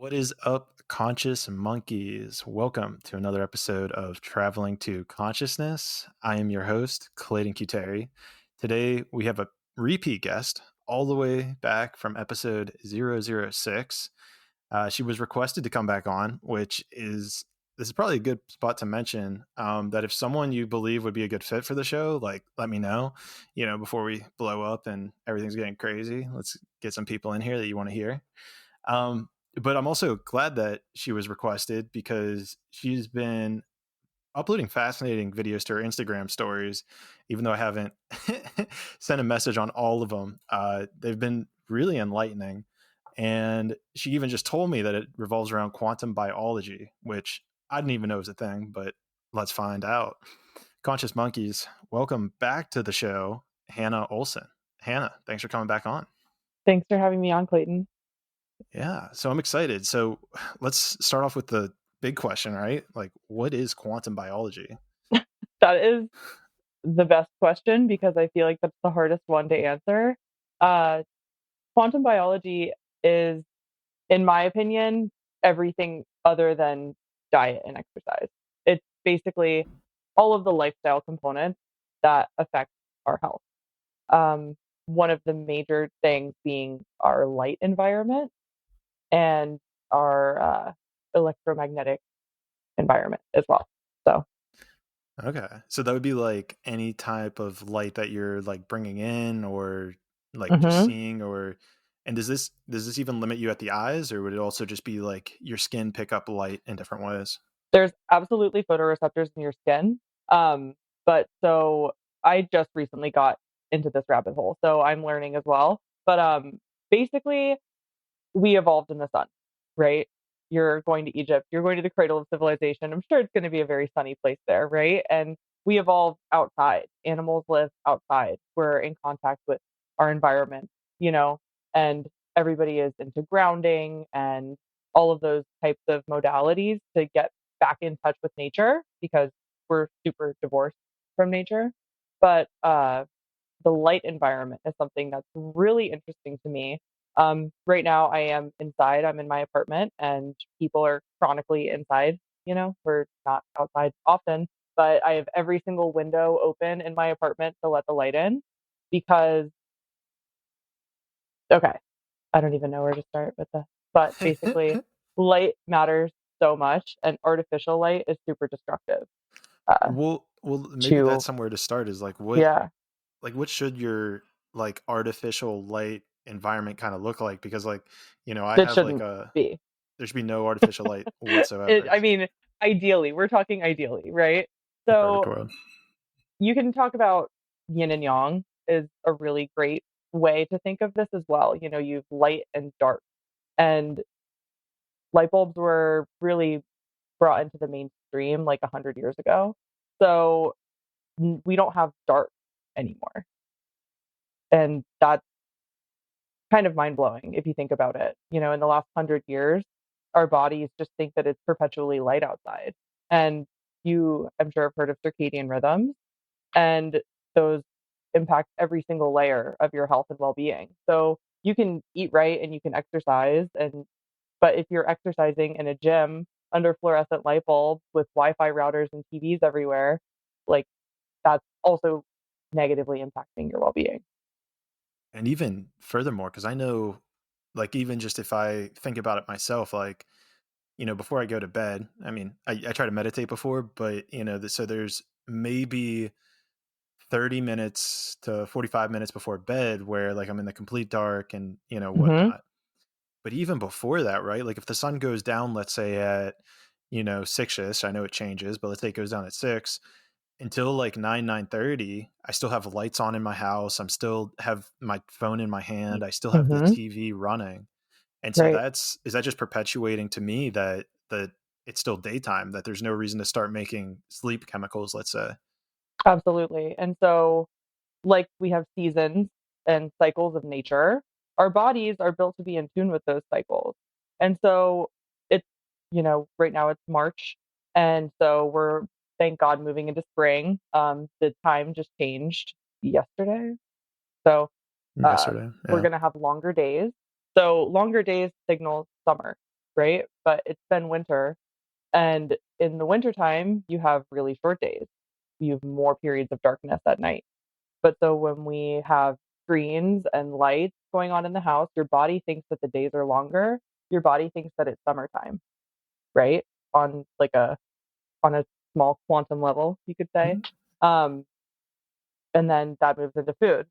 What is up, conscious monkeys? Welcome to another episode of Traveling to Consciousness. I am your host, Clayton Terry. Today we have a repeat guest all the way back from episode 006. She was requested to come back on, this is probably a good spot to mention that if someone you believe would be a good fit for the show, like let me know, before we blow up and everything's getting crazy. Let's get some people in here that you want to hear. Um, but I'm also glad that she was requested because she's been uploading fascinating videos to her Instagram stories, even though I haven't sent a message on all of them. They've been really enlightening. And she even just told me that it revolves around quantum biology, which I didn't even know was a thing, but let's find out. Conscious Monkeys, welcome back to the show, Hannah Olsson. Hannah, thanks for coming back on. Thanks for having me on, Clayton. Yeah, so I'm excited. So let's start off with the big question, right? Like, what is quantum biology? That is the best question because I feel like that's the hardest one to answer. Uh, Quantum biology is, in my opinion, everything other than diet and exercise. It's basically all of the lifestyle components that affect our health. Um, One of the major things being our light environment and our electromagnetic environment as well. So. Okay. So that would be like any type of light that you're like bringing in or like just Mhm. seeing and does this even limit you at the eyes, or would it also just be like your skin pick up light in different ways? There's absolutely photoreceptors in your skin. Um, but so I just recently got into this rabbit hole, so I'm learning as well. But basically, we evolved in the sun, right? You're going to Egypt, you're going to the cradle of civilization. I'm sure it's going to be a very sunny place there, right? And we evolved outside. Animals live outside. We're in contact with our environment, you know, and everybody is into grounding and all of those types of modalities to get back in touch with nature because we're super divorced from nature. But the light environment is something that's really interesting to me. Right now, I am inside. I'm in my apartment, and people are chronically inside. We're not outside often, but I have every single window open in my apartment to let the light in because, okay, I don't even know where to start with this. But basically, light matters so much, and artificial light is super destructive. Uh, Well, maybe that's to somewhere to start is Yeah, like what should your like artificial light environment kind of look like? Because I it have like shouldn't a be. there should be no artificial light whatsoever. I mean, ideally, we're talking ideally, right? The perfect So world. you can talk about yin and yang is a really great way to think of this as well. You've light and dark, and light bulbs were really brought into the mainstream like 100 years ago. So we don't have dark anymore. And that's kind of mind blowing if you think about it. In the last 100 years, our bodies just think that it's perpetually light outside. And I'm sure, have heard of circadian rhythms, and those impact every single layer of your health and well being. So you can eat right and you can exercise, but if you're exercising in a gym under fluorescent light bulbs with Wi-Fi routers and TVs everywhere, like that's also negatively impacting your well being. And even furthermore, because I know, like, even just if I think about it myself, like, before I go to bed, I mean, I try to meditate before, but, so there's maybe 30 minutes to 45 minutes before bed where, like, I'm in the complete dark and, Hmm. whatnot. But even before that, right? Like, if the sun goes down, let's say at, 6ish, I know it changes, but let's say it goes down at 6 until like 9:30. I still have lights on in my house. I'm still have my phone in my hand. I still have the Hmm. TV running. And so Right. is that just perpetuating to me that it's still daytime, that there's no reason to start making sleep chemicals, let's say. Absolutely. And so, like we have seasons and cycles of nature, our bodies are built to be in tune with those cycles. And so it's, right now it's March. And so we're, thank God, moving into spring. The time just changed yesterday. So uh, Yesterday. we're Yeah. going to have longer days. So longer days signal summer. right? But it's been winter, and in the wintertime, you have really short days. You have more periods of darkness at night. But so when we have screens and lights going on in the house, your body thinks that the days are longer. Your body thinks that it's summertime, right? On like a small quantum level, you could say. Mhm. Um, and then that moves into food.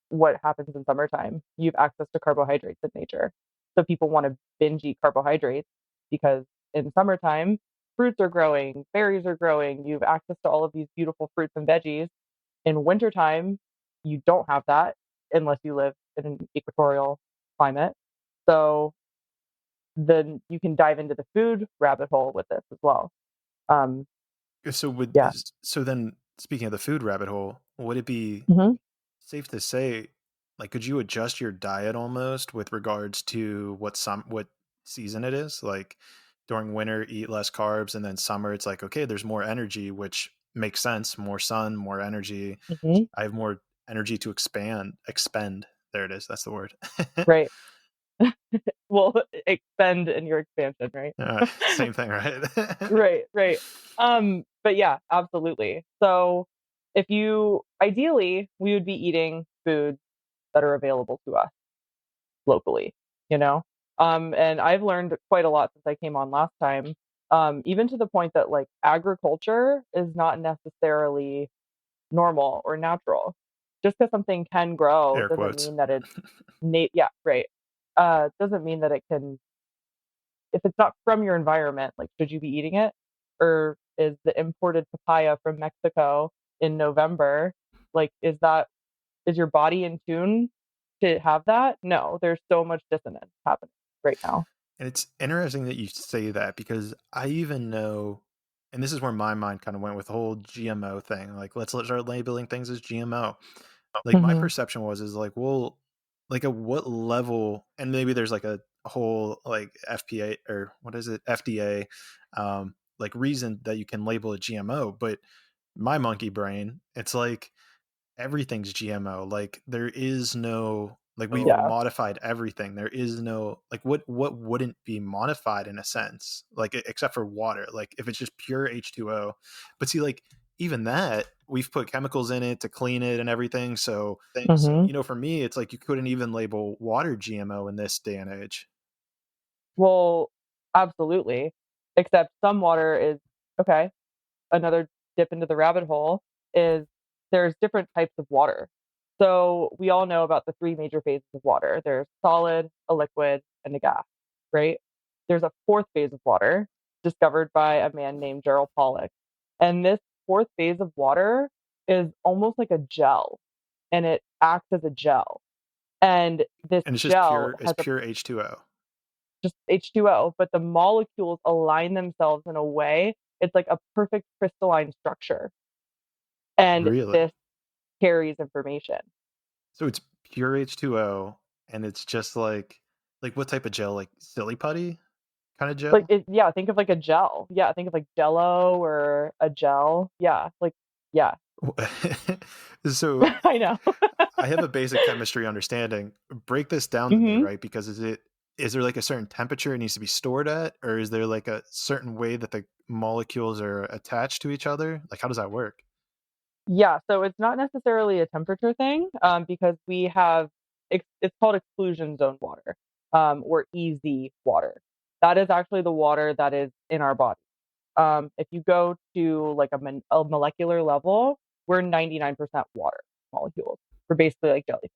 What happens in summertime? You have access to carbohydrates in nature. So people want to binge eat carbohydrates because in summertime, fruits are growing, berries are growing, you have access to all of these beautiful fruits and veggies. In wintertime, you don't have that unless you live in an equatorial climate. So then you can dive into the food rabbit hole with this as well. Um, yeah. So then, speaking of the food rabbit hole, would it be Mhm. safe to say, like, could you adjust your diet almost with regards to what season it is? Like during winter, eat less carbs, and then summer, it's like, okay, there's more energy, which makes sense. More sun, more energy. Mhm. I have more energy to expend. There it is. That's the word. Right. Well, expend in your expansion, right? Same thing, right? Right, right. But yeah, absolutely. So if you ideally, we would be eating foods that are available to us locally, you know? And I've learned quite a lot since I came on last time, even to the point that like agriculture is not necessarily normal or natural. Just because something can grow Air doesn't quotes. mean that it's yeah, right. Doesn't mean that it can if it's not from your environment, like, should you be eating it? Or is the imported papaya from Mexico in November, like, is your body in tune to have that? No, there's so much dissonance happening right now. And it's interesting that you say that because I even know, and this is where my mind kind of went with the whole GMO thing. Like, let's start labeling things as GMO. Like, my Mhm. perception is like, well, like at what level, and maybe there's like a whole like FPA or what is it, FDA, like reason that you can label a GMO. But my monkey brain, it's like, everything's GMO. Like there is no, like we've Yeah. modified everything. There is no, like what wouldn't be modified in a sense, like except for water. Like if it's just pure H2O. But see, like even that, we've put chemicals in it to clean it and everything. So, Mhm. for me, it's like you couldn't even label water GMO in this day and age. Well, absolutely, except some water is okay. Another dip into the rabbit hole is there's different types of water. So we all know about the three major phases of water. There's solid, a liquid, and a gas, right? There's a fourth phase of water discovered by a man named Gerald Pollack. And this fourth phase of water is almost like a gel, and it acts as a gel. And this And it's just gel pure, it's has a pure H2O. just H2O, but the molecules align themselves in a way, it's like a perfect crystalline structure. And Really? this carries information. So it's pure H2O, and it's just like what type of gel? Like silly putty kind of Like gel? it yeah, think of like a gel. Yeah, think of like Jello or a gel. Yeah, like yeah. So I know. I have a basic chemistry understanding. Break this down to me, Mhm. right? Because is there like a certain temperature it needs to be stored at, or is there like a certain way that the molecules are attached to each other? Like how does that work? Yeah, so it's not necessarily a temperature thing, because we have it's called exclusion zone water, or EZ water. That is actually the water that is in our body. If you go to like a molecular level, we're 99% water molecules. We're basically like jelly,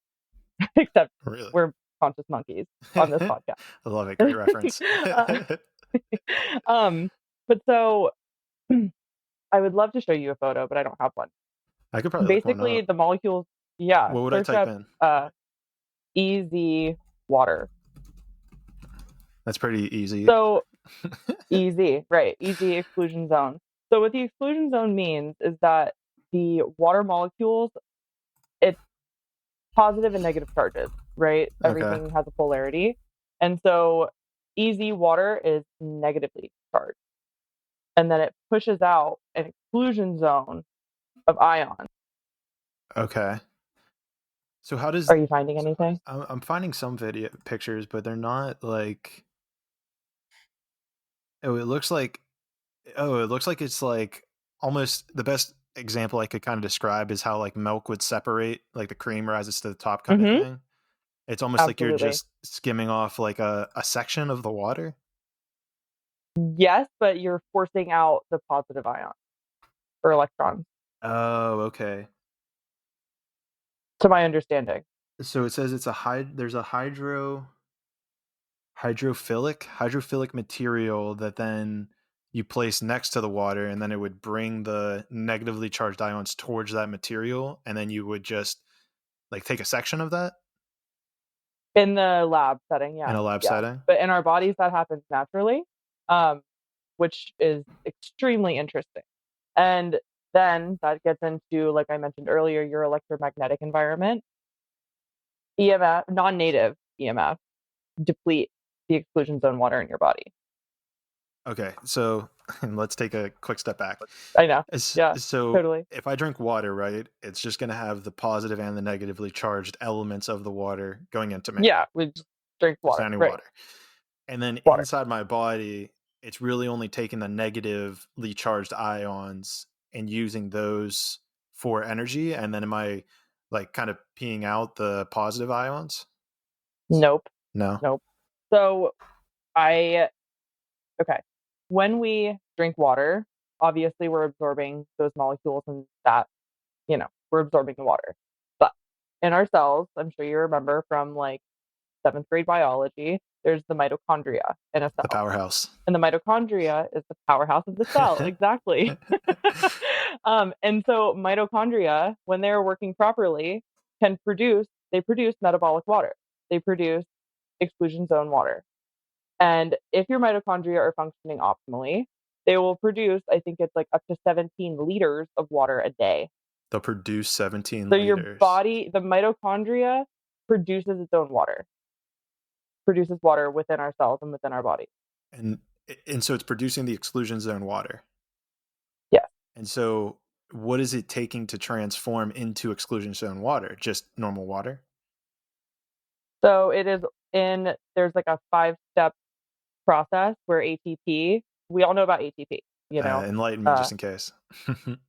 except Really? we're conscious monkeys on this I podcast. love it. Great reference. Uh, um, but so I would love to show you a photo, but I don't have one. I could probably look one Basically, up. the molecules, yeah, What would I search type up in? EZ water. That's pretty easy. So EZ, right? EZ exclusion zone. So what the exclusion zone means is that the water molecules, it's positive and negative charges, right? Okay. Everything has a polarity. And so EZ water is negatively charged. And then it pushes out an exclusion zone of ions. Okay. So how does Are you finding anything? I'm finding some video pictures, but they're not like Oh, it looks like it's like almost the best example I could kind of describe is how like milk would separate, like the cream rises to the top kind of Mhm. thing. It's almost like you're Absolutely. just skimming off like a section of the water. Yes, but you're forcing out the positive ion or electrons, Oh, okay. to my understanding. So it says it's a there's a hydrophilic material that then you place next to the water, and then it would bring the negatively charged ions towards that material, and then you would just like take a section of that In the lab setting, in yes, a lab yes. setting. But in our bodies, that happens naturally, um, which is extremely interesting. And then that gets into, like I mentioned earlier, your electromagnetic environment. EMF, non-native EMF, deplete the exclusion zone water in your body. Okay, so let's take a quick step back. I know. Yeah, So totally. if I drink water, right, it's just going to have the positive and the negatively charged elements of the water going into me, Yeah, we just drink just water, any right? water. And then Water. inside my body, it's really only taking the negatively charged ions and using those for energy. And then am I like kind of peeing out the positive ions? Nope, No. nope. So I okay. When we drink water, obviously we're absorbing those molecules and that, we're absorbing the water. But in our cells, I'm sure you remember from like seventh grade biology, there's the mitochondria in a The cell. powerhouse. And the mitochondria is the powerhouse of the cell. Exactly. And so mitochondria, when they're working properly, they produce metabolic water. They produce exclusion zone water. And if your mitochondria are functioning optimally, they will produce, I think it's like up to 17 liters of water a day. They'll produce 17 So your liters. body, the mitochondria produces its own water, produces water within our cells and within our body. And and so it's producing the exclusion zone water. Yes. And so what is it taking to transform into exclusion zone water? Just normal water? So there's like a 5-step process where ATP, we all know about ATP, you know. Enlighten me Uh, just in case.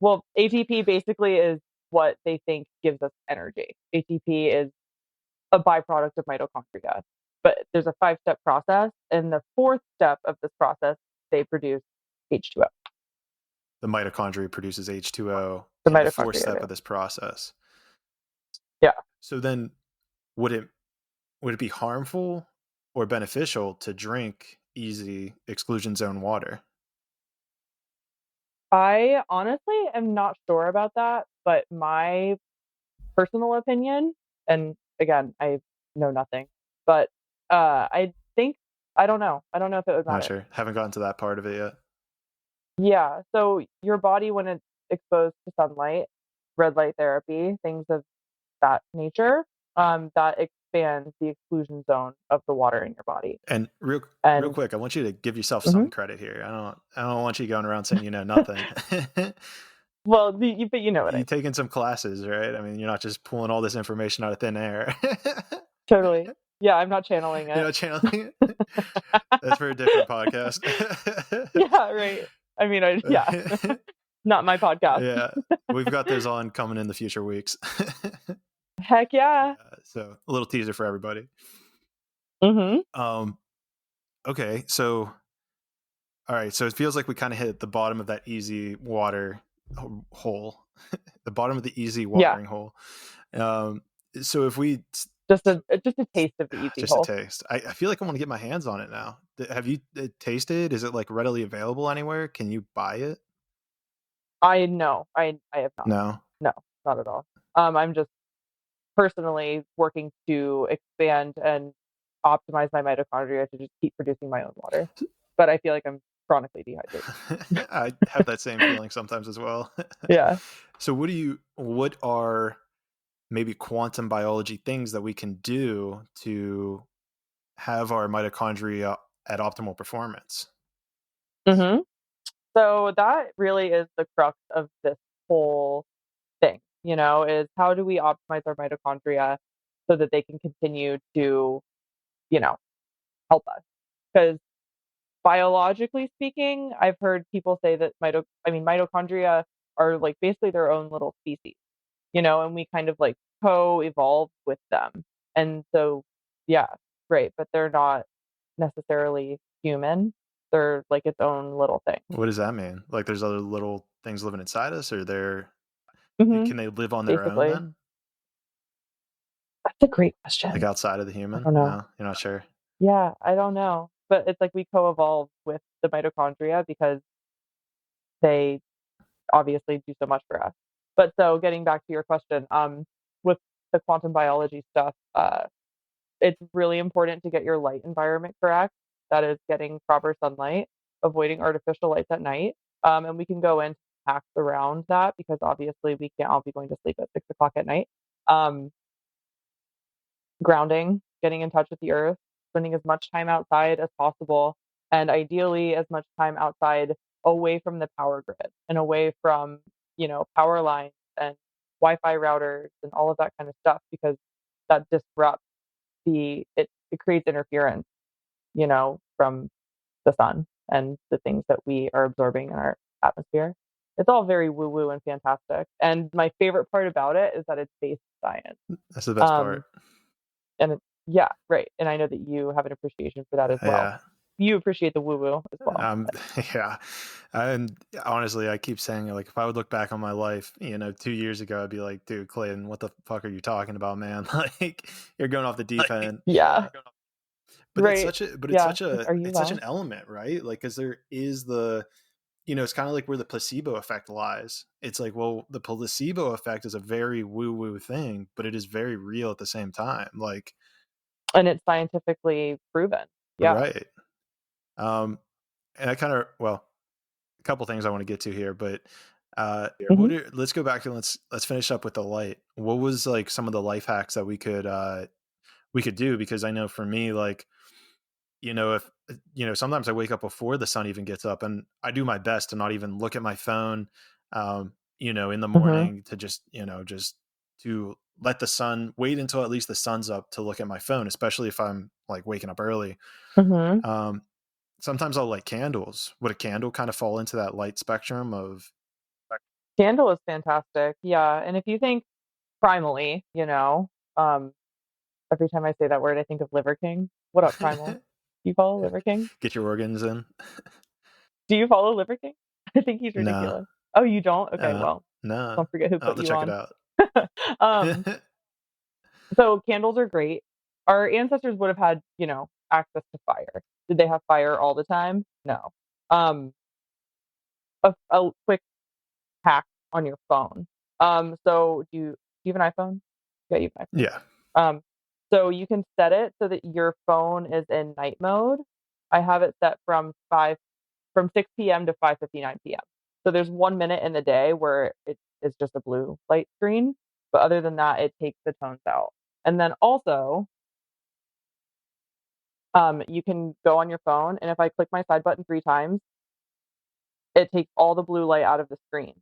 well, ATP basically is what they think gives us energy. ATP is a byproduct of mitochondria. But there's a 5-step process. And the fourth step of this process, they produce H2O. The mitochondria produces H2O The in the fourth mitochondria step do. of this process. Yeah. So then would it would it be harmful or beneficial to drink easy exclusion zone water? I honestly am not sure about that, but my personal opinion, and again, I know nothing, but I think, I don't know. I don't know if it would Not matter. sure. Haven't gotten to that part of it yet. Yeah. So your body, when it's exposed to sunlight, red light therapy, things of that nature, that expands the exclusion zone of the water in your body. And real And quick, I want you to give yourself mhm. some credit here. I don't want you going around saying you know nothing. Well, but you know what I You mean. taking some classes, right? I mean, you're not just pulling all this information out of thin air. Totally. Yeah, I'm not channeling You it. know, channeling it. That's for a different podcast. Yeah, right. I mean, yeah, not my podcast. Yeah, we've got those on coming in the future weeks. Heck Yeah, yeah. so a little teaser for everybody. Mhm. Um, okay, so all right, so it feels like we kind of hit the bottom of that easy water hole, the bottom of the easy Yeah. watering hole. Um, so if we Just a taste of the easy just a hole. taste, I feel like I want to get my hands on it now. Have you tasted? Is it like readily available anywhere? Can you buy it? I know. I have not. No. No, not at all. I'm just personally working to expand and optimize my mitochondria to just keep producing my own water. But I feel like I'm chronically dehydrated. I have that same feeling sometimes as well. Yeah. So what are maybe quantum biology things that we can do to have our mitochondria at optimal performance? Mhm. So that really is the crux of this whole thing, is how do we optimize our mitochondria so that they can continue to, you know, help us? Because biologically speaking, I've heard people say that mitochondria are like basically their own little species, and we kind of like co-evolve with them. And so, yeah, right, but they're not necessarily human. They're like its own little thing. What does that mean? Like, there's other little things living inside us, or Hmm. can they live on their own Basically, then? that's a great Like question. outside of the I human? don't know. No, you're not sure. Yeah, I don't know. But it's like we co-evolve with the mitochondria because they obviously do so much for us. But so getting back to your question, with the quantum biology stuff, it's really important to get your light environment correct. That is getting proper sunlight, avoiding artificial lights at night. And we can go into hacks around that because obviously we can't all be going to sleep at 6 o'clock at night. Um, Grounding, getting in touch with the earth, spending as much time outside as possible, and ideally as much time outside away from the power grid and away from, power lines and Wi-Fi routers and all of that kind of stuff because that disrupts it creates interference, from the sun and the things that we are absorbing in our atmosphere. It's all very woo-woo and fantastic. And my favorite part about it is that it's based in science. That's the best part. Um, yeah, right, and I know that you have an appreciation for that as well. Yeah. You appreciate the woo-woo as well, Um, but yeah. And honestly, I keep saying, like, if I would look back on my life, 2 years ago, I'd be like, dude, Clayton, what the fuck are you talking about, man? Like, you're going off the deep end. yeah, But it's right, such a, but it's yeah. such a, Are you it's such an loud? element, right? Like, cause there is it's kind of like where the placebo effect lies. It's like, well, the placebo effect is a very woo woo thing, but it is very real at the same time. Like, And it's scientifically proven. Yeah. right. Um, and I kind of, well, a couple things I want to get to here, but Mhm, let's go back and let's finish up with the light. What was like some of the life hacks that we could do? Because I know for me, like, if sometimes I wake up before the sun even gets up, and I do my best to not even look at my phone, in the mhm, morning, to just to let the sun wait until at least the sun's up to look at my phone, especially if I'm like waking up early. mhm. Um, Sometimes I'll light candles. Would a candle kind of fall into that light spectrum of? Candle is fantastic, yeah, and if you think primally, um, every time I say that word, I think of Liver King. What up, Primal? You follow Liver King? Get your organs in? Do you follow Liver King? I think he's No, ridiculous. Oh, you don't? Okay, well, no. don't forget who I'll have put to you check it on. out. Um, so candles are great. Our ancestors would have had, access to fire. Did they have fire all the time? No. Um, a quick hack on your phone. So do you have an iPhone? Yeah, you have an Yeah. iPhone. So you can set it so that your phone is in night mode. I have it set from 6 p.m. to 5:59 p.m. So there's 1 minute in the day where it is just a blue light screen, but other than that, it takes the tones out. And then also, you can go on your phone, and if I click my side button 3 times, it takes all the blue light out of the screen.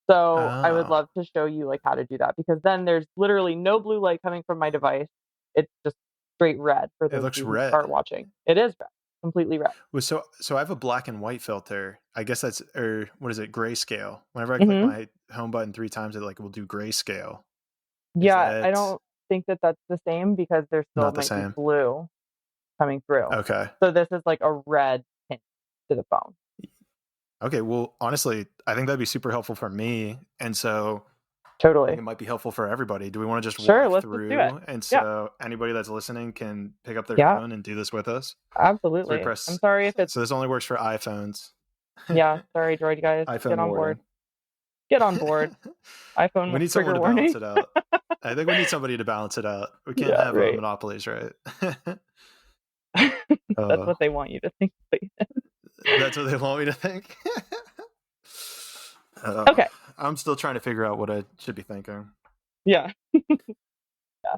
So I would Oh, love to show you like how to do that because then there's literally no blue light coming from my device. It's just straight red for it those of looks you who are red. watching. It is red, completely red. Well, so I have a black and white filter. I guess that's, or what is it? Grayscale. Whenever I click Mhm. my home button 3 times, it like will do grayscale. Is Yeah, I that don't think that that's the same because there still not the might be same? blue coming through. Okay. So this is like a red tint to the phone. Okay. Well, honestly, I think that'd be super helpful for me. And so I think Totally. it might be helpful for everybody. Do we want to just Sure, walk let's just do it. through? And Yeah. so anybody that's listening can pick up their Yeah, phone and do this with us. So we absolutely. I'm press, sorry if it's so this only works for iPhones. yeah, sorry, Droid guys. Get iPhone on board. warning. Get on board. We iPhone need someone trigger to balance warning. it out. I think we need somebody to balance it out. We can't Yeah, have right. monopolies, right? That's uh, what they want you to think. that's what they want me to think. uh, Okay. I'm still trying to figure out what I should be thinking. Yeah. Yeah.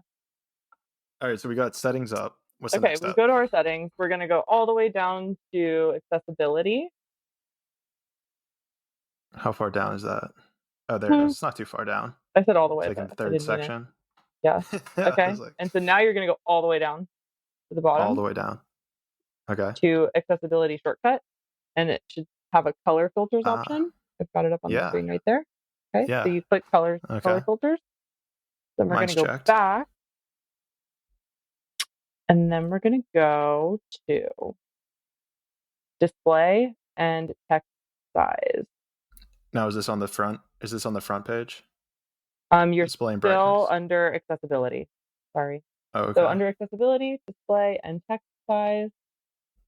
All right, so we got settings up. What's the Okay, next we step? go to our settings. We're gonna go all the way down to accessibility. How far down is that? Oh, there it is. Hmm, It's not too far down. I said all the It's way, like in but the I third didn't mean it. section. Yeah. I Okay. was like, And so now you're gonna go all the way down to the all the bottom. way down. Okay. to accessibility shortcut, and it should have a color filters Uh, option. I've got it up on the yeah. screen right there. Okay, so Yeah. you click color Okay. filters. Then we're going Mine's to go checked. back, and then we're going to go to display and text size. Now, is this on the front? Is this on the front page? You're Display and still brightness. under accessibility. Sorry. Oh, So okay. under accessibility, display, and text size.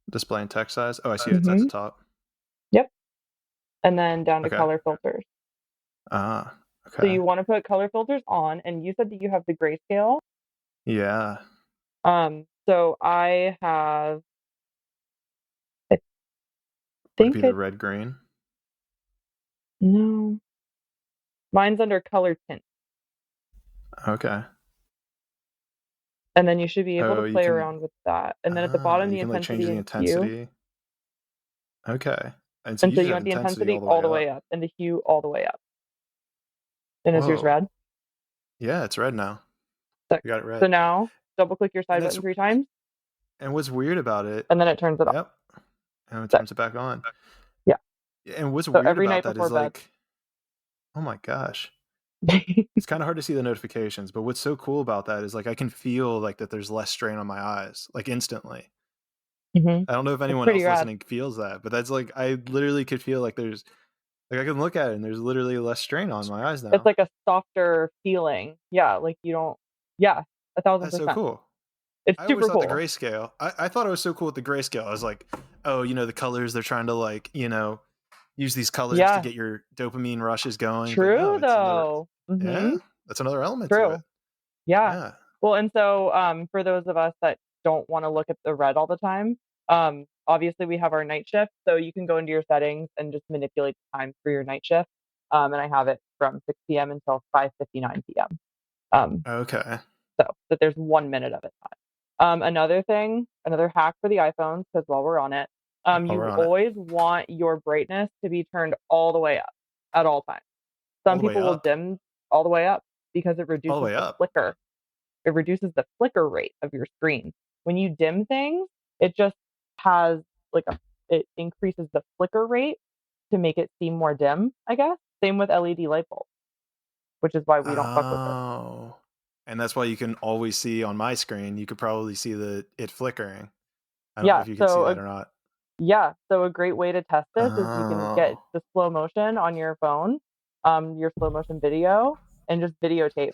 Display and text size. Oh, I see it. It's at the Mm-hmm. top. Yep. And then down to Okay. color filters. Ah. So Okay. you want to put color filters on, and you said that you have the grayscale. Yeah. So I have, I Would it think be the it's, red green? no, mine's under color tint. Okay. And then you should be able to Oh, you play can. around with that. And then at the Ah, bottom, you the can like change intensity the and hue. intensity. Okay. And so And you so just you have want the intensity intensity all the all way the way up. up and the hue all the way up. And is yours Whoa. red? Yeah, it's red now. Sick. You got it So red. now double click your And side that's button 3 times, and what's weird about it. and then it turns it off. Yep. And it Sick. turns it back on. Yeah. And what's So weird every about night that before is bed. like, oh my gosh. It's kind of hard to see the notifications, but what's so cool about that is like I can feel like that there's less strain on my eyes, like instantly. hmm I don't know if It's anyone pretty else rad. listening feels that, but that's like I literally could feel like there's like I can look at it and there's literally less strain on my eyes It's now. like a softer feeling. Yeah, like you don't. Yeah, a thousand That's so percent. cool. It's I always super thought the cool. grayscale. I thought it was so cool with the grayscale. I was like, oh, the colors they're trying to like, use these colors to Yeah, get your dopamine rushes going. But no, true it's another. though. Mm-hmm. Yeah, that's another element to it. True. Yeah. Yeah. Well, and so for those of us that don't want to look at the red all the time, obviously we have our night shift, so you can go into your settings and just manipulate the time for your night shift. And I have it from 6 p.m. until 5:59 p.m. Um, Okay. so that there's 1 minute of it time. Another thing, another hack for the iPhones, because while we're on it, While we're you on it, always want your brightness to be turned all the way up at all times. all Some the way people will up, dim all the way up because it all the reduces way the up. flicker. It reduces the flicker rate of your screen. When you dim things, it just has like it increases the flicker rate to make it seem more dim, I guess. Same with LED light bulbs, which is why we don't fuck with it. Oh, and that's why you can always see on my screen. You could probably see it flickering. I don't know Yeah, if you can see so that or not. a great way to test this is you can get Oh, the slow motion on your phone, your slow motion video, and just videotape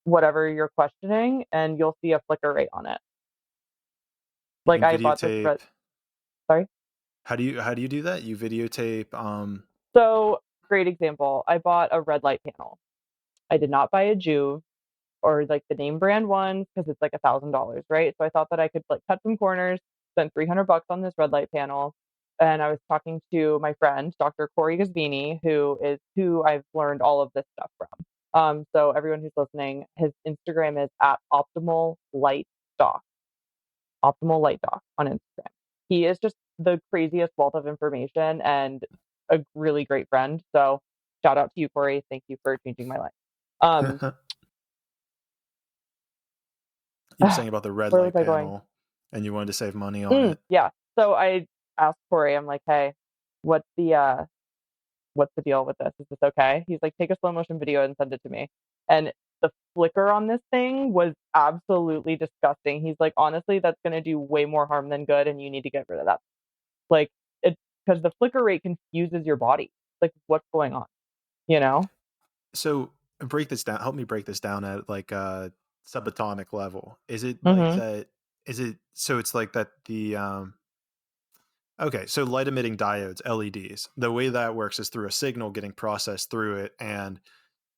whatever you're questioning, and you'll see a flicker rate on it. you Like can I bought this videotape. red. Sorry. How do you do that? You videotape. So great example. I bought a red light panel. I did not buy a Juve or like the name brand ones because it's like $1,000, right? So I thought that I could like cut some corners, spend $300 on this red light panel. And I was talking to my friend, Dr. Corey Gasvini, who I've learned all of this stuff from. So everyone who's listening, his Instagram is at Optimal Light Doc on Instagram. He is just the craziest wealth of information and a really great friend. So shout out to you, Corey. Thank you for changing my life. Um, You were saying about the red where was light I going? panel, and you wanted to save money on it. Yeah. So I asked Corey, I'm like, hey, what's the uh what's the deal with this? Is this okay? He's like, take a slow motion video and send it to me. And the flicker on this thing was absolutely disgusting. He's like, honestly, that's gonna do way more harm than good, and you need to get rid of that. Like it because the flicker rate confuses your body. Like what's going on, you know? So break this down. Help me break this down at like a subatomic level. Is it like Mm-hmm. that? Is it so? It's like that. Okay, so light emitting diodes, LEDs. The way that works is through a signal getting processed through it, and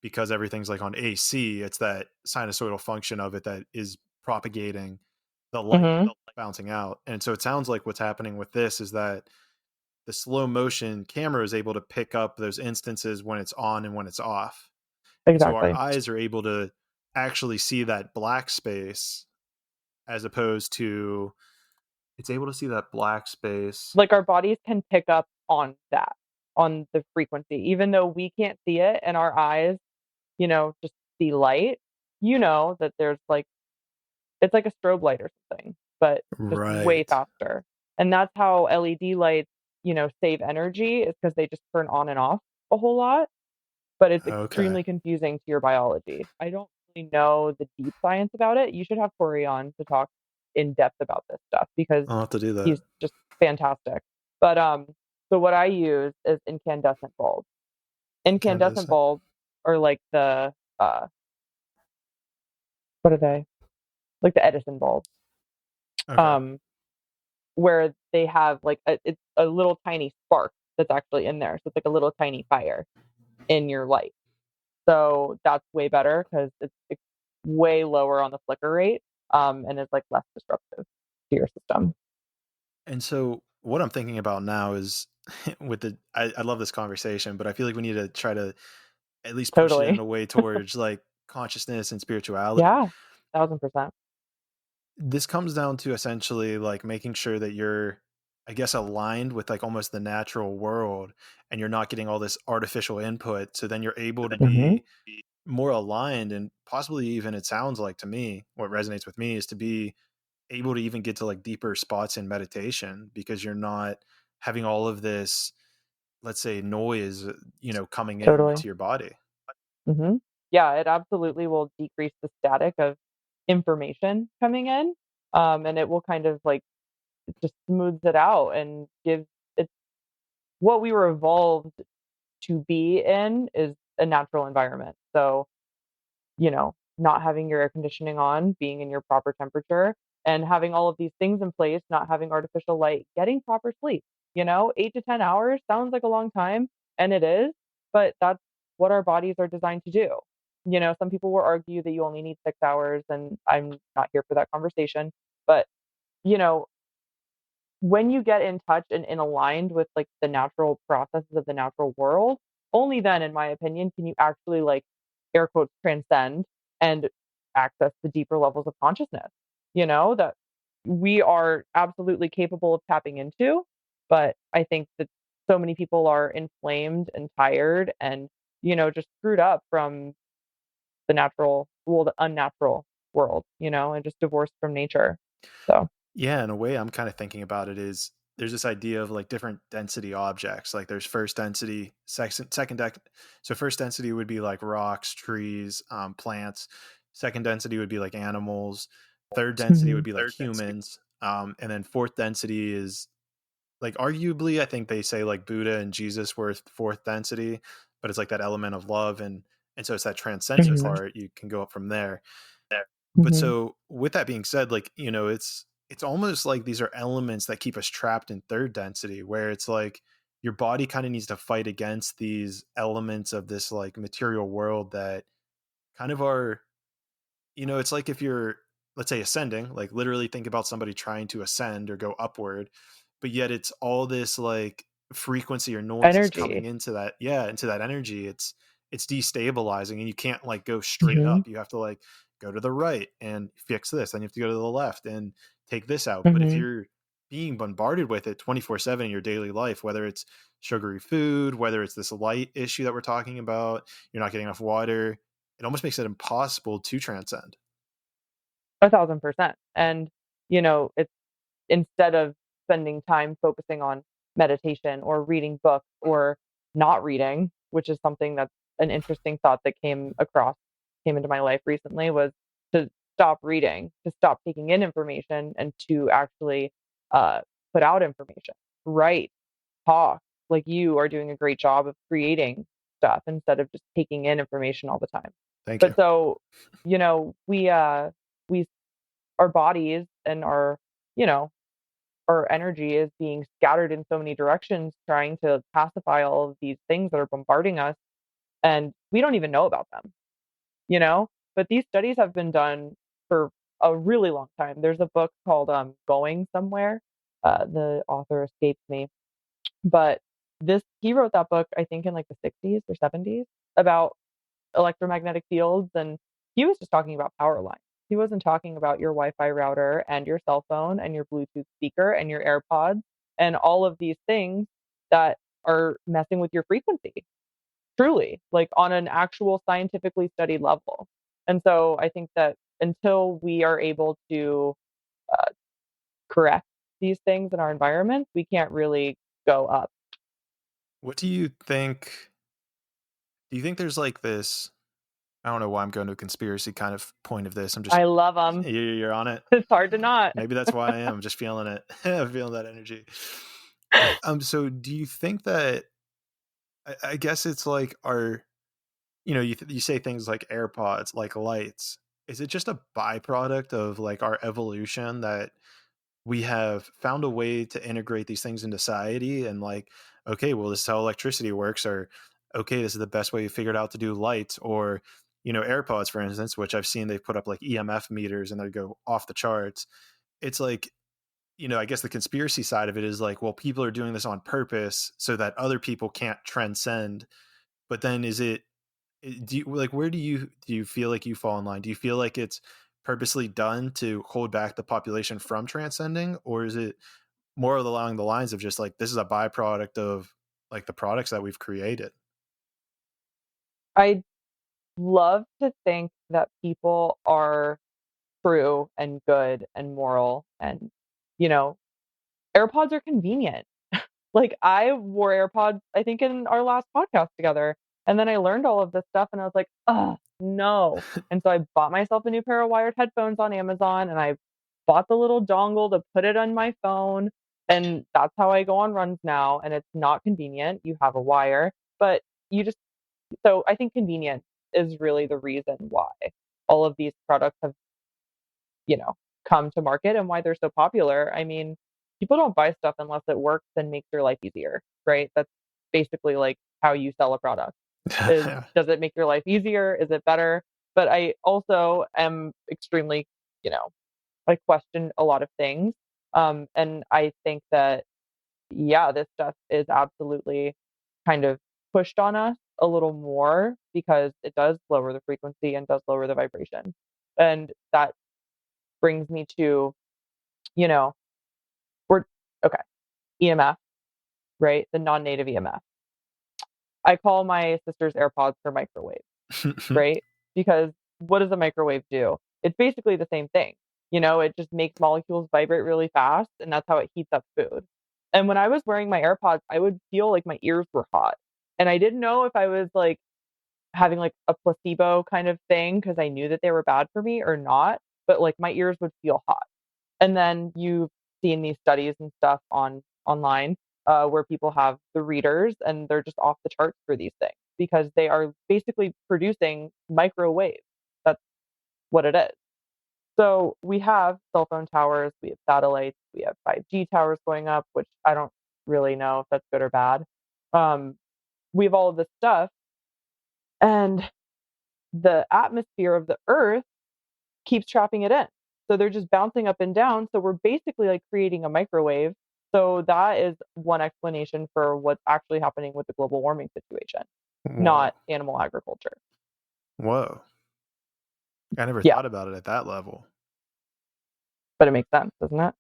because everything's like on AC, it's that sinusoidal function of it that is propagating the light Mm-hmm. bouncing out. And so it sounds like what's happening with this is that the slow motion camera is able to pick up those instances when it's on and when it's off. And so our Exactly. eyes are able to actually see that black space as opposed to it's able to see that black space. Like our bodies can pick up on that, on the frequency, even though we can't see it and our eyes, just see light, that there's like it's like a strobe light or something, but just way Right. faster. And that's how LED lights, save energy, is because they just turn on and off a whole lot, but it's Okay. extremely confusing to your biology. I don't really know the deep science about it. You should have Corey on to talk in depth about this stuff because I'll have to do that. he's just fantastic. But so what I use is incandescent bulbs. Incandescent Incandescent. bulbs are like the what are they? Like the Edison bulb. Okay. Um, where they have like it's a little tiny spark that's actually in there. So it's like a little tiny fire in your light. So that's way better because it's way lower on the flicker rate, and it's like less disruptive to your system. And so what I'm thinking about now is with I love this conversation, but I feel like we need to try to at least push it in Totally. a way towards like consciousness and spirituality. Yeah, 1000%. This comes down to essentially like making sure that you're, I guess, aligned with like almost the natural world and you're not getting all this artificial input. So then you're able to Hmm. be more aligned and possibly even, it sounds like to me, what resonates with me is to be able to even get to like deeper spots in meditation because you're not having all of this, let's say, noise, coming Totally. into your body. Hmm. Yeah, it absolutely will decrease the static of information coming in, and it will kind of like it just smooths it out and gives it's what we were evolved to be in is a natural environment. So not having your air conditioning on, being in your proper temperature, and having all of these things in place, not having artificial light, getting proper sleep. 8 to 10 hours sounds like a long time, and it is, but that's what our bodies are designed to do. Some people will argue that you only need 6 hours, and I'm not here for that conversation. But, you know, when you get in touch and aligned with like the natural processes of the natural world, only then, in my opinion, can you actually like air quotes transcend and access the deeper levels of consciousness, that we are absolutely capable of tapping into. But I think that so many people are inflamed and tired and, just screwed up from the unnatural world, and just divorced from nature. So, Yeah, in a way, I'm kind of thinking about it is there's this idea of like different density objects. Like there's first density, second dec. So first density would be like rocks, trees, plants. Second density would be like animals. Third density would mhm. be like humans. And then fourth density is like arguably, I think they say like Buddha and Jesus were fourth density, but it's like that element of love and so it's that transcendent Mhm. part. You can go up from there. But Mhm. so with that being said, like, it's almost like these are elements that keep us trapped in third density where it's like your body kind of needs to fight against these elements of this like material world that kind of are, it's like if you're, let's say, ascending, like literally think about somebody trying to ascend or go upward, but yet it's all this like frequency or noise is coming Energy. into that, yeah, into that energy. It's destabilizing and you can't like go straight Mhm. up. You have to like go to the right and fix this. Then you have to go to the left and take this out. But if Mhm. you're being bombarded with it 24/7 in your daily life, whether it's sugary food, whether it's this light issue that we're talking about, you're not getting enough water, it almost makes it impossible to transcend. 1,000%. And, it's instead of spending time focusing on meditation or reading books or not reading, which is something that's an interesting thought that came into my life recently, was to stop reading, to stop taking in information, and to actually uh, put out information, write, talk. Like you are doing a great job of creating stuff instead of just taking in information all the time. Thank But you. so, we our bodies and you know, our energy is being scattered in so many directions trying to pacify all of these things that are bombarding us, and we don't even know about them, you know? But these studies have been done for a really long time. There's a book called Going Somewhere. The author escapes me, but this he wrote that book I think in like the 60s or 70s about electromagnetic fields, and he was just talking about power lines. He wasn't talking about your Wi-Fi router and your cell phone and your Bluetooth speaker and your AirPods and all of these things that are messing with your frequency, truly, like on an actual scientifically studied level. And so I think that until we are able to uh, correct these things in our environments, we can't really go up. What do you think? Do you think there's like this? I don't know why I'm going to a conspiracy kind of point of this. I'm just I love them. you're on it. It's hard to not. Maybe that's why I am. I'm just feeling it. I'm feeling that energy. So do you think that? I guess it's like our, you say things like AirPods, like lights. Is it just a byproduct of like our evolution that we have found a way to integrate these things into society and like, okay, well, this is how electricity works, or okay, this is the best way you figured out to do lights, or AirPods, for instance, which I've seen they've put up like EMF meters and they go off the charts. It's like, I guess the conspiracy side of it is like, well, people are doing this on purpose so that other people can't transcend. But then is it, do you like, where do you feel like you fall in line? Do you feel like it's purposely done to hold back the population from transcending, or is it more along the lines of just like this is a byproduct of like the products that we've created? I love to think that people are true and good and moral and, you know, AirPods are convenient. Like, I wore AirPods, I think, in our last podcast together, and then I learned all of this stuff, and I was like, "Oh no." And so I bought myself a new pair of wired headphones on Amazon, and I bought the little dongle to put it on my phone, and that's how I go on runs now, and it's not convenient. You have a wire, but you just so I think convenience is really the reason why all of these products have, you know, come to market and why they're so popular. I mean, people don't buy stuff unless it works and makes your life easier, right? That's basically like how you sell a product. Is does it make your life easier? Is it better? But I also am extremely, you know, I question a lot of things. And I think that yeah, this stuff is absolutely kind of pushed on us a little more because it does lower the frequency and does lower the vibration. And that brings me to, you know, we're okay, EMF, right? The non-native EMF. I call my sister's AirPods her microwave, right? Because what does a microwave do? It's basically the same thing. You know, it just makes molecules vibrate really fast, and that's how it heats up food. And when I was wearing my AirPods, I would feel like my ears were hot. And I didn't know if I was like having like a placebo kind of thing because I knew that they were bad for me or not, but like my ears would feel hot. And then you've seen these studies and stuff online where people have the readers and they're just off the charts for these things because they are basically producing microwaves. That's what it is. So we have cell phone towers, we have satellites, we have 5G towers going up, which I don't really know if that's good or bad. Um, we have all of this stuff, and the atmosphere of the Earth keeps trapping it in. So they're just bouncing up and down. So we're basically like creating a microwave. So that is one explanation for what's actually happening with the global warming situation, Whoa. not animal agriculture. Whoa. I never Yeah, thought about it at that level. but it makes sense, doesn't it?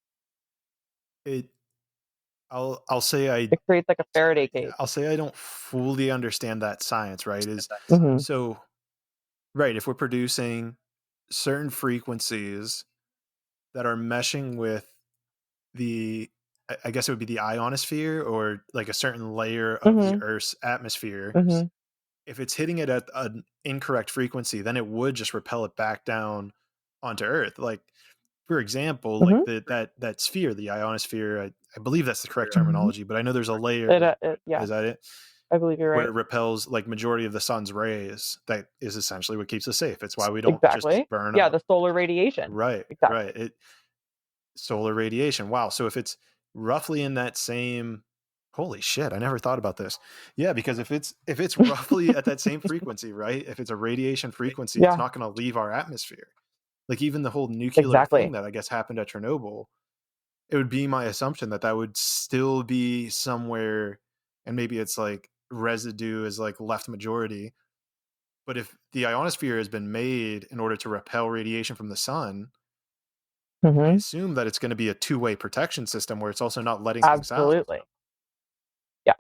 It I'll say It creates like a Faraday cage. I'll say I don't fully understand that science, right? Is Hmm. so right, if we're producing certain frequencies that are meshing with the I guess it would be the ionosphere or like a certain layer of the Hmm. Earth's atmosphere. Hmm. If it's hitting it at an incorrect frequency, then it would just repel it back down onto Earth. Like, for example, like Hmm. that sphere, the ionosphere, I believe that's the correct terminology, but I know there's a layer. Yeah, Is that it? I believe you're Where right. it repels like majority of the sun's rays. That is essentially what keeps us safe. It's why we don't just Exactly. burn Yeah, up. the solar radiation. Right, right. Exactly. It solar radiation. Wow. So if it's roughly in that same, holy shit, I never thought about this. Yeah, because if it's roughly at that same frequency, right? If it's a radiation frequency, it's Yeah, not going to leave our atmosphere. Like even the whole nuclear thing exactly. that I guess happened at Chernobyl, it would be my assumption that that would still be somewhere, and maybe it's like residue is like left majority. But if the ionosphere has been made in order to repel radiation from the sun, I Hmm. assume that it's going to be a two-way protection system where it's also not letting things out. Absolutely. Yeah.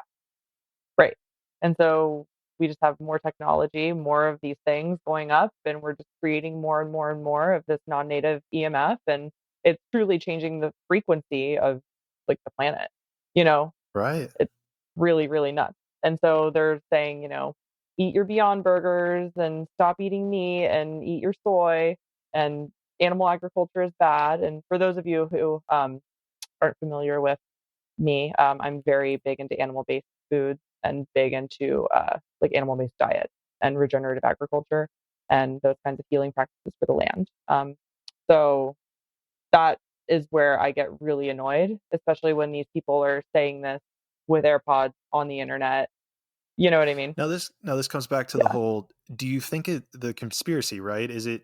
Right. And so we just have more technology, more of these things going up, and we're just creating more and more and more of this non-native EMF. And it's truly changing the frequency of, like, the planet, you know? Right. It's really, really nuts. And so they're saying, eat your Beyond Burgers and stop eating meat and eat your soy, and animal agriculture is bad. And for those of you who aren't familiar with me, I'm very big into animal-based foods and big into like animal-based diet and regenerative agriculture and those kinds of healing practices for the land. So that is where I get really annoyed, especially when these people are saying this with AirPods on the internet. You know what I mean? Now this comes back to the Yeah, whole, do you think it the conspiracy, right? Is it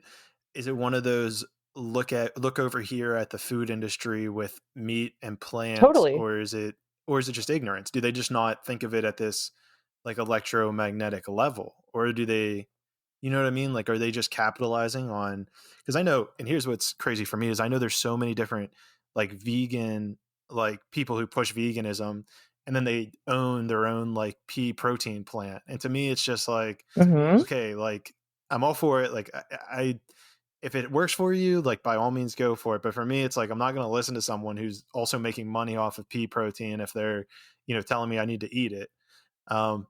one of those look over here at the food industry with meat and plants, totally. or is it just ignorance? Do they just not think of it at this like electromagnetic level? Or do they, you know what I mean? Like, are they just capitalizing on, because I know, and here's what's crazy for me is I know there's so many different like vegan, like people who push veganism, and then they own their own like pea protein plant. And to me, it's just like, Mhm. okay, like I'm all for it. Like if it works for you, like by all means go for it. But for me, it's like I'm not going to listen to someone who's also making money off of pea protein if they're, telling me I need to eat it. Um,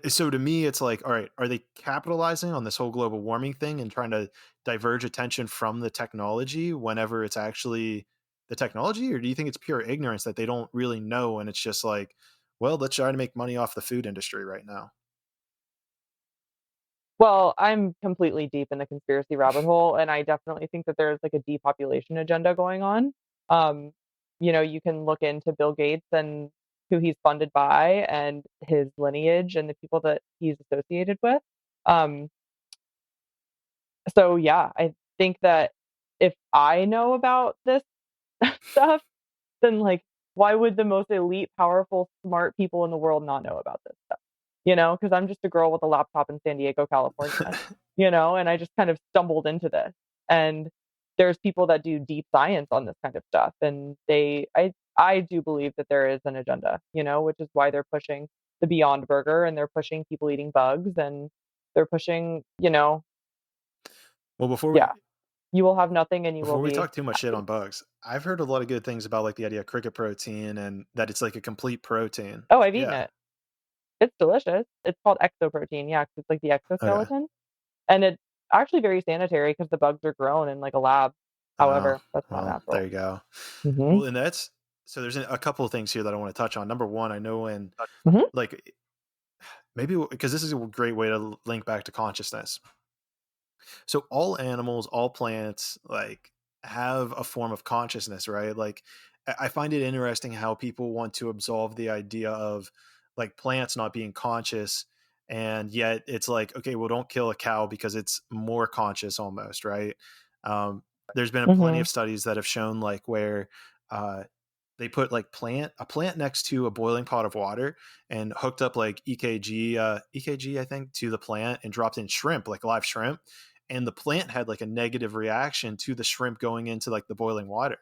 so to me, it's like, all right, are they capitalizing on this whole global warming thing and trying to diverge attention from the technology whenever it's actually the technology? Or do you think it's pure ignorance that they don't really know? And it's just like, well, let's try to make money off the food industry right now. Well, I'm completely deep in the conspiracy rabbit hole, and I definitely think that there's, like, a depopulation agenda going on. Um, you can look into Bill Gates and who he's funded by and his lineage and the people that he's associated with. Um, so, yeah, I think that if I know about this stuff, then, like, why would the most elite, powerful, smart people in the world not know about this stuff? Because 'cause I'm just a girl with a laptop in San Diego, California, and I just kind of stumbled into this. And there's people that do deep science on this kind of stuff, and I do believe that there is an agenda, which is why they're pushing the Beyond Burger, and they're pushing people eating bugs, and they're pushing, Well, yeah, you will have nothing and you will before we be talk too much shit happy. on bugs, I've heard a lot of good things about like the idea of cricket protein and that it's like a complete protein. Oh, I've eaten Yeah. it. It's delicious. It's called exoprotein, yeah, 'cause it's like the Okay. exoskeleton, and it's actually very sanitary because the bugs are grown in, like, a lab. Oh, However, that's not well, there natural. you go. Well, Mhm. and that's so there's a couple of things here that I want to touch on. Number one, I know when Mhm. like maybe because this is a great way to link back to consciousness. So all animals, all plants, like have a form of consciousness, right? Like I find it interesting how people want to absolve the idea of like plants not being conscious, and yet it's like, okay, well, don't kill a cow because it's more conscious almost, right? Um, there's been plenty Mhm. of studies that have shown like where they put like a plant next to a boiling pot of water and hooked up like EKG I think to the plant and dropped in shrimp, like live shrimp, and the plant had like a negative reaction to the shrimp going into like the boiling water.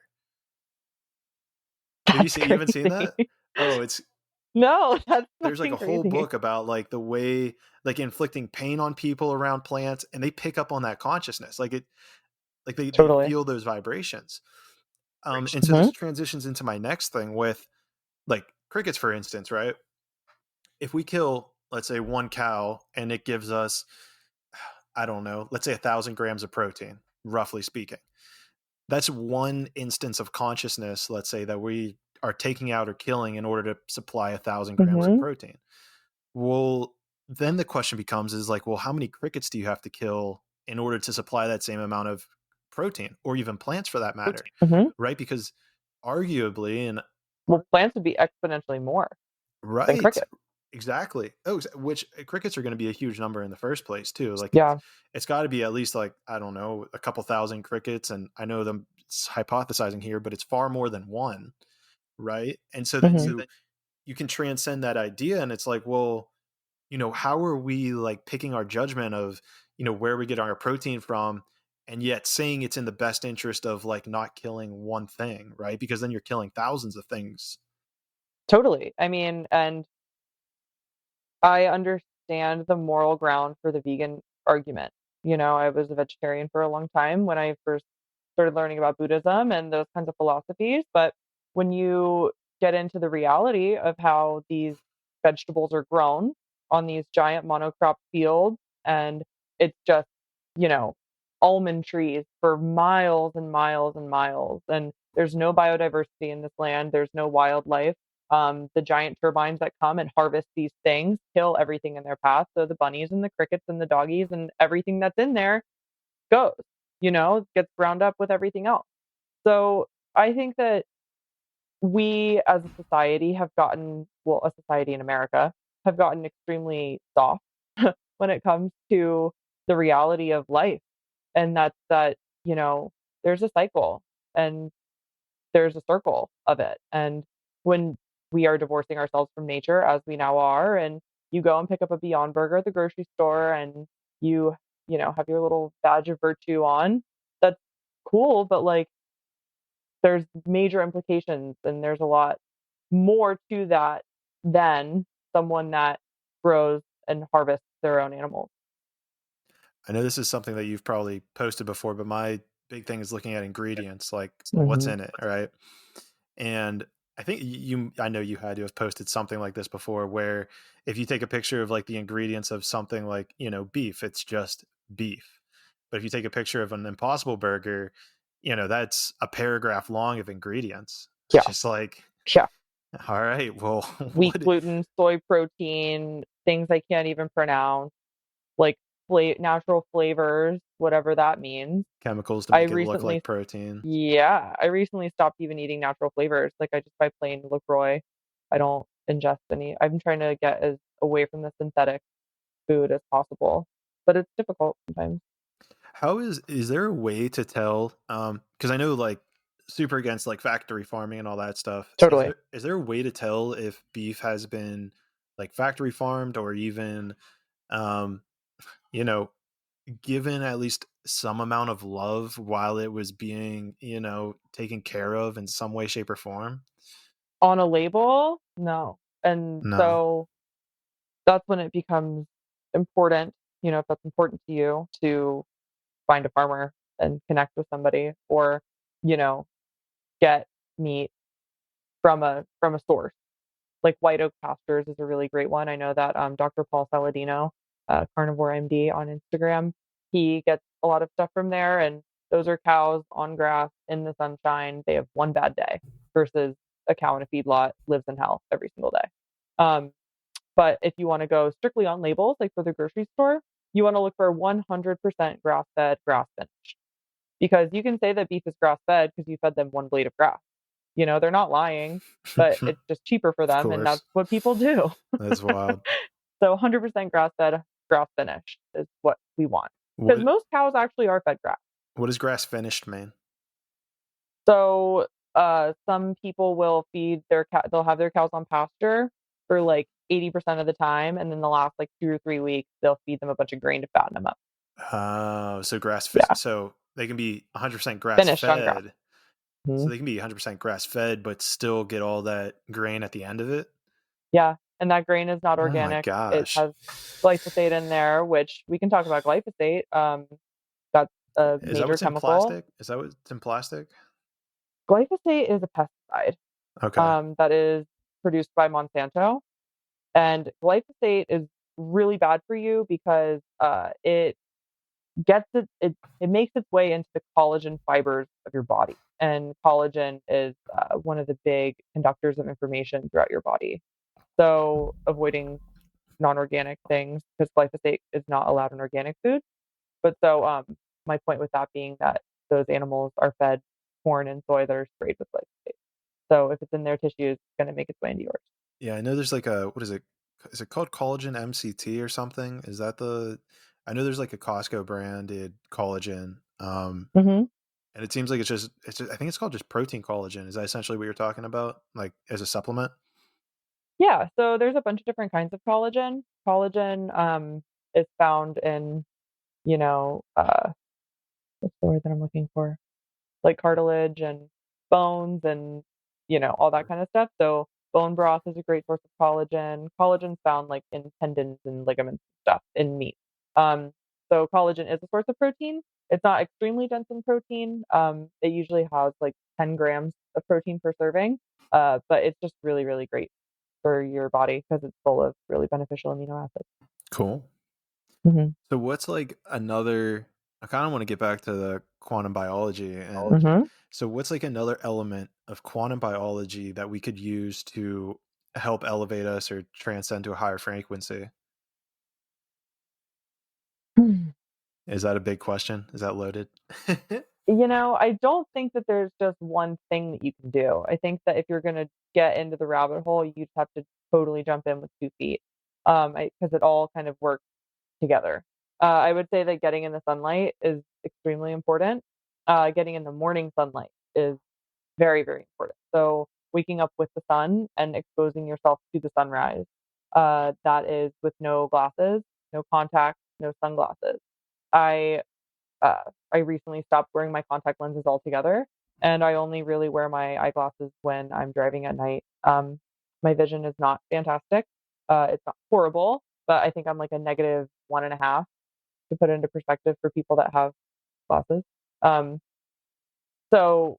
Have That's you haven't seen crazy. that? Oh, it's No, that's there's like fucking a whole crazy. book about like the way like inflicting pain on people around plants, and they pick up on that consciousness. Like they Totally. feel those vibrations. And so this Mhm. transitions into my next thing with like crickets, for instance, right? If we kill, let's say, one cow and it gives us, I don't know, let's say 1,000 grams of protein, roughly speaking. That's one instance of consciousness, let's say, that we are taking out or killing in order to supply 1,000 grams of Mhm. protein. Well, then the question becomes is like, well, how many crickets do you have to kill in order to supply that same amount of protein, or even plants for that matter, Mhm. right? Because arguably, and Well, plants would be exponentially more than right. crickets. Exactly. Oh, which crickets are going to be a huge number in the first place too. Like Yeah. it's got to be at least like I don't know a couple thousand crickets, and I know them hypothesizing here, but it's far more than one, right? And so then Mhm. you can transcend that idea, and it's like, well, how are we like picking our judgment of where we get our protein from, and yet saying it's in the best interest of like not killing one thing, right? Because then you're killing thousands of things. Totally. I mean, and I understand the moral ground for the vegan argument. I was a vegetarian for a long time when I first started learning about Buddhism and those kinds of philosophies. But when you get into the reality of how these vegetables are grown on these giant monocrop fields, and it's just, you know, almond trees for miles and miles and miles, and there's no biodiversity in this land, there's no wildlife. The giant turbines that come and harvest these things kill everything in their path. So the bunnies and the crickets and the doggies and everything that's in there goes, gets ground up with everything else. So I think that we as a society have gotten, well, a society in America have gotten extremely soft when it comes to the reality of life. And that's that, there's a cycle and there's a circle of it. And when we are divorcing ourselves from nature, as we now are, and you go and pick up a Beyond Burger at the grocery store and have your little badge of virtue on, that's cool. But like, there's major implications and there's a lot more to that than someone that grows and harvests their own animals. I know this is something that you've probably posted before, but my big thing is looking at ingredients, like what's Mhm. in it, right? And I think I know you had to have posted something like this before, where if you take a picture of like the ingredients of something like, beef, it's just beef. But if you take a picture of an Impossible Burger, that's a paragraph long of ingredients. It's Yeah, just like, yeah. all right, well, Wheat what gluten, soy protein, things I can't even pronounce, like natural flavors, whatever that means. chemicals to I make it look recently like protein? Yeah, I recently stopped even eating natural flavors. Like, I just buy plain LaCroix. I don't ingest any. I'm trying to get as away from the synthetic food as possible, but it's difficult sometimes. How is there a way to tell? Because I know like super against like factory farming and all that stuff. Is Totally. there a way to tell if beef has been like factory farmed or even um, you know, given at least some amount of love while it was being, taken care of in some way, shape, or form? On a label, no. And No. so that's when it becomes important, if that's important to you, to find a farmer and connect with somebody, or, you know, get meat from a source. Like White Oak Pastures is a really great one. I know that Dr. Paul Saladino, Carnivore MD on Instagram, he gets a lot of stuff from there. And those are cows on grass in the sunshine. They have one bad day versus a cow in a feedlot lives in hell every single day. Um, but if you want to go strictly on labels, like for the grocery store, you want to look for 100% grass fed, grass finished. Because you can say that beef is grass fed because you fed them one blade of grass. They're not lying, but it's just cheaper for Of them, and that's course. what people do. That's wild. So 100% grass-fed, grass-finished is what we want, because What most cows actually are fed grass. what does grass finished mean? So, some people will feed they'll have their cows on pasture for, like, 80% of the time, and then the last, like, 2 or 3 weeks, they'll feed them a bunch of grain to fatten them up. Oh, so Yeah, so they can be 100% grass finished on grass. fed. So Mhm. they can be 100% grass fed, but still get all that grain at the end of it? Yeah, and that grain is not Oh my organic. It gosh. has glyphosate in there, which we can talk about glyphosate. That's a Is that major what's in chemical. plastic? Is that what's in plastic? Glyphosate is a pesticide, Okay. that is produced by Monsanto, and glyphosate is really bad for you because, it makes its way into the collagen fibers of your body, and collagen is, one of the big conductors of information throughout your body. So, avoiding non-organic things, because glyphosate is not allowed in organic food. But so, my point with that being that those animals are fed corn and soy that are sprayed with glyphosate. So if it's in their tissues, it's gonna make its way into yours. Yeah, I know there's like a what is it? Is it called collagen MCT or something? Is that the I know there's like a Costco branded collagen. Mhm. And it seems like I think it's called just protein collagen. Is that essentially what you're talking about? Like as a supplement? Yeah, so there's a bunch of different kinds of collagen. Collagen, is found in, you know, what's the word that I'm looking for? Like cartilage and bones and, all that kind of stuff. So bone broth is a great source of collagen. Collagen's found like in tendons and ligaments and stuff in meat. Um, so collagen is a source of protein. It's not extremely dense in protein. It usually has like 10 grams of protein per serving, but it's just really, really great for your body because it's full of really beneficial amino acids. Cool. Mhm. So what's like another I kind of want to get back to the quantum biology, and Mhm. so what's like another element of quantum biology that we could use to help elevate us or transcend to a higher frequency? Is that a big question? Is that loaded? I don't think that there's just one thing that you can do. I think that if you're gonna get into the rabbit hole, you just have to totally jump in with 2 feet, because it all kind of works together. I would say that getting in the sunlight is extremely important. Getting in the morning sunlight is very, very important. So waking up with the sun and exposing yourself to the sunrise, that is with no glasses, no contacts, no sunglasses. I uh, I recently stopped wearing my contact lenses altogether, and I only really wear my eyeglasses when I'm driving at night. My vision is not fantastic. It's not horrible, but I think I'm like a negative 1.5 to put it into perspective for people that have glasses. Um, so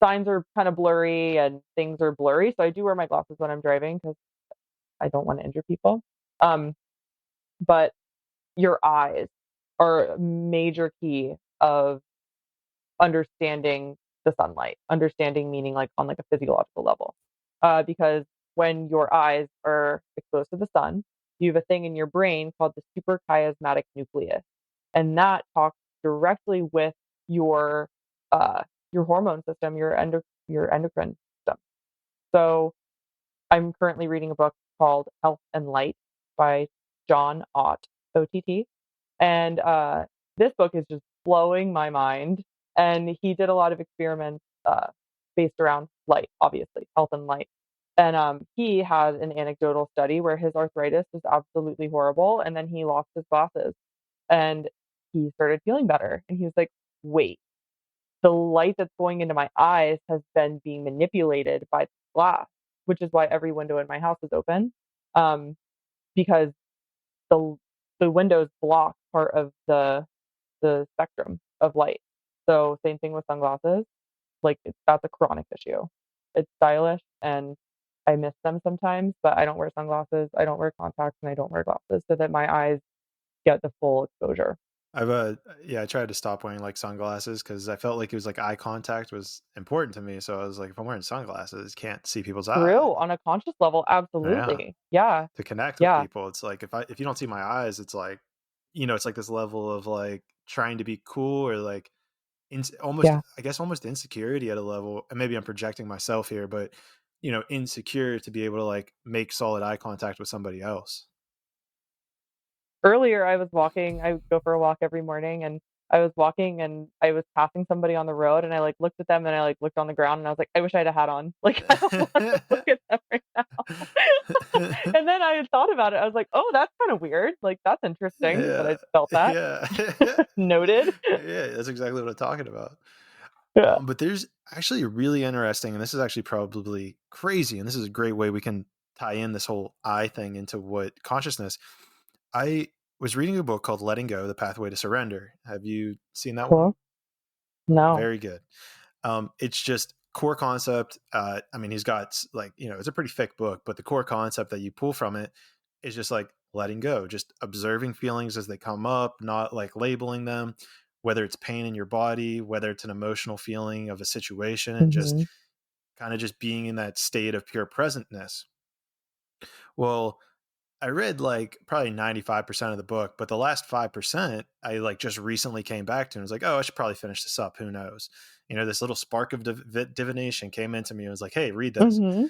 signs are kind of blurry and things are blurry. So I do wear my glasses when I'm driving because I don't want to injure people. Um, but your eyes are a major key of understanding the sunlight, understanding meaning like on like a physiological level. Because when your eyes are exposed to the sun, you have a thing in your brain called the suprachiasmatic nucleus, and that talks directly with your uh, your hormone system, your endocrine system. So I'm currently reading a book called Health and Light by John Ott, OTT, and, this book is just blowing my mind, and he did a lot of experiments, based around light, obviously, health and light. And, he had an anecdotal study where his arthritis was absolutely horrible, and then he lost his glasses, and he started feeling better, and he was like, "Wait, the light that's going into my eyes has been being manipulated by the glass," which is why every window in my house is open, um, because the the windows block part of the spectrum of light. So same thing with sunglasses, like, that's a chronic issue. It's stylish, and I miss them sometimes, but I don't wear sunglasses, I don't wear contacts, and I don't wear glasses so that my eyes get the full exposure. I've yeah, I tried to stop wearing like sunglasses because I felt like it was like eye contact was important to me. So I was like, if I'm wearing sunglasses, can't see people's eye. True, on a conscious level, Yeah. absolutely. Yeah, To connect with yeah, people. It's like if you don't see my eyes, it's like, it's like this level of like trying to be cool or like almost yeah. I guess almost insecurity at a level. And maybe I'm projecting myself here, but insecure to be able to like make solid eye contact with somebody else. Earlier, I would go for a walk every morning, and I was walking, and I was passing somebody on the road, and I, like, looked at them, and I, like, looked on the ground, and I was like, "I wish I had a hat on." Like, I don't want to look at them right now. And then I had thought about it, I was like, "Oh, that's kinda weird, like, that's interesting that Yeah. I felt that." Yeah. Noted. Yeah, that's exactly what I'm talking about. Yeah. But there's actually really interesting, and this is actually probably crazy, and this is a great way we can tie in this whole I thing into what consciousness. I was reading a book called Letting Go: The Pathway to Surrender. Have you seen that one? Cool. No. Very good. It's just core concept. I mean, he's got like, it's a pretty thick book, but the core concept that you pull from it is just like letting go, just observing feelings as they come up, not like labeling them, whether it's pain in your body, whether it's an emotional feeling of a situation, and just Mhm. kind of just being in that state of pure presentness. Well, I read like probably 95% of the book, but the last 5% I like just recently came back to and was like, oh, I should probably finish this up. Who knows? This little spark of divination came into me and was like, hey, read this. Mhm.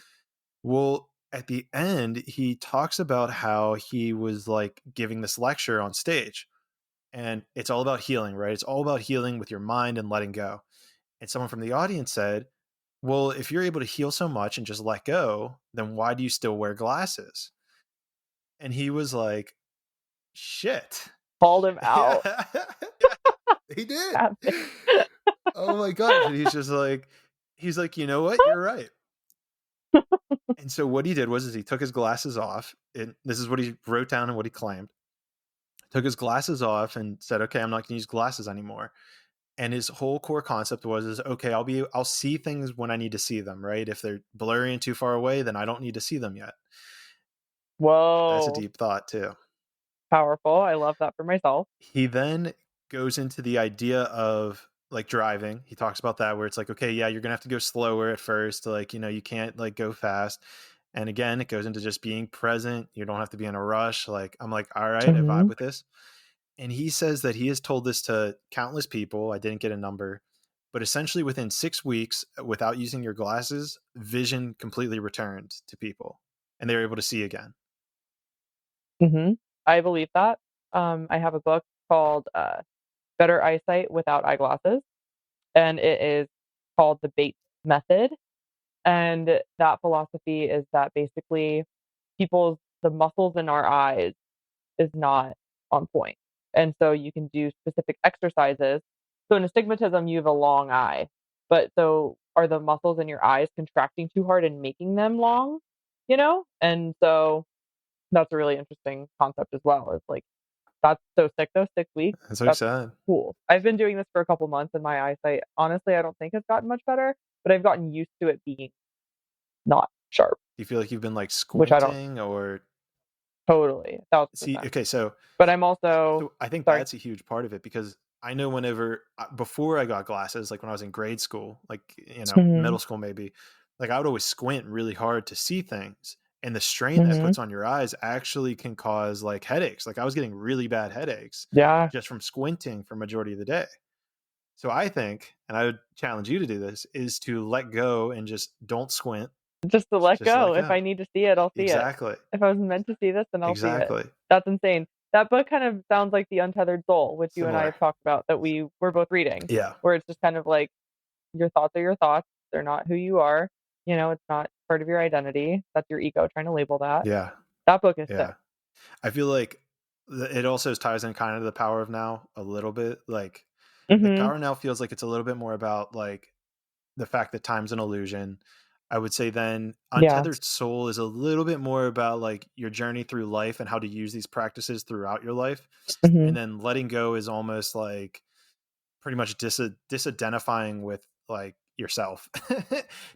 Well, at the end, he talks about how he was like giving this lecture on stage, and it's all about healing, right? It's all about healing with your mind and letting go. And someone from the audience said, well, if you're able to heal so much and just let go, then why do you still wear glasses? And he was like, shit. Called him Yeah, out. he did. Epic. Oh my gosh. And he's like, you know what? You're right. And so what he did was is he took his glasses off. And this is what he wrote down and what he claimed. took his glasses off and said, "Okay, I'm not going to use glasses anymore." And his whole core concept was, "Is okay, I'll see things when I need to see them, right? If they're blurry and too far away, then I don't need to see them yet." That's a Whoa, deep thought too. powerful. I love that for myself. He then goes into the idea of like driving. He talks about that where it's like, okay, yeah, you're gonna have to go slower at first. Like, you can't like go fast. And again, it goes into just being present. You don't have to be in a rush. Like, I'm like, all right, I vibe Mhm, with this. And he says that he has told this to countless people. I didn't get a number, but essentially within 6 weeks, without using your glasses, vision completely returned to people and they were able to see again. mhm. I believe that. I have a book called, Better Eyesight Without Eyeglasses, and it is called The Bates Method, and that philosophy is that basically the muscles in our eyes is not on point. And so you can do specific exercises. So in astigmatism, you have a long eye, but so are the muscles in your eyes contracting too hard and making them long? And so that's a really interesting concept as well. It's like, that's so sick though, 6 weeks. That's what he That's said. cool. I've been doing this for a couple months and my eyesight, honestly, I don't think has gotten much better, but I've gotten used to it being not sharp, Do you feel like you've been like which I don't squinting or totally, see? 1000%. Okay, so But I'm also So I think sorry. that's a huge part of it because I know whenever before I got glasses, like when I was in grade school, like Mhm, middle school maybe, like I would always squint really hard to see things, and the strain that mhm. puts on your eyes actually can cause like headaches. Like I was getting really bad headaches Yeah, just from squinting for majority of the day. So I think, and I would challenge you to do this, is to let go and just don't squint, just to let just let go. If go. I need to see it, I'll see it. Exactly, If I was meant to see this, then I'll see it. exactly. That's insane. That book kind of sounds like The Untethered Soul, which you and I Similar. have talked about that we were both reading, Yeah, where it's just kind of like your thoughts are your thoughts. They're not who you are. It's not part of your identity. That's your ego trying to label that. yeah, That book is sick. yeah. I feel like it also ties in kind of the power of now a little bit. Like Mhm. power now feels like it's a little bit more about like the fact that time's an illusion. I would say then Yeah. untethered soul is a little bit more about like your journey through life and how to use these practices throughout your life. And Mhm. then letting go is almost like pretty much disidentifying with like yourself,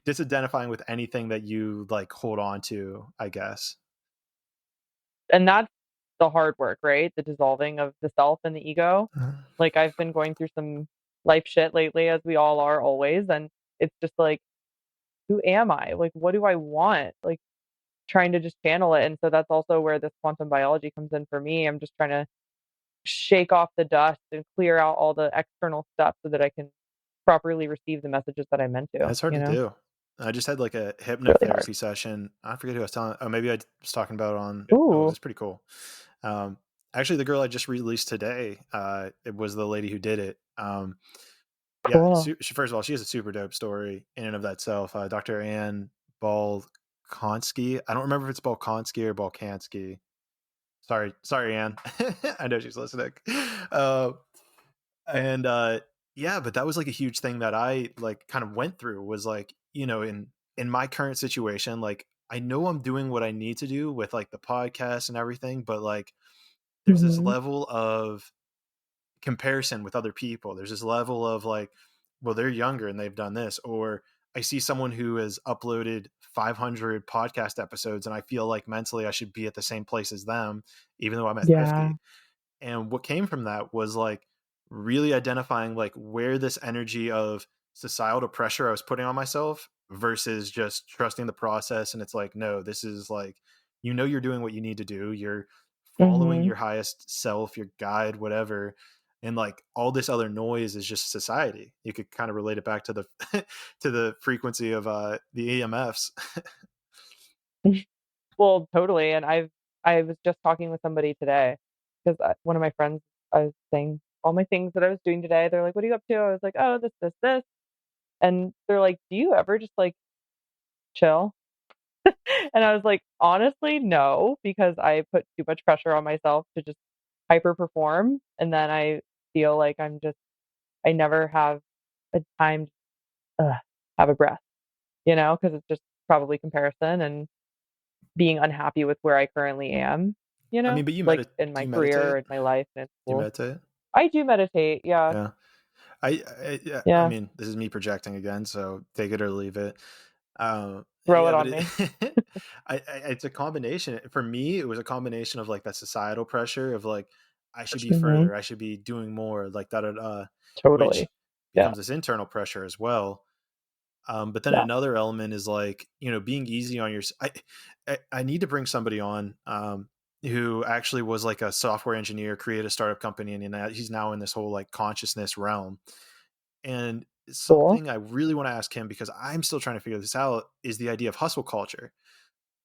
disidentifying with anything that you like hold on to, I guess. And that's the hard work, right? The dissolving of the self and the ego. Like, I've been going through some life shit lately, as we all are always, and it's just like, who am I? Like, what do I want? Like, trying to just channel it, and so that's also where this quantum biology comes in for me. I'm just trying to shake off the dust and clear out all the external stuff so that I can properly receive the messages that I'm meant to, That's hard you to know? do. I just had like a It's really hard. hypnotherapy session. I forget who I was telling. Oh, maybe I was talking about it on. Oh, it Ooh, was pretty cool. Um, actually, the girl I just released today, it was the lady who did it. Yeah, cool. first of all, she has a super dope story in and of that self. Dr. Ann Balkonsky. I don't remember if it's Balkonsky or Balkansky. Sorry, Ann. I know she's listening. Uh, and yeah, but that was like a huge thing that I like kind of went through was like, in my current situation, like I know I'm doing what I need to do with like the podcast and everything, but like there's this Mhm. level of comparison with other people. There's this level of like, well, they're younger and they've done this, or I see someone who has uploaded 500 podcast episodes and I feel like mentally I should be at the same place as them, even though I'm at Yeah. 50. And what came from that was like really identifying like where this energy of societal pressure I was putting on myself versus just trusting the process. And it's like, no, this is like, you're doing what you need to do. You're following Mhm. your highest self, your guide, whatever. And like all this other noise is just society. You could kind of relate it back to the to the frequency of the EMFs. Well, totally, and I was just talking with somebody today because one of my friends, I was saying all my things that I was doing today. They're like, "What are you up to?" I was like, "Oh, this," and they're like, "Do you ever just like chill?" And I was like, "Honestly, no, because I put too much pressure on myself to just hyper perform, and then I feel like I never have a time to have a breath, because it's just probably comparison and being unhappy with where I currently am." I mean, but like in do my you career meditate? and my life and in Do you school. meditate? I do meditate, yeah, Yeah. Yeah, I yeah, mean, this is me projecting again, so take it or leave it. throw it Yeah, but on me. it's a combination. For me, it was a combination of like that societal pressure of like I should be Mhm, further, I should be doing more, like da da da, which totally. Yeah, becomes this internal pressure as well. But then yeah, another element is like being easy on your. I need to bring somebody on who actually was like a software engineer, create a startup company, and he's now in this whole like consciousness realm. And cool. something I really want to ask him because I'm still trying to figure this out is the idea of hustle culture.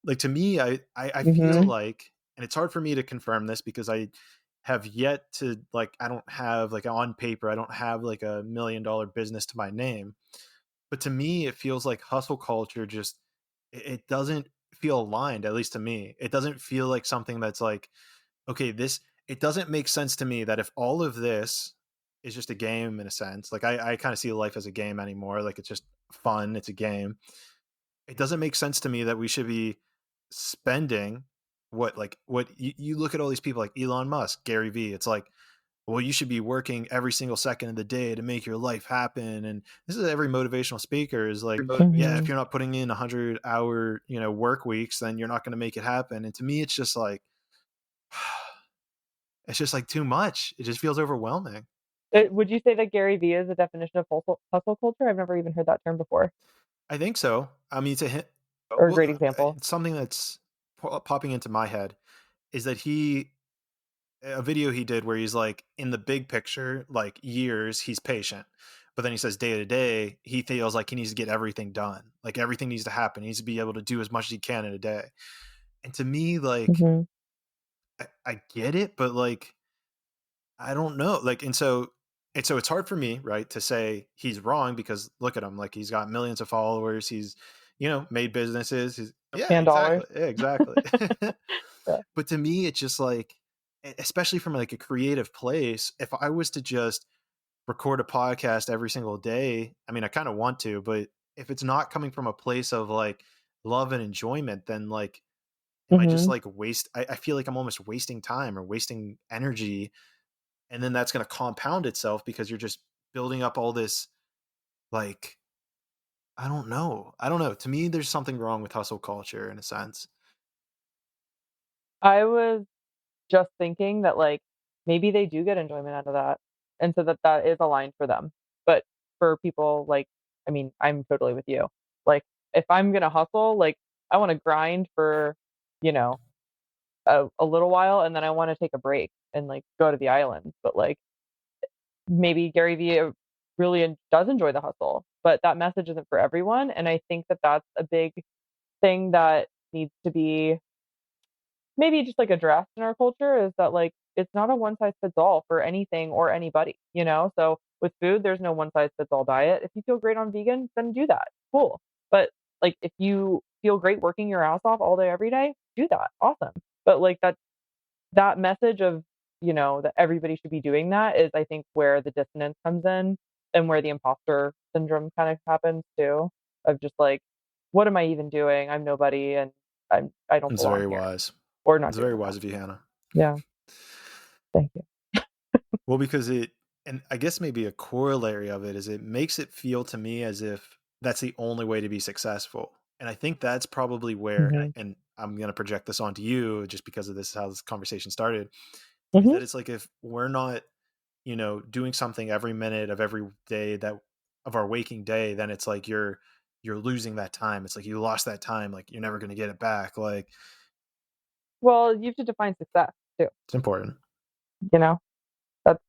Like to me, I feel Mhm, like, and it's hard for me to confirm this because I have yet to like I don't have like on paper I don't have like $1 million business to my name, but to me it feels like hustle culture just it doesn't feel aligned, at least to me. It doesn't feel like something that's like okay, this it doesn't make sense to me that if all of this is just a game in a sense, like I kind of see life as a game anymore, like it's just fun, it's a game. It doesn't make sense to me that we should be spending what you look at all these people like Elon Musk, Gary Vee, it's like, well, you should be working every single second of the day to make your life happen. And this is every motivational speaker is like, yeah, if mhm. you're not putting in 100-hour, work weeks, then you're not going to make it happen. And to me, it's just like, it's just like too much. It just feels overwhelming. Would you say that Gary Vee is a definition of hustle culture? I've never even heard that term before, I think so. I mean, to him, or a well, great example. it's something that's popping into my head is that a video he did where he's like in the big picture, like years, he's patient. But then he says day to day, he feels like he needs to get everything done. Like everything needs to happen. He needs to be able to do as much as he can in a day. And to me, like, Mhm. I get it, but like, I don't know. Like, and so it's hard for me, right, to say he's wrong because look at him. Like he's got millions of followers. He's, made businesses. Yeah, And dollars. exactly. Yeah, exactly. Yeah. But to me, it's just like, especially from like a creative place, if I was to just record a podcast every single day, I mean, I kind of want to, but if it's not coming from a place of like love and enjoyment, then like, am I just Mhm. like I feel like I'm almost wasting time or wasting energy. And then that's going to compound itself because you're just building up all this, like, I don't know. I don't know. To me, there's something wrong with hustle culture in a sense. I was just thinking that, like, maybe they do get enjoyment out of that, and so that is aligned for them. But for people, like, I mean, I'm totally with you. Like, if I'm gonna hustle, like, I wanna grind for, you know, a little while, and then I wanna take a break and, like, go to the islands. But, like, maybe Gary Vee really does enjoy the hustle, but that message isn't for everyone, and I think that that's a big thing that needs to be maybe just, like, addressed in our culture is that, like, it's not a one size fits all for anything or anybody, you know? So, with food, there's no one size fits all diet. If you feel great on vegan, then do that, cool. But, like, if you feel great working your ass off all day, every day, do that, awesome. But, like, that message of, that everybody should be doing that is, I think, where the dissonance comes in and where the imposter syndrome kind of happens too, of just like, "What am I even doing? I'm nobody, and I don't It's belong very here, wise. or not It's doing very enough." wise of you, Hannah. Yeah, thank you. Well, because and I guess maybe a corollary of it is it makes it feel to me as if that's the only way to be successful. And I think that's probably where, Mhm. and I'm going to project this onto you just because of this, how this conversation started, is Mhm. that it's like if we're not, doing something every minute of every day that of our waking day, then it's like you're losing that time. It's like you lost that time. Like you're never going to get it back. Like Well, you have to define success too, it's important. you know? That's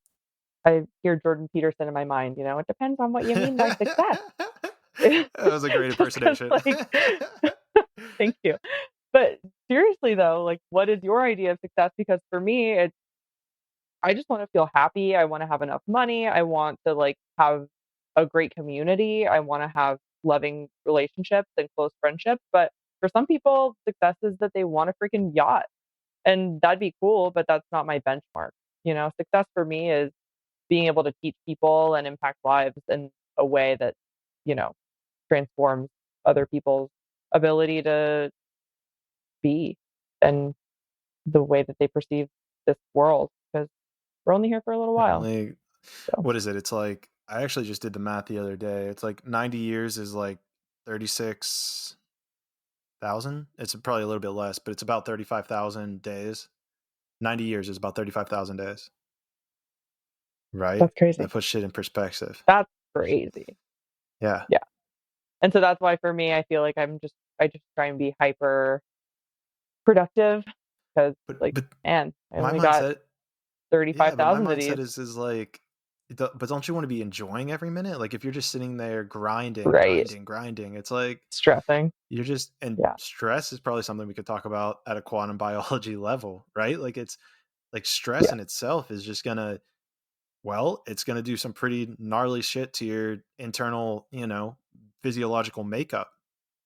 I hear Jordan Peterson in my mind, "It depends on what you mean by success." That was a great Just 'cause, impersonation. like thank you. But seriously though, like, what is your idea of success? Because for me, I just wanna feel happy, I wanna have enough money, I want to, like, have a great community, I wanna have loving relationships and close friendships, but for some people, success is that they want a freaking yacht, and that'd be cool, but that's not my benchmark, Success for me is being able to teach people and impact lives in a way that, you know, transforms other people's ability to be and the way that they perceive this world because we're only here for a little while. Only So what is it? It's like I actually just did the math the other day. It's like 90 years is like 36,000. It's probably a little bit less, but it's about 35,000 days. 90 years is about 35,000 days, right? that's crazy. That puts shit in perspective. That's crazy. Yeah. Yeah. And so that's why for me, I feel like I just try and be hyper productive because But like, but man, I my only got mindset, yeah, but my 35,000 of these. mindset is like but don't you want to be enjoying every minute? Like if you're just sitting there grinding, Right. grinding, grinding, it's like Stressing. you're just and Yeah. stress is probably something we could talk about at a quantum biology level, right? Like it's like stress Yeah. in itself is just gonna well, it's gonna do some pretty gnarly shit to your internal, physiological makeup.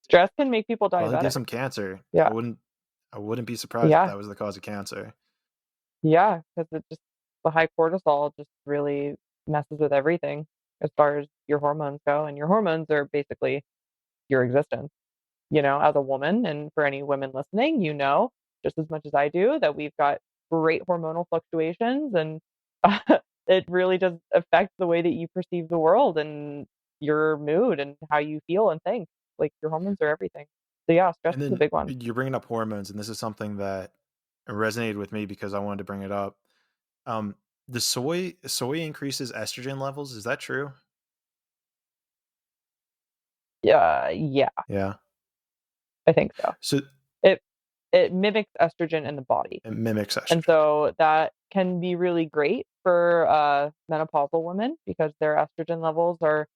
Stress can make people Probably give diabetic. some cancer. Yeah. I wouldn't be surprised if Yeah. that was the cause of cancer. Yeah. Because it just, the high cortisol just really messes with everything as far as your hormones go. And your hormones are basically your existence, as a woman. And for any women listening, just as much as I do that we've got great hormonal fluctuations and it really does affect the way that you perceive the world and your mood and how you feel and think. Like your hormones are everything. So yeah, stress And is a then big one. you're bringing up hormones, and this is something that resonated with me because I wanted to bring it up. Um, the soy increases estrogen levels. Is that true? Yeah, yeah, Yeah. I think so. So It it mimics estrogen in the body. it mimics And estrogen. so that can be really great for menopausal women because their estrogen levels are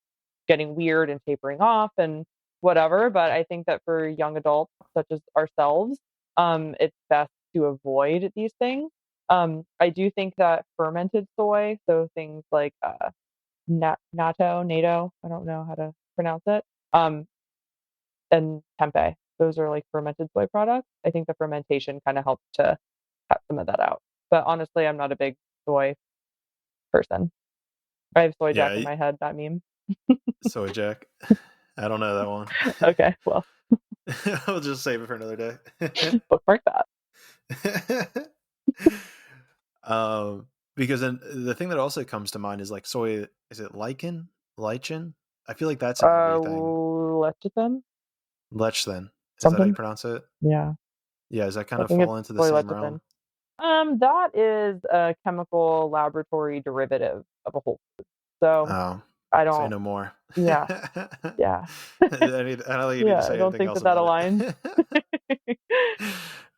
getting weird and tapering off and whatever. But I think that for young adults such as ourselves, it's best to avoid these things. I do think that fermented soy, so things like natto, I don't know how to pronounce it, and tempeh, those are like fermented soy products. I think the fermentation kind of helps to cut some of that out. But honestly, I'm not a big soy person. I have soy jack Yeah, in my head, that meme. soy jack. I don't know that Okay, well, one. I'll just save it for another day. bookmark that. um, because then the thing that also comes to mind is like soy. Is it lichen? I feel like that's in everything. Lecithin, Lecithin. Is that how you something? pronounce it? Yeah, Yeah, does that kind I of think it's fall into the soy same lecithin. realm? That is a chemical laboratory derivative of a whole. So Oh, I say don't. no more. Yeah, yeah, I don't think you need to yeah. I say don't anything think that else that about aligns. it.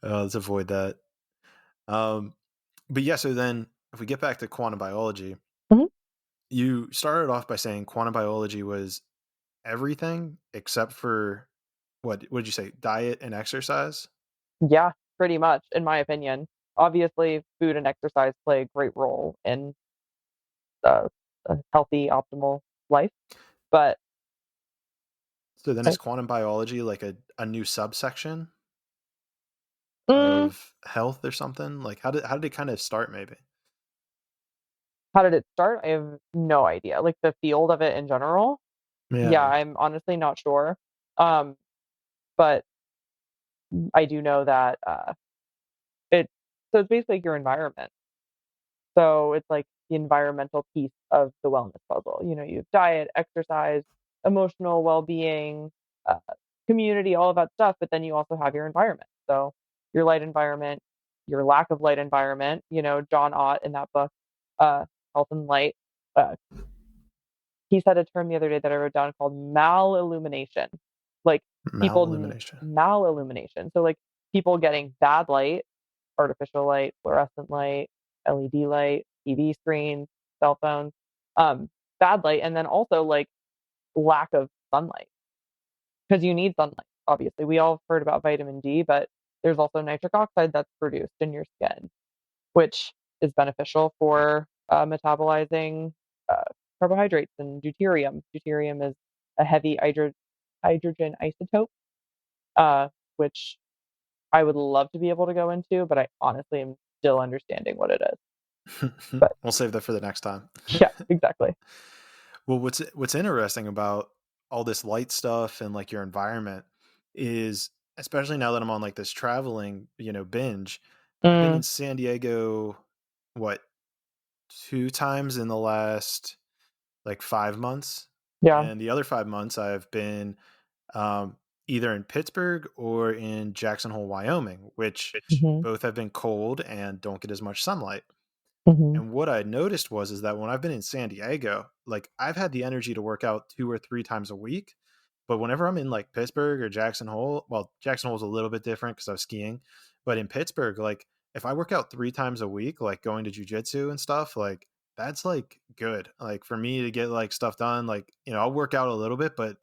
Let's avoid that. Um, but yeah, so then if we get back to quantum biology, Mhm. you started off by saying quantum biology was everything except for what did you say? Diet and exercise? Yeah, pretty much, in my opinion. Obviously, food and exercise play a great role in a, a healthy, optimal life. But So then I, is quantum biology like a new subsection mm, of health or something? Like how did it kind of start maybe? how did it start? I have no idea. Like the field of it in general. Yeah, Yeah. I'm honestly not sure. Um, but I do know that it. So it's basically your environment. So it's like the environmental piece of the wellness puzzle. You have diet, exercise, emotional well-being, uh, community, all of that stuff. But then you also have your environment. So your light environment, your lack of light environment. John Ott in that book, Health and Light. Uh, he said a term the other day that I wrote down called malillumination. Like Malillumination. malillumination. So like people getting bad light, artificial light, fluorescent light, LED light, TV screens, cell phones, bad light, and then also like lack of sunlight because you need sunlight. Obviously, we all have heard about vitamin D, but there's also nitric oxide that's produced in your skin, which is beneficial for metabolizing uh, carbohydrates and deuterium. Deuterium is a heavy hydrogen isotope, uh, which I would love to be able to go into, but I honestly am still understanding what it is. But We'll save that for the next time. yeah, exactly. Well, what's interesting about all this light stuff and like your environment is especially now that I'm on like this traveling, binge, I've been in Mm, San Diego, what, 2 times in the last, like, 5 months, yeah. and the other 5 months I've been, um, either in Pittsburgh or in Jackson Hole, Wyoming, which Mhm, both have been cold and don't get as much sunlight. mhm, And what I noticed was is that when I've been in San Diego, like, I've had the energy to work out 2 or 3 times a week, but whenever I'm in, like, Pittsburgh or Jackson Hole, well, Jackson Hole is a little bit different because I was skiing, but in Pittsburgh, like, if I work out 3 times a week, like, going to jujitsu and stuff, like, that's, like, good. Like, for me to get, like, stuff done, like, I'll work out a little bit, but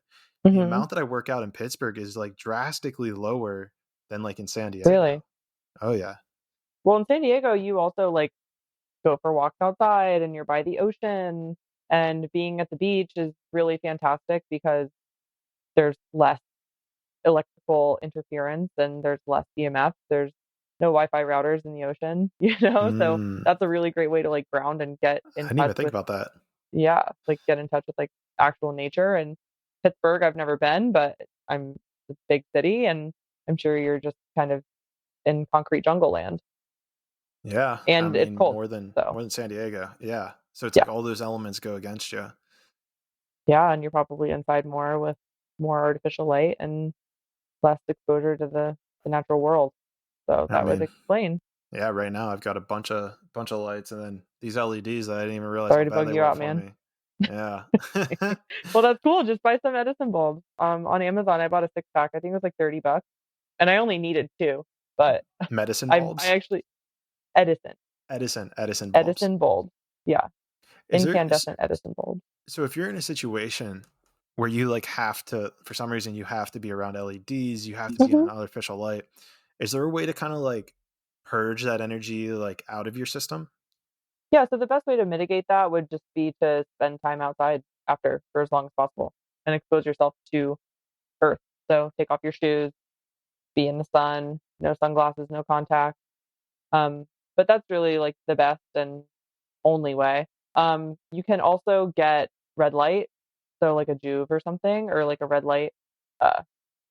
the mhm. amount that I work out in Pittsburgh is, like, drastically lower than, like, in San Really? Diego. Oh, yeah. Well, in San Diego, you also, like, go for walks outside and you're by the ocean, and being at the beach is really fantastic because there's less electrical interference and there's less EMF. There's no Wi-Fi routers in the ocean, so Mm, that's a really great way to, like, ground and get I in didn't touch even think with, about that. yeah, like, get in touch with, like, actual nature. And Pittsburgh, I've never been, but it's a big city, and I'm sure you're just kind of in concrete jungle land, Yeah, I and it's mean, cold, so, more than San Diego, yeah. So it's yeah. like all those elements go against you. Yeah, and you're probably inside more with more artificial light and less exposure to the natural world, so I that would mean, explain. yeah, right now I've got a bunch of lights and then these LEDs that I didn't even realize how Sorry to bad bug they you were out, for man. me. Yeah. Well, that's cool, just buy some Edison bulbs. On Amazon, I bought a six-pack, I think it was like 30 bucks, and I only needed 2, but Medicine I bulbs? actually Edison, Edison bulbs. Edison bulbs. Yeah, Is there is incandescent Edison bulbs. so if you're in a situation where you, like, have to for some reason, you have to be around LEDs, you have to be in an Mhm. artificial light, is there a way to kinda, like, purge that energy, like, out of your system? Yeah, so the best way to mitigate that would just be to spend time outside after for as long as possible and expose yourself to earth. So take off your shoes, be in the sun, no sunglasses, no contact. But that's really like the best and only way. You can also get red light, so like a Juve or something, or like a red light uh,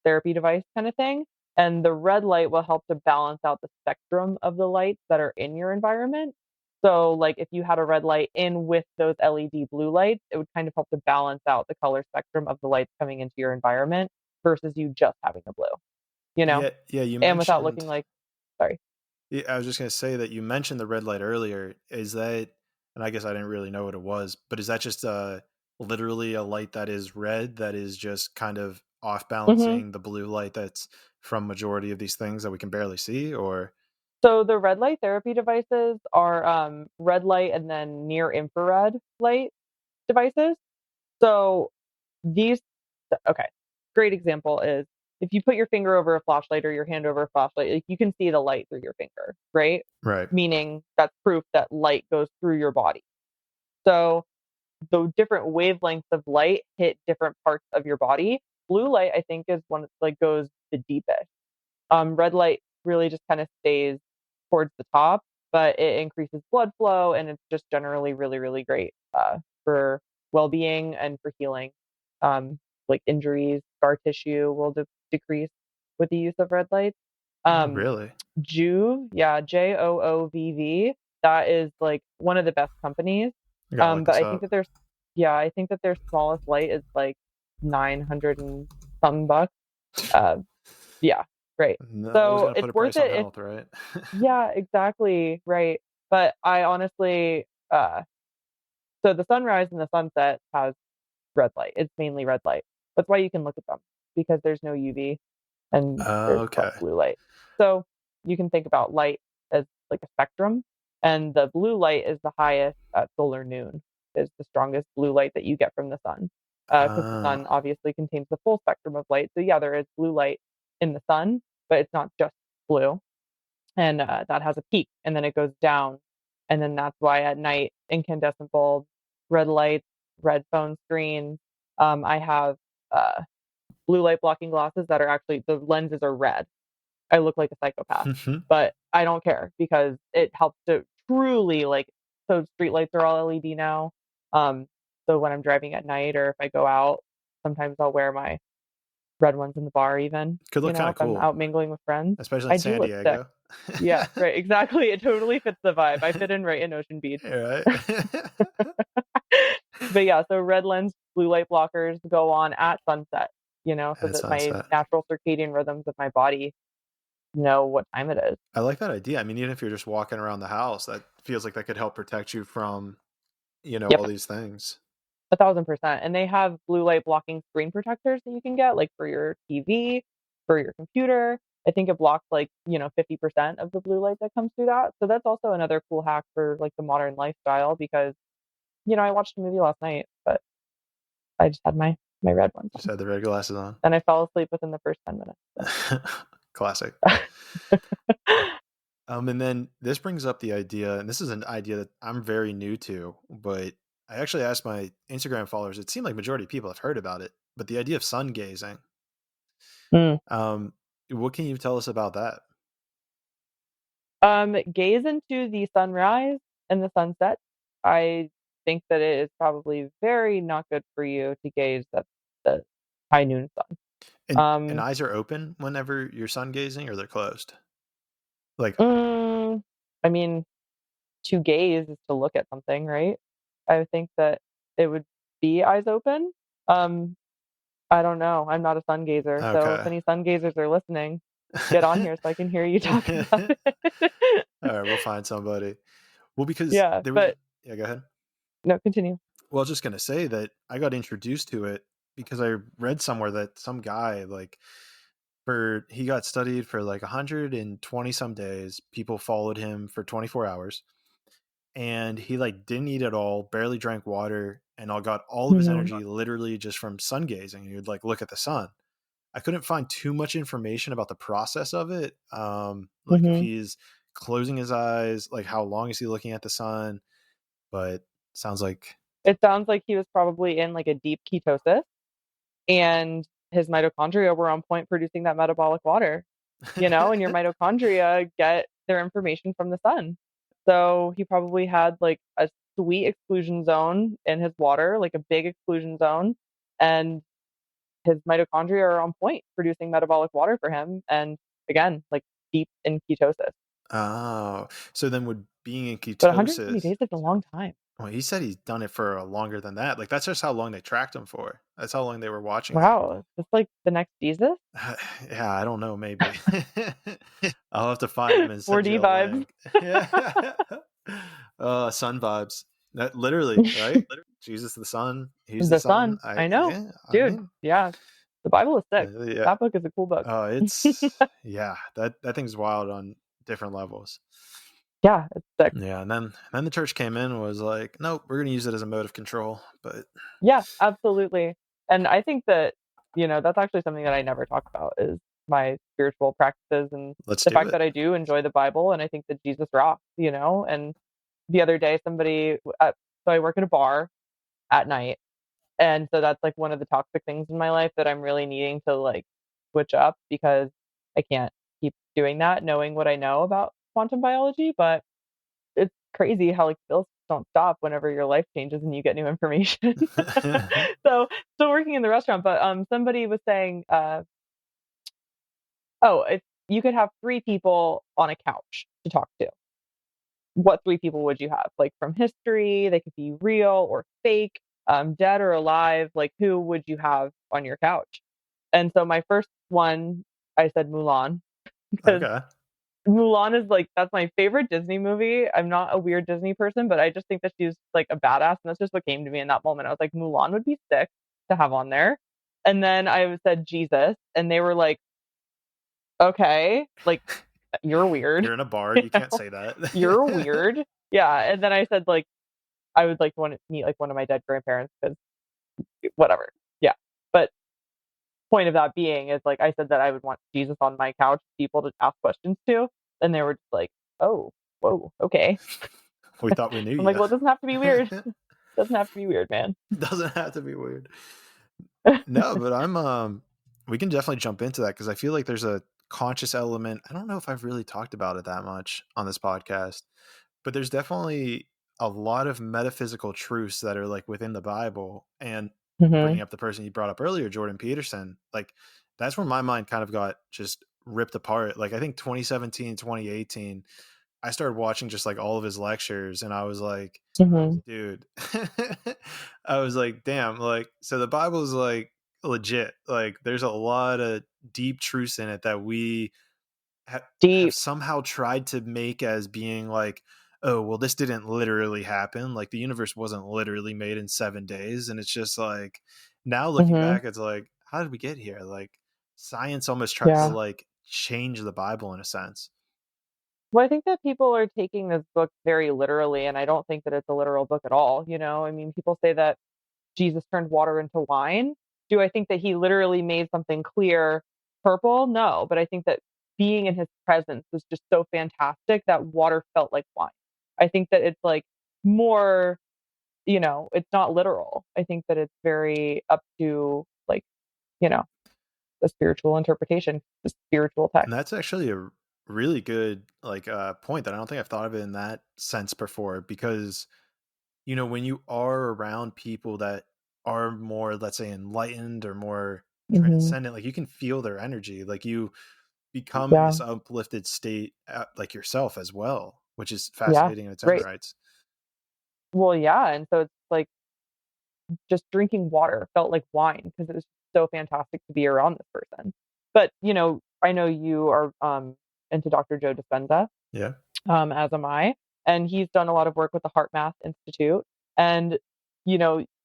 therapy device kind of thing. And the red light will help to balance out the spectrum of the lights that are in your environment. So, like if you had a red light in with those LED blue lights, it would kind of help to balance out the color spectrum of the lights coming into your environment versus you just having the blue, you know, Yeah, yeah, you and without mentioned looking like, sorry. yeah, I was just gonna say that you mentioned the red light earlier. Is that, and I guess I didn't really know what it was, but is that just literally a light that is red that is just kind of off Hmm. balancing the blue light that's from majority of these things that we can barely see? Or So the red light therapy devices are red light and then near infrared light devices. So these, okay, great example is if you put your finger over a flashlight or your hand over a flashlight, like you can see the light through your finger, right? right? Meaning that's proof that light goes through your body. So the different wavelengths of light hit different parts of your body. Blue light, I think, is one that like goes the deepest. Red light really just kind of stays towards the top, but it increases blood flow and it's just generally really, really great for well being and for healing. Like injuries, scar tissue will decrease with the use of red lights. Oh, Um, really? Joovv, yeah, Joovv, that is like one of the best companies. I gotta look But this I think up. that there's, yeah, I think that their smallest light is like 900 and some bucks. Uh, yeah, great. No, always So gotta put it's a worth price on it if, health, right? yeah, exactly, right. But I honestly, so the sunrise and the sunset has red light. It's mainly red light. That's why you can look at them because there's no UV and there's less Okay. blue light. So you can think about light as like a spectrum, and the blue light is the highest at solar noon, is the strongest blue light that you get from the sun. Because the Oh, sun obviously contains the full spectrum of light. So yeah, there is blue light in the sun, but it's not just blue. And that has a peak, and then it goes down. And then that's why at night, incandescent bulbs, red lights, red phone screens. I have uh, blue light blocking glasses that are actually the lenses are red. I look like a psychopath, but I don't care because it helps to truly like. So street lights are all LED now. Um, so when I'm driving at night or if I go out, sometimes I'll wear my red ones in the bar. Even could look kind if of I'm cool, out mingling with friends, especially in I do San look sick. Diego. Yeah, right, exactly. It totally fits the vibe. I fit in right in Ocean Beach. Right. But yeah, so red lens blue light blockers go on at sunset, so At that my sunset. natural circadian rhythms of my body know what time it is. I like that idea. I mean, even if you're just walking around the house, that feels like that could help protect you from, all Yep, these things. 1000%. And they have blue light blocking screen protectors that you can get, like for your TV, for your computer. I think it blocks like, 50% of the blue light that comes through that. So that's also another cool hack for like the modern lifestyle because, I watched a movie last night, but I just had my red ones Just on. had the red glasses on. And I fell asleep within the first 10 minutes. So. Classic. And then this brings up the idea, and this is an idea that I'm very new to, but I actually asked my Instagram followers. It seemed like majority of people have heard about it, but the idea of sun gazing. Mm. Um, what can you tell us about that? Gaze into the sunrise and the sunset. I think that it is probably very not good for you to gaze at the high noon sun. And Um, eyes are open whenever you're sun gazing, or they're closed. Like, mm, I mean, to gaze is to look at something, right? I would think that it would be eyes open. Um, I don't know. I'm not a sun gazer, so if okay. any sun gazers are listening, get on here so I can hear you talk about it. All right, we'll find somebody. Well, because Yeah, there was, but yeah, go ahead. no, continue. Well, I was just gonna say that I got introduced to it because I read somewhere that some guy, like, for he got studied for like 120 some days. People followed him for 24 hours, and he like didn't eat at all, barely drank water, and all got all of his Mhm, energy literally just from sun gazing. He would like look at the sun. I couldn't find too much information about the process of it. Like if mhm. he's closing his eyes, like how long is he looking at the sun? But sounds like It sounds like he was probably in, like, a deep ketosis, and his mitochondria were on point producing that metabolic water, and your mitochondria get their information from the sun. So, he probably had, like, a sweet exclusion zone in his water, like a big exclusion zone, and his mitochondria are on point producing metabolic water for him, and again, like, deep in ketosis. oh, so then would being in But 120 ketosis, days is a long time. well, he said he's done it for longer than that. Like that's just how long they tracked him for. That's how long they were watching him. Wow, it's like the next Jesus? Yeah, I don't know. Maybe I'll have to find him and send 4D you a vibes. link. Yeah, sun vibes. That literally, right? Jesus the Son. He's the The Son. sun, I know. I Dude, mean, yeah. The Bible is sick. yeah. That book is a cool book. It's yeah. That thing's wild on different levels. Yeah, it's sick. Yeah, and then the church came in and was like, nope, we're gonna use it as a mode of control. But Yeah, absolutely. And I think that, that's actually something that I never talk about is my spiritual practices and let's the do fact it. that I do enjoy the Bible and I think that Jesus rocks. And the other day so I work at a bar at night. And so that's like one of the toxic things in my life that I'm really needing to like switch up because I can't keep doing that knowing what I know about quantum biology, but it's crazy how like bills don't stop whenever your life changes and you get new information. So still working in the restaurant, but somebody was saying, oh, if you could have three people on a couch to talk to, what three people would you have? Like from history, they could be real or fake, dead or alive. Like who would you have on your couch? And so my first one, I said Mulan because Okay. Mulan is like that's my favorite Disney movie. I'm not a weird Disney person, but I just think that she's like a badass, and that's just what came to me in that moment. I was like, Mulan would be sick to have on there. And then I said Jesus, and they were like, okay, like you're weird, You're in a bar, you you can't know, say you're that. weird. Yeah. And then I said like I would like to want to meet like one of my dead grandparents because whatever. Yeah. But point of that being is like I said that I would want Jesus on my couch, people to ask questions to, and they were just like, oh, whoa, okay. We thought we knew I'm like, you. well, it doesn't have to be weird. Doesn't have to be weird, man. Doesn't have to be weird. No, but we can definitely jump into that because I feel like there's a conscious element. I don't know if I've really talked about it that much on this podcast, but there's definitely a lot of metaphysical truths that are like within the Bible. And Hmm. bringing up the person you brought up earlier, Jordan Peterson, like that's where my mind kind of got just ripped apart. Like I think 2017, 2018, I started watching just like all of his lectures and I was like, Mhm. dude, I was like, damn, like, so the Bible is like legit. Like, there's a lot of deep truths in it that we have Deep. somehow tried to make as being like, oh, well, this didn't literally happen. Like, the universe wasn't literally made in 7 days. And it's just like, now looking Mhm. back, it's like, how did we get here? Like, science almost tries to Yeah. like change the Bible in a sense. Well, I think that people are taking this book very literally, and I don't think that it's a literal book at all, you know? I mean, people say that Jesus turned water into wine. Do I think that he literally made something clear purple? No, but I think that being in his presence was just so fantastic that water felt like wine. I think that it's like more, it's not literal. I think that it's very up to like, you know, the spiritual interpretation, the spiritual And text. that's actually a really good like point that I don't think I've thought of it in that sense before because when you are around people that are more, let's say, enlightened or more Mhm. transcendent, like you can feel their energy. Like you become in Yeah. this uplifted state, like yourself as well, which is Yeah. fascinating in its own Right. rights. Well, yeah, and so it's like just drinking water felt like wine because it was so fantastic to be around this person. But, I know you are, into Dr. Joe Dispenza, Yeah. as am I, and he's done a lot of work with the Heart Math Institute, and,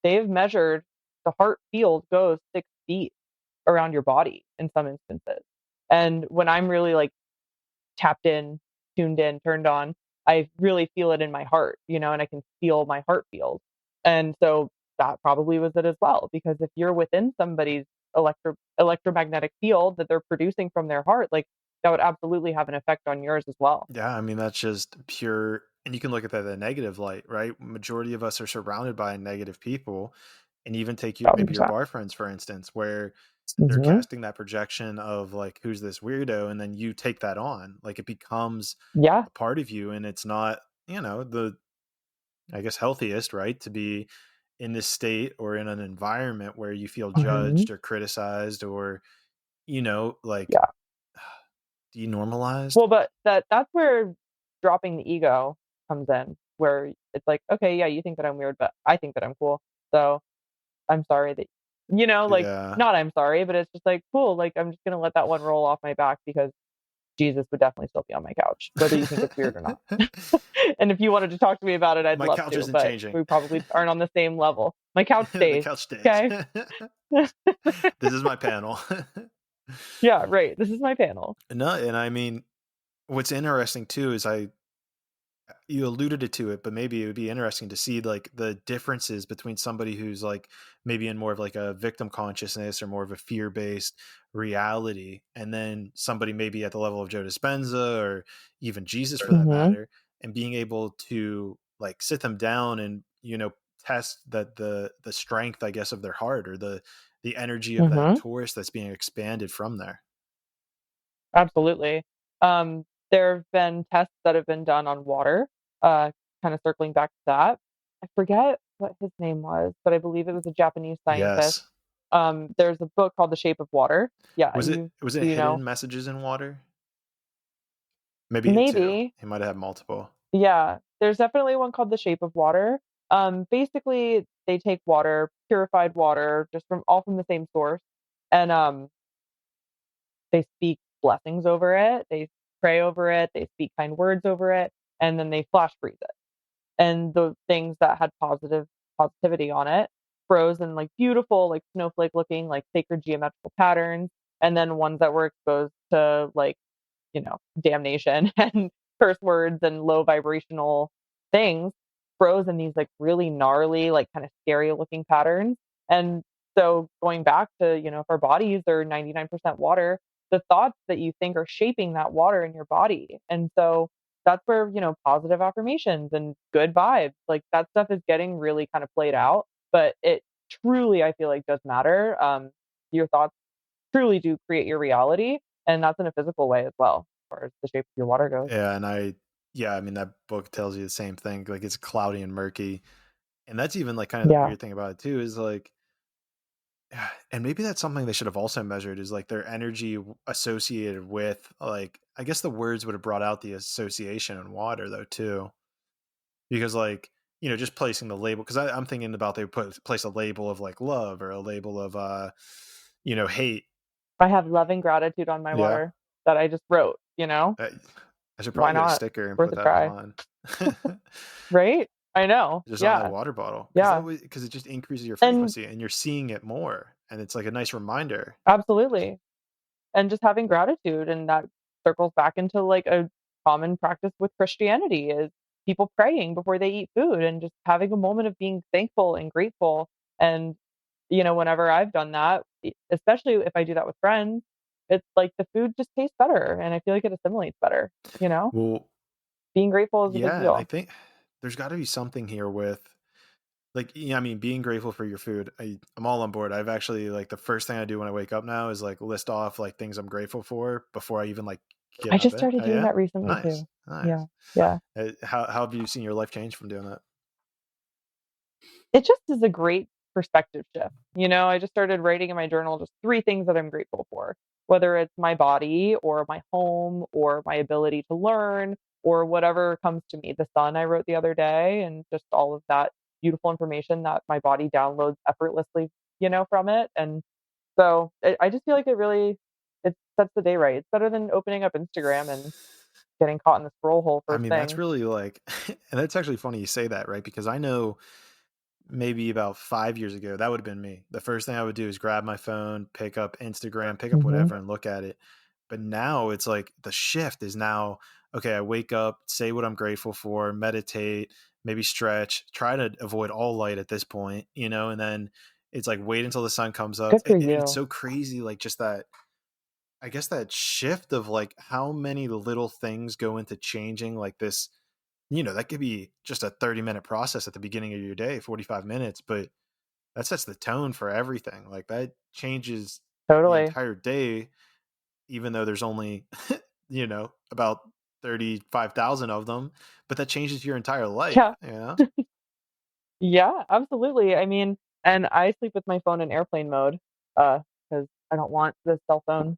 they've measured the heart field goes 6 feet around your body in some instances. And when I'm really, like, tapped in, tuned in, turned on, I really feel it in my heart, and I can feel my heart feel. And so that probably was it as well, because if you're within somebody's electromagnetic field that they're producing from their heart, like that would absolutely have an effect on yours as well. Yeah, I mean that's just pure, and you can look at that in a negative light, right? Majority of us are surrounded by negative people, and even take you maybe your 1,000%. bar friends for instance, where they're Mhm. casting that projection of like who's this weirdo, and then you take that on, like it becomes Yeah. a part of you, and it's not the, I guess, healthiest, right, to be in this state or in an environment where you feel Mhm. judged or criticized or like Yeah. denormalized. Well, but that's where dropping the ego comes in, where it's like, "Okay, yeah, you think that I'm weird, but I think that I'm cool. So, I'm sorry that" like, Yeah. not I'm sorry, but it's just like, "Cool, like, I'm just gonna let that one roll off my back because Jesus would definitely still be on my couch, whether you think it's weird or not." And if you wanted to talk to me about it, I'd My love couch to, isn't but changing. we probably aren't on the same level. My couch The stays, couch stays. okay? This is my panel. Yeah, right, this is my panel. No, and I mean, what's interesting too is you alluded it to it, but maybe it would be interesting to see like the differences between somebody who's like maybe in more of like a victim consciousness or more of a fear-based reality, and then somebody maybe at the level of Joe Dispenza or even Jesus for that Mhm, matter, and being able to like sit them down and test that the strength, I guess, of their heart or the energy of that mhm. Taurus that's being expanded from there. Absolutely. There have been tests that have been done on water, kind of circling back to that. I forget what his name was, but I believe it was a Japanese scientist. Yes. There's a book called The Shape of Water. Yeah, Was it do you know? hidden messages in water? Maybe two. Maybe. He might have had multiple. Yeah, there's definitely one called The Shape of Water. Basically, they take water, purified water, just from the same source, and they speak blessings over it. They pray over it. They speak kind words over it, and then they flash freeze it. And the things that had positivity on it froze in like beautiful, like snowflake looking, like sacred geometrical patterns, and then ones that were exposed to like damnation and curse words and low vibrational things froze in these like really gnarly, like kind of scary looking patterns. And so going back to, if our bodies are 99% water, the thoughts that you think are shaping that water in your body. And so that's where, positive affirmations and good vibes, like that stuff is getting really kind of played out. But it truly, I feel like, does matter. Your thoughts truly do create your reality, and that's in a physical way as well, as far as the shape of your water goes. Yeah, and yeah, I mean that book tells you the same thing. Like it's cloudy and murky, and that's even like kind of the Yeah. weird thing about it too is like Yeah, and maybe that's something they should have also measured is like their energy associated with like I guess the words would have brought out the association in water though too, because like just placing the label because I'm thinking about they place a label of like love or a label of hate. I have love and gratitude on my Yeah, water that I just wrote, you know? I, I should Why probably get a not? sticker and Worth put a that on try. mine. Right? I know. Just on that Yeah. water bottle Yeah. because it just increases your And frequency and you're seeing it more and it's like a nice reminder. absolutely. And just having gratitude, and that circles back into, like, a common practice with Christianity is people praying before they eat food and just having a moment of being thankful and grateful, and, whenever I've done that, especially if I do that with friends, it's like the food just tastes better, and I feel like it assimilates better, you know? Well, Being grateful is a big yeah, and I deal. think there's got to be something here with like yeah, I mean being grateful for your food. I'm all on board. I've actually like the first thing I do when I wake up now is like list off like things I'm grateful for before I even like get I out of just bed. started Oh doing yeah, that recently nice, too. nice. Yeah. Yeah. How have you seen your life change from doing that? It just is a great perspective shift. I just started writing in my journal just 3 things that I'm grateful for, whether it's my body or my home or my ability to learn or whatever comes to me. The sun I wrote the other day and just all of that beautiful information that my body downloads effortlessly, from it. And so I just feel like it sets the day right. It's better than opening up Instagram and getting caught in the scroll hole I first mean, that's thing. really like, and that's actually funny you say that, right? Because I know maybe about 5 years ago, that would have been me. The first thing I would do is grab my phone, pick up Instagram, pick up Mhm. whatever, and look at it. But now it's like the shift is now, okay, I wake up, say what I'm grateful for, meditate, maybe stretch, try to avoid all light at this point, and then it's like wait until the sun comes up. Good for It's you. so crazy, like just that, I guess that shift of like how many little things go into changing like this that could be just a 30-minute process at the beginning of your day, 45 minutes, but that sets the tone for everything. Like that changes the Totally. entire day, even though there's only, about 35,000 of them, but that changes your entire life, Yeah. you know? Yeah, absolutely. I mean, and I sleep with my phone in airplane mode, because I don't want the cell phone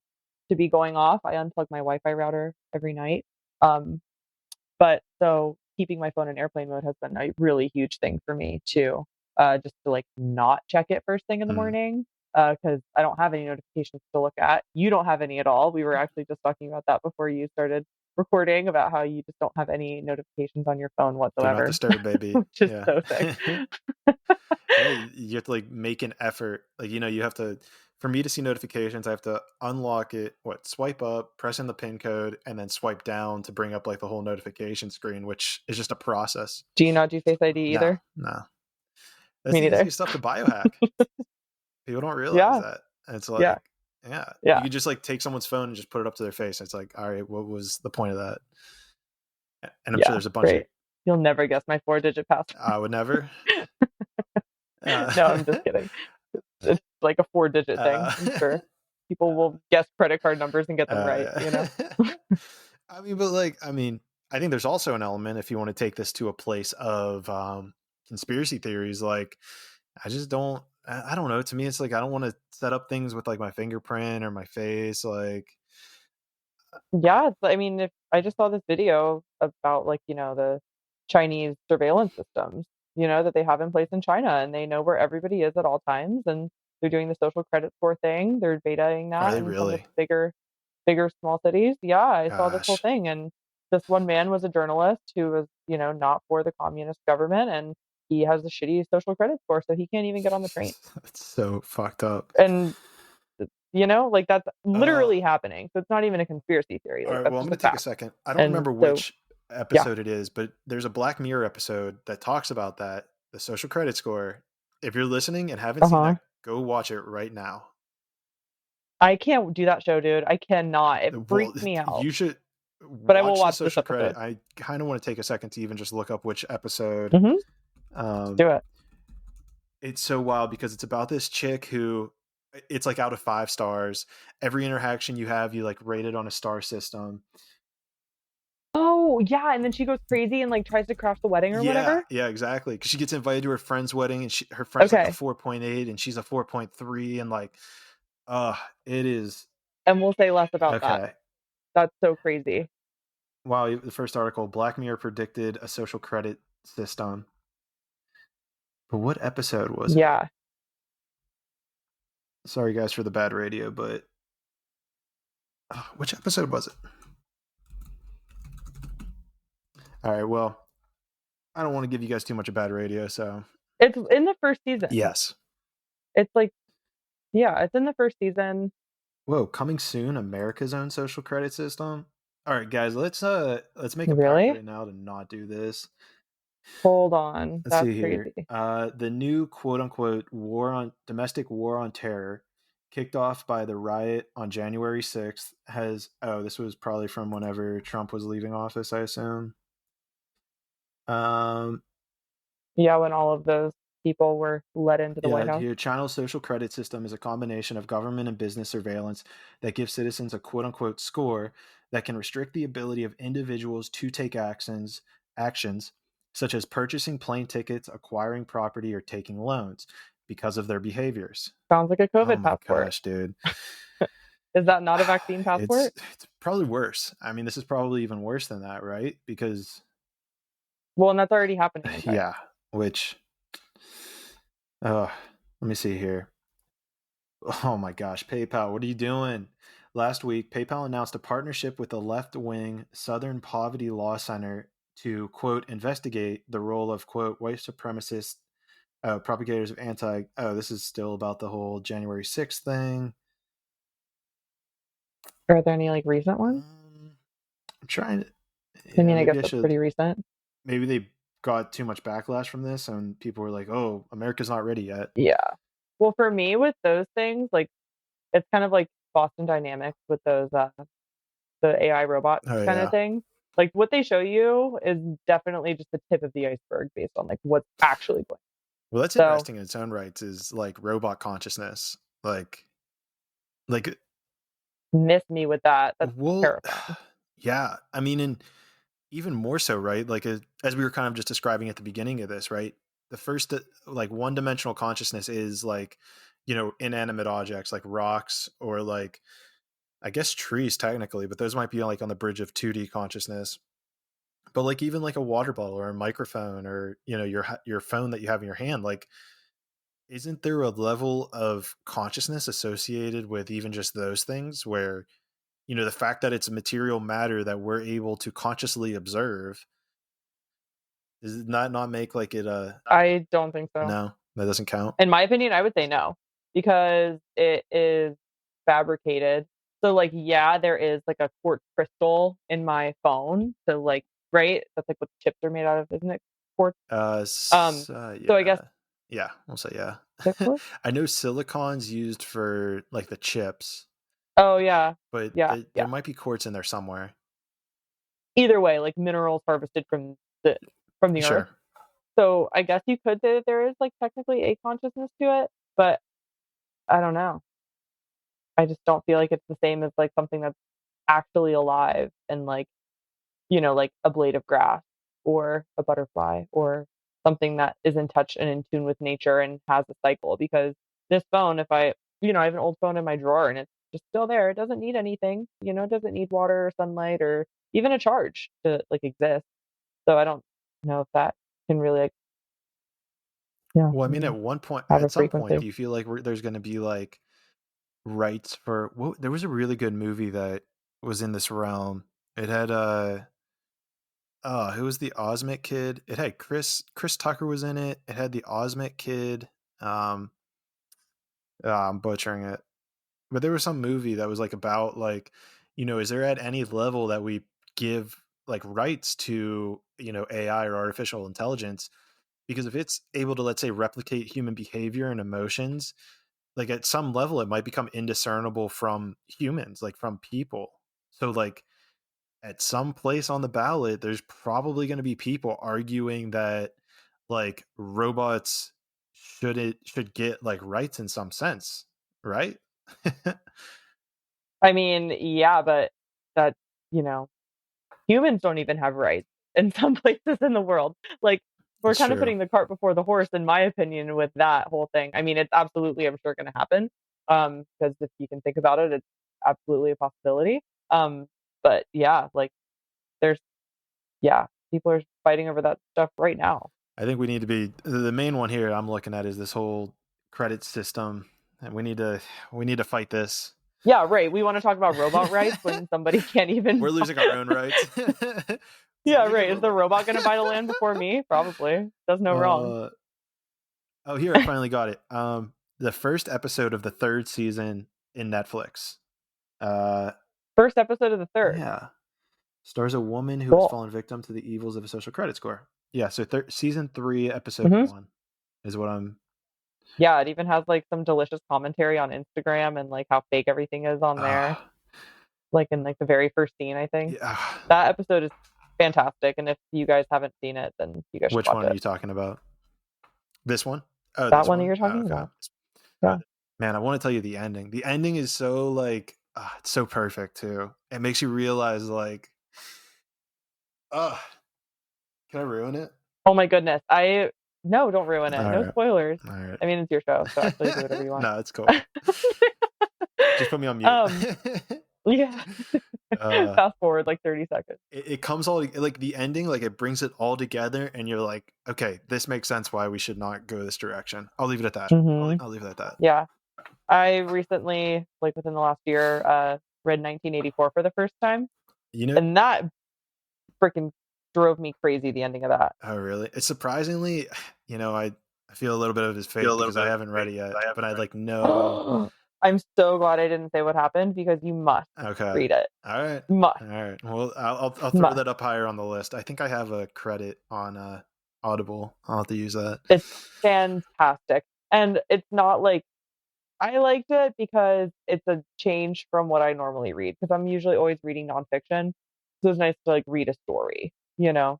to be going off. I unplug my Wi-Fi router every night. Um, but so keeping my phone in airplane mode has been a really huge thing for me too. Just to like not check it first thing in the Mm. morning, because I don't have any notifications to look at. You don't have any at all. We were actually just talking about that before you started recording about how you just don't have any notifications on your phone Do not whatsoever, disturb, baby. which is Yeah. so sick. Yeah, you have to like make an effort. Like, you have to, for me to see notifications, I have to unlock it, swipe up, press in the pin code, and then swipe down to bring up like the whole notification screen, which is just a process. Do you not do Face ID No, either? no. That's Me the neither. easiest stuff to biohack. People don't realize Yeah, that. And it's yeah, like, yeah, you yeah, could just like take someone's phone and just put it up to their face. It's like, all right, what was the point of that? And I'm sure yeah, there's a bunch of, great. You'll never guess my four-digit password. I would never. Uh, No, I'm just kidding. It's like a four-digit thing, uh, I'm sure. People will guess credit card numbers and get them right, you know? uh, I mean, but like, I mean, I think there's also an element if you want to take this to a place of conspiracy theories. Like, I just don't. I don't know. To me, it's like I don't want to set up things with like my fingerprint or my face. Like, Yeah, I mean, if I just saw this video about, like, the Chinese surveillance systems, that they have in place in China, and they know where everybody is at all times, and they're doing the social credit score thing. They're betaing are that they in some of really? the bigger small cities. Yeah, I saw this whole Gosh, thing, and this one man was a journalist who was, not for the communist government, and he has a shitty social credit score, so he can't even get on the train. that's so fucked up. And, like, that's Uh, literally happening, so it's not even a conspiracy theory, all like, right. that's Well, I'm just going a to take a fact. second. I don't And remember so which yeah. episode it is, but there's a Black Mirror episode that talks about that, the social credit score. If you're listening and haven't seen Uh-huh. that, go watch it right now. I can't do that show, dude. I cannot. It Well, freaks me out, you should but I will watch the watch this social credit. episode. I kind of want to take a second to even just look up which episode. Mhm. Let's Um, do it. it's so wild because it's about this chick who it's like out of 5 stars. Every interaction you have, you like rate it on a star system. Oh, Oh, yeah, and then she goes crazy and, like, tries to crash the wedding or Yeah, whatever? yeah, exactly. Because she gets invited to her friend's wedding, and her friend's like a Okay, 4.8, and she's a 4.3, and like, uh, it is and we'll say less about that. okay. That's so crazy. Wow, the first article, Black Mirror predicted a social credit system. But what episode was it? Yeah. Sorry, guys, for the bad radio, but which episode was it? All right, well, I don't want to give you guys too much of bad radio, so It's in the 1st season. yes. It's like yeah, it's in the 1st season. Whoa, coming soon, America's own social credit system. All right, guys, let's make a pact Really? right now to not do this. Hold on. Let's That's see here. crazy. The new quote unquote domestic war on terror kicked off by the riot on January 6th this was probably from whenever Trump was leaving office, I assume. Um Yeah, when all of those people were let into the White Yeah, House. here, China's social credit system is a combination of government and business surveillance that gives citizens a quote unquote score that can restrict the ability of individuals to take actions such as purchasing plane tickets, acquiring property, or taking loans because of their behaviors. Sounds like a Oh COVID my passport. gosh, dude. Is that not a vaccine passport? It's probably worse. I mean, this is probably even worse than that, right? Because Well, and that's already happening in China. yeah, which uh let me see here. Oh my gosh, PayPal, what are you doing? Last week, PayPal announced a partnership with the left wing Southern Poverty Law Center to, quote, investigate the role of, quote, white supremacist propagators of this is still about the whole January 6th thing. Are there any, like, recent ones? I'm trying to, I yeah, mean, I guess maybe I that's should, pretty recent. maybe they got too much backlash from this and people were like, oh, America's not ready yet. Yeah. Well, for me with those things, like, it's kind of like Boston Dynamics with those, the AI robot Oh, kinda yeah. thing. Like, what they show you is definitely just the tip of the iceberg based on, like, what's actually going Well, that's so, interesting in its own rights is like robot consciousness. Like miss me with that. That's Well, terrifying. yeah. I mean, and even more so, right? Like as we were kind of just describing at the beginning of this, right? The first, like one-dimensional consciousness is like, inanimate objects like rocks or like I guess trees technically, but those might be like on the bridge of 2D consciousness. But like even like a water bottle or a microphone or your phone that you have in your hand, like isn't there a level of consciousness associated with even just those things where the fact that it's material matter that we're able to consciously observe does not make like it a I don't think so. no, that doesn't count. In my opinion, I would say no, because it is fabricated. So, like, yeah, there is, like, a quartz crystal in my phone, so, like right? That's, like, what chips are made out of, isn't it? Quartz? Um, so I guess Yeah, yeah, we'll say yeah. is it quartz? I know silicon's used for like the chips, Oh, yeah. but Yeah, there yeah. might be quartz in there somewhere. Either way, like, minerals harvested the from the earth. Sure. So, I guess you could say that there is, like, technically a consciousness to it, but I don't know. I just don't feel like it's the same as, like, something that's actually alive and, like, like a blade of grass or a butterfly or something that is in touch and in tune with nature and has a cycle. Because this phone, if I have an old phone in my drawer and it's just still there, it doesn't need anything, it doesn't need water or sunlight or even a charge to like exist. So I don't know if that can really like, yeah, Well, I mean, maybe have at a some point, frequency. do you feel like there's going to be like rights for? Well, there was a really good movie that was in this realm. It had who was the Osmic kid? It had Chris Tucker was in it. It had the Osmic kid. Um, I'm butchering it, but there was some movie that was like about like, is there at any level that we give like rights to AI or artificial intelligence? Because if it's able to, let's say, replicate human behavior and emotions, like at some level, it might become indiscernible from humans, like from people. So like at some place on the ballot, there's probably going to be people arguing that like robots should get like rights in some sense, right? I mean, yeah, but that, you know, humans don't even have rights in some places in the world. Like, we're It's kind of true. putting the cart before the horse, in my opinion, with that whole thing. I mean, it's absolutely, I'm sure, going to happen. Because if you can think about it, it's absolutely a possibility. But yeah, like there's, yeah, people are fighting over that stuff right now. I think we need to be the main one here I'm looking at is this whole credit system, and we need to fight this. Yeah, right. We want to talk about robot rights when somebody can't even We're buy losing our it. own rights. It's like Yeah, we can right. Is the robot. robot going to buy the land before me? Probably. Does no wrong. uh, oh, here I finally got it. The first episode of the third season in Netflix. Uh, First episode of the third. yeah, stars a woman who has Cool. fallen victim to the evils of a social credit score. Yeah, so season 3, episode Hmm. 1 is what I'm. Yeah, it even has like some delicious commentary on Instagram and like how fake everything is on there. Uh, Like in like the very first scene, I think. yeah. That episode is fantastic. And if you guys haven't seen it, then you guys should Which watch one are it. you talking about? This one? Oh, That this one that one? you're Oh, talking okay. about. Uh, Yeah. man, I want to tell you the ending. The ending is so like, it's so perfect too. It makes you realize like, uh, can I ruin it? Oh my goodness. No, don't ruin it. All No right. spoilers. All right. I mean, it's your show, so actually do whatever you want. No, it's cool. Just put me on mute. um, yeah. uh, Fast forward like 30 seconds. it comes all like the ending, like it brings it all together, and you're like, okay, this makes sense why we should not go this direction. I'll leave it at that. Hmm. I'll leave it at that. Yeah. I recently, like within the last year, read 1984 for the first time. You know, And that freaking drove me crazy, the ending of that. oh, really? It's surprisingly, I feel a little bit of his fate because I haven't read it yet, but I like know. I'm so glad I didn't say what happened because you must Okay. read it. All right. Must. All right. Well, I'll throw Must. that up higher on the list. I think I have a credit on Audible. I'll have to use that. It's fantastic. And it's not like I liked it because it's a change from what I normally read because I'm usually always reading nonfiction. So it's nice to like read a story, you know?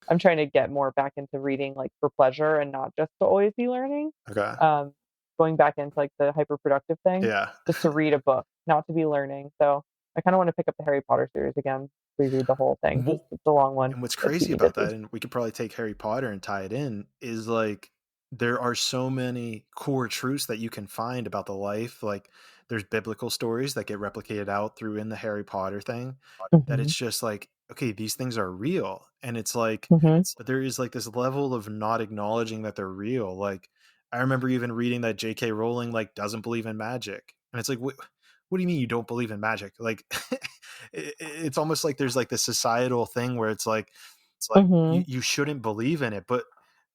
I'm trying to get more back into reading like for pleasure and not just to always be learning. Okay. Um, Going back into like the hyperproductive thing, Yeah. just to read a book, not to be learning. So I kind of want to pick up the Harry Potter series again, reread the whole thing because Well, it's a long one. and what's It'd keep crazy me about busy. that, and we could probably take Harry Potter and tie it in, is like there are so many core truths that you can find about the life. Like there's biblical stories that get replicated out through in the Harry Potter thing that Hmm. it's just like, okay, these things are real. And it's like, Hmm. but there is like this level of not acknowledging that they're real. Like I remember even reading that J.K. Rowling like doesn't believe in magic. And it's like, what do you mean you don't believe in magic? Like it's almost like there's like this societal thing where it's like Hmm. you shouldn't believe in it, but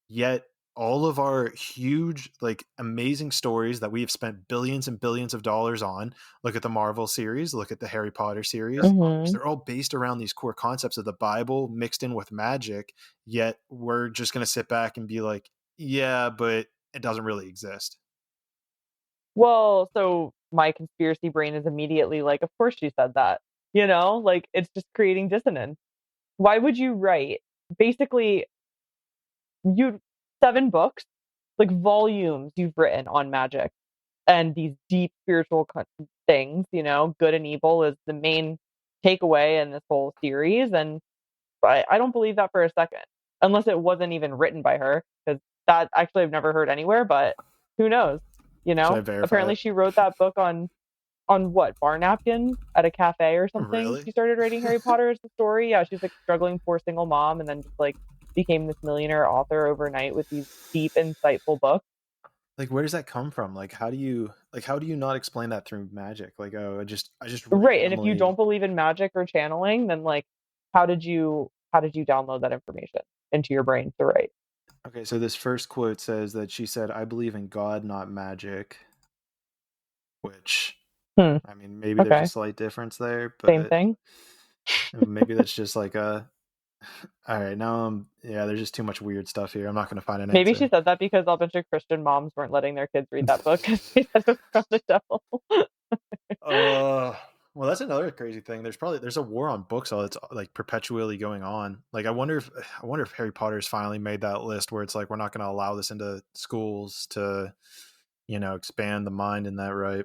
yet all of our huge like amazing stories that we have spent billions and billions of dollars on, look at the Marvel series, look at the Harry Potter series, Hmm. they're all based around these core concepts of the Bible mixed in with magic, yet we're just going to sit back and be like, yeah, but it doesn't really exist. Well, so my conspiracy brain is immediately like, of course she said that. You know, like it's just creating dissonance. Why would you write basically you 7 books, like volumes you've written on magic and these deep spiritual things, you know, good and evil is the main takeaway in this whole series. And I don't believe that for a second, unless it wasn't even written by her, because that actually I've never heard anywhere, but who knows? You Should I know, verify apparently it? she wrote that book on what, bar napkins at a cafe or something. Really? She started writing Harry Potter as a story. Yeah, she's like struggling poor single mom and then just like became this millionaire author overnight with these deep, insightful books. Like where does that come from? Like how do you not explain that through magic? Like, oh, I just Right. And if you don't randomly. believe in magic or channeling, then like how did you download that information into your brain to write? Okay, so this first quote says that she said, "I believe in God, not magic," which, Hmm. I mean, maybe there's a Okay. slight difference there, Same but thing. maybe that's just like a. All right, now yeah, there's just too much weird stuff here. I'm not going to find an Maybe she answer. said that because a bunch of Christian moms weren't letting their kids read that book because they said it was from the devil. Uh, well, that's another crazy thing. There's a war on books that's like perpetually going on. Like I wonder if Harry Potter's finally made that list where it's like we're not going to allow this into schools to, expand the mind in that right.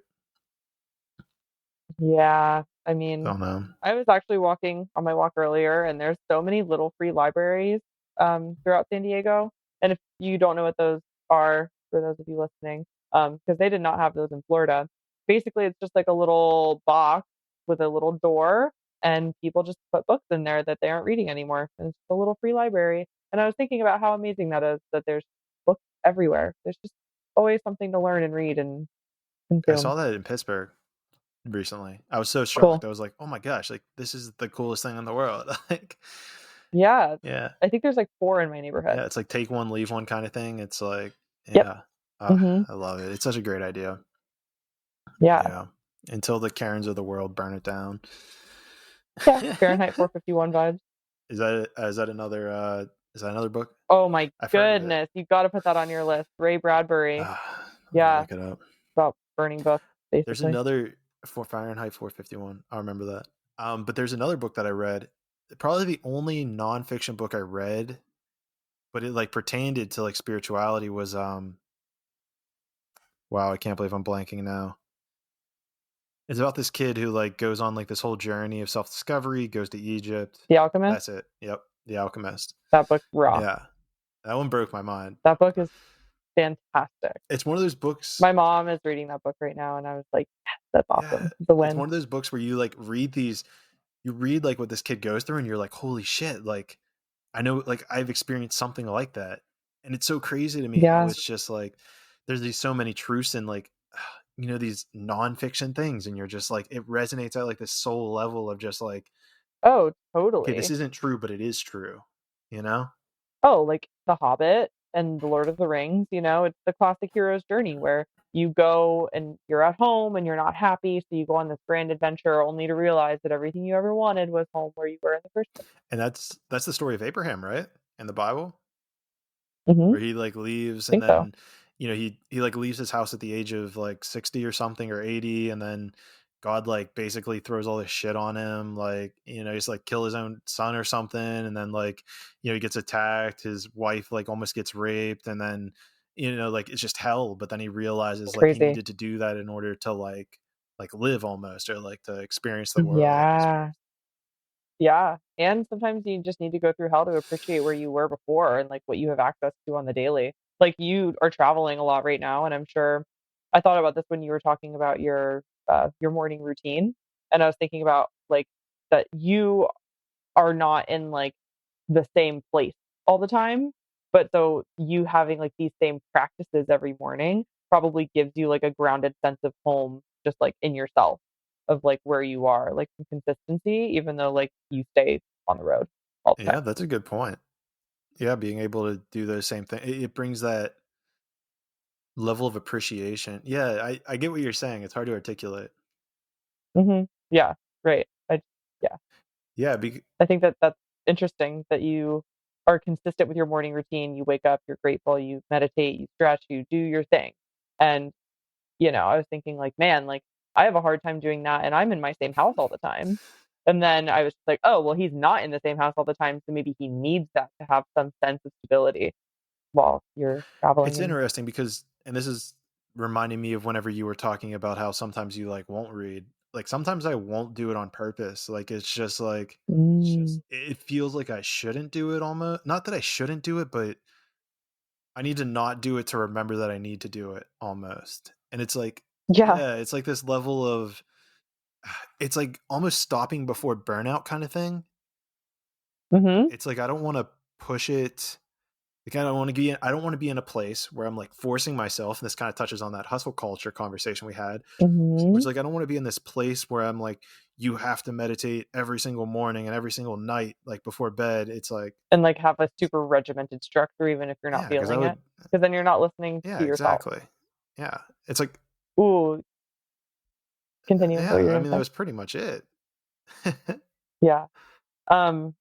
Yeah. I mean, Don't know. I was actually walking on my walk earlier, and there's so many little free libraries throughout San Diego. And if you don't know what those are, for those of you listening, because they did not have those in Florida. Basically, it's just like a little box with a little door, and people just put books in there that they aren't reading anymore. And it's just a little free library. And I was thinking about how amazing that is, that there's books everywhere. There's just always something to learn and read and I consume. saw that in Pittsburgh recently. I was so Cool. shocked. I was like, "Oh my gosh, like this is the coolest thing in the world." Like, Yeah. yeah. I think there's like 4 in my neighborhood. Yeah, it's like take one, leave one kind of thing. It's like, Yep. yeah. Mhm. I love it. It's such a great idea. Yeah. Yeah. Until the Karens of the world burn it down. Yeah. Fahrenheit 451 vibes. Is that another book? Oh my I've heard of it. goodness, you've gotta put that on your list. Ray Bradbury. Let me Yeah, look it up. about burning books, There's basically. another for Fahrenheit 451. I remember that. But there's another book that I read. Probably the only nonfiction book I read, but it like pertained it to like spirituality was wow, I can't believe I'm blanking now. It's about this kid who like goes on like this whole journey of self-discovery, goes to Egypt. The Alchemist? That's it. Yep. The Alchemist. That book rocks. Yeah. That one broke my mind. That book is fantastic. It's one of those books. My mom is reading that book right now, and I was like, "Yes, that's Yeah. awesome. The It's win." one of those books where you like you read like what this kid goes through and you're like, holy shit, like I know like I've experienced something like that. And it's so crazy to me how Yeah. it's just like there's these so many truths in like these nonfiction things, and you're just like it resonates at like this soul level of just like, Oh, okay, this totally. isn't true, but it is true, you know? Oh, like The Hobbit and The Lord of the Rings, it's the classic hero's journey where you go and you're at home and you're not happy, so you go on this grand adventure only to realize that everything you ever wanted was home where you were in the first place. And that's the story of Abraham, right? In the Bible? Mhm. Where he like leaves I and think so. then he like leaves his house at the age of like 60 or something or 80, and then God like basically throws all this shit on him, like he's like kill his own son or something, and then like he gets attacked, his wife like almost gets raped, and then like it's just hell, but then he realizes like he Crazy. needed to do that in order to like live almost, or like to experience the world like he Yeah. experienced. Yeah, and sometimes you just need to go through hell to appreciate where you were before and, like, what you have access to on the daily. Like, you are traveling a lot right now, and I'm sure I thought about this when you were talking about your morning routine, and I was thinking about, like, that you are not in, like, the same place all the time, but so you having, like, these same practices every morning probably gives you, like, a grounded sense of home just, like, in yourself of, like, where you are, like, some consistency even though, like, you stay on the road all the Yeah, time. that's a good point. Yeah, being able to do those same thing, it brings that level of appreciation. Yeah, I get what you're saying. It's hard to articulate. Mhm. Yeah, right. Yeah. Yeah, I think that that's interesting that you are consistent with your morning routine. You wake up, you're grateful, you meditate, you stretch, you do your thing. And, I was thinking like, man, like I have a hard time doing that and I'm in my same house all the time. And then I was like, oh, well, he's not in the same house all the time, so maybe he needs that to have some sense of stability while you're traveling it's and interesting because, and this is reminding me of whenever you were talking about how sometimes you like won't read. Like sometimes I won't do it on purpose. Like it's just like mm, it feels like I shouldn't do it almost. Not that I shouldn't do it, but I need to not do it to remember that I need to do it almost. And it's like, yeah. yeah, it's like this level of it's like almost stopping before burnout kind of thing. Mhm. It's like I don't want to push it. Like I don't want to be in a place where I'm like forcing myself, and this kind of touches on that hustle culture conversation we had. Which Mhm. like I don't want to be in this place where I'm like, you have to meditate every single morning and every single night, like before bed. It's like, And like have a super regimented structure even if you're not yeah, because I feeling it. would, Because then you're not listening yeah, to yourself. exactly. Yeah. It's like, Ooh, continue. What yeah, you're I gonna mean, that say? was pretty much it. Yeah. Um,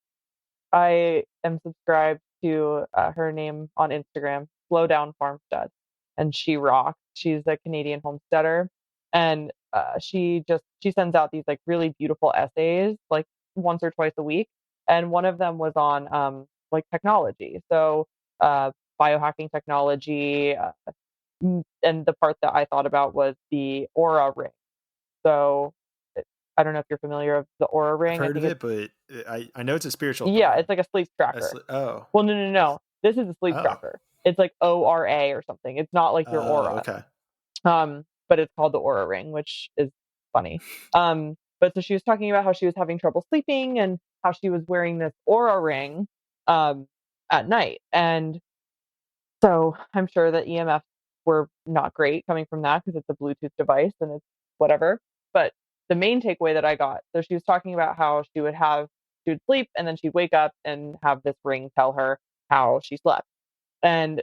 I am subscribed to, her name on Instagram, Slow Down Farmstead, and she rocks. She's a Canadian homesteader, and, she sends out these, like, really beautiful essays, like, once or twice a week, and one of them was on, like, technology. So, uh, biohacking technology, and the part that I thought about was the Aura Ring. So, I don't know if you're familiar with the Aura I've Ring. I heard of think it's it, but I know it's a spiritual yeah, thing. it's like a sleep tracker. Oh. Well, no, no, no. This is a sleep Oh. tracker. It's like ORA or something. It's not like your Oh, aura. okay. But it's called the Aura Ring, which is funny. But so she was talking about how she was having trouble sleeping and how she was wearing this Aura Ring um, at night. And so I'm sure that EMFs were not great coming from that because it's a Bluetooth device and it's whatever. But the main takeaway that I got, so she was talking about how she would sleep and then she'd wake up and have this ring tell her how she slept. And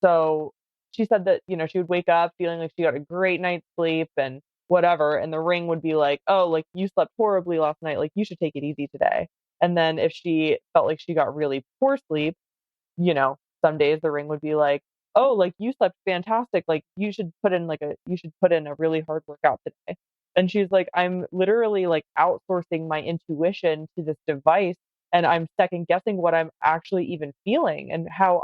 so she said that, she would wake up feeling like she got a great night's sleep and whatever. And the ring would be like, oh, like you slept horribly last night. Like you should take it easy today. And then if she felt like she got really poor sleep, some days the ring would be like, "Oh, like you slept fantastic. Like you should put in a really hard workout today." And she's like, "I'm literally like outsourcing my intuition to this device and I'm second guessing what I'm actually even feeling and how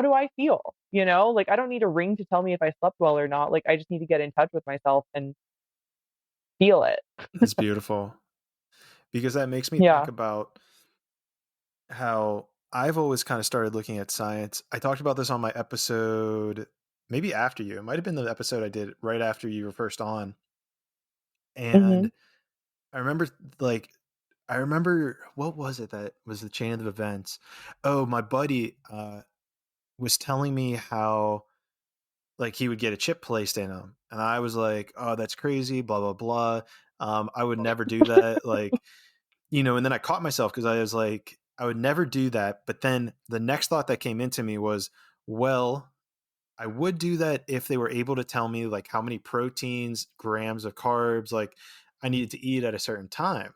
do I feel? Like I don't need a ring to tell me if I slept well or not. Like I just need to get in touch with myself and feel it." It's beautiful because that makes me think Yeah. about how I've always kind of started looking at science. I talked about this on my episode, maybe after you. It might have been the episode I did right after you were first on. Mhm. And I remember, like, I remember what was it that was the chain of events? Oh, my buddy was telling me how like he would get a chip placed in him, and I was like, "Oh, that's crazy." Blah blah blah. I would never do that. Like, and then I caught myself because I was like, I would never do that. But then the next thought that came into me was, well, I would do that if they were able to tell me like how many proteins, grams of carbs, like I needed to eat at a certain time.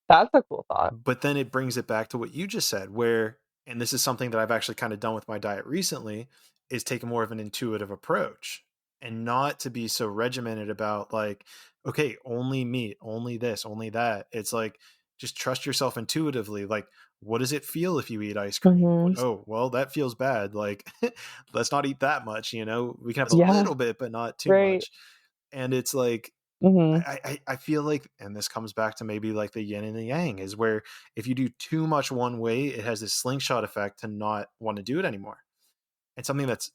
That's a cool thought. But then it brings it back to what you just said, where, and this is something that I've actually kind of done with my diet recently, is take more of an intuitive approach and not to be so regimented about like, okay, only meat, only this, only that. It's like, just trust yourself intuitively. Like, what does it feel if you eat ice cream? Mhm. Oh, well, that feels bad. Like, let's not eat that much. We can have a Yeah, little bit, but not too right. much. And it's like, Mhm. I feel like, and this comes back to maybe like the yin and the yang, is where if you do too much one way, it has this slingshot effect to not want to do it anymore. And something that's,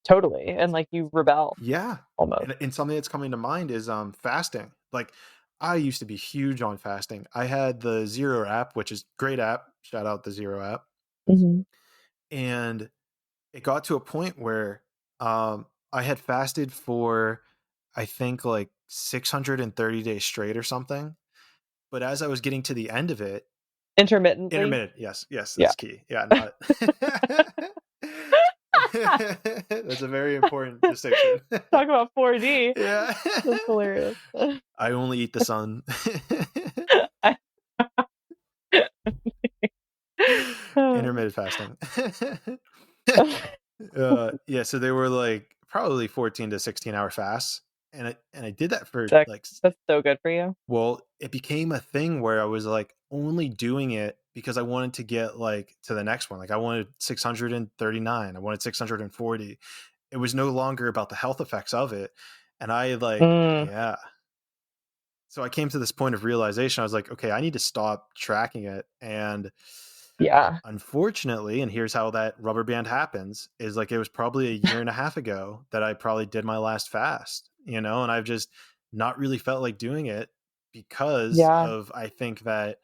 Totally, and, like, you rebel yeah, almost. and something that's coming to mind is fasting. Like, I used to be huge on fasting. I had the Zero app, which is great app. Shout out the Zero app. Mhm. And it got to a point where I had fasted for I think like 630 days straight or something. But as I was getting to the end of it, Intermittently? intermittent, yes, yes, Yeah. that's key. Yeah, not that's a very important distinction. Talk about 4D. Yeah. That's hilarious. I only eat the sun. I Intermittent fasting. Yeah, so they were like probably 14 to 16-hour fasts. And I did that for That like that's so good for you. well, it became a thing where I was like only doing it because I wanted to get like to the next one. Like I wanted 639, I wanted 640. It was no longer about the health effects of it. And I like, Mm, yeah. So I came to this point of realization. I was like, okay, I need to stop tracking it. And yeah. unfortunately, and here's how that rubber band happens, is like it was probably a year and a half ago that I probably did my last fast, and I've just not really felt like doing it because Yeah. of I think that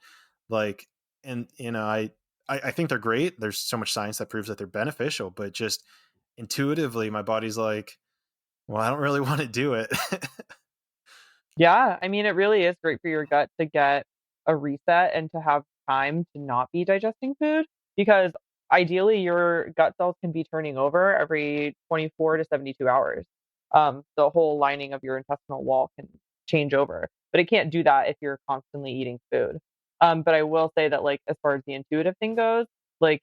like and I think they're great. There's so much science that proves that they're beneficial, but just intuitively my body's like, well, I don't really want to do it. Yeah, I mean, it really is great for your gut to get a reset and to have time to not be digesting food because ideally your gut cells can be turning over every 24 to 72 hours. The whole lining of your intestinal wall can change over, but it can't do that if you're constantly eating food. But I will say that, like, as far as the intuitive thing goes, like,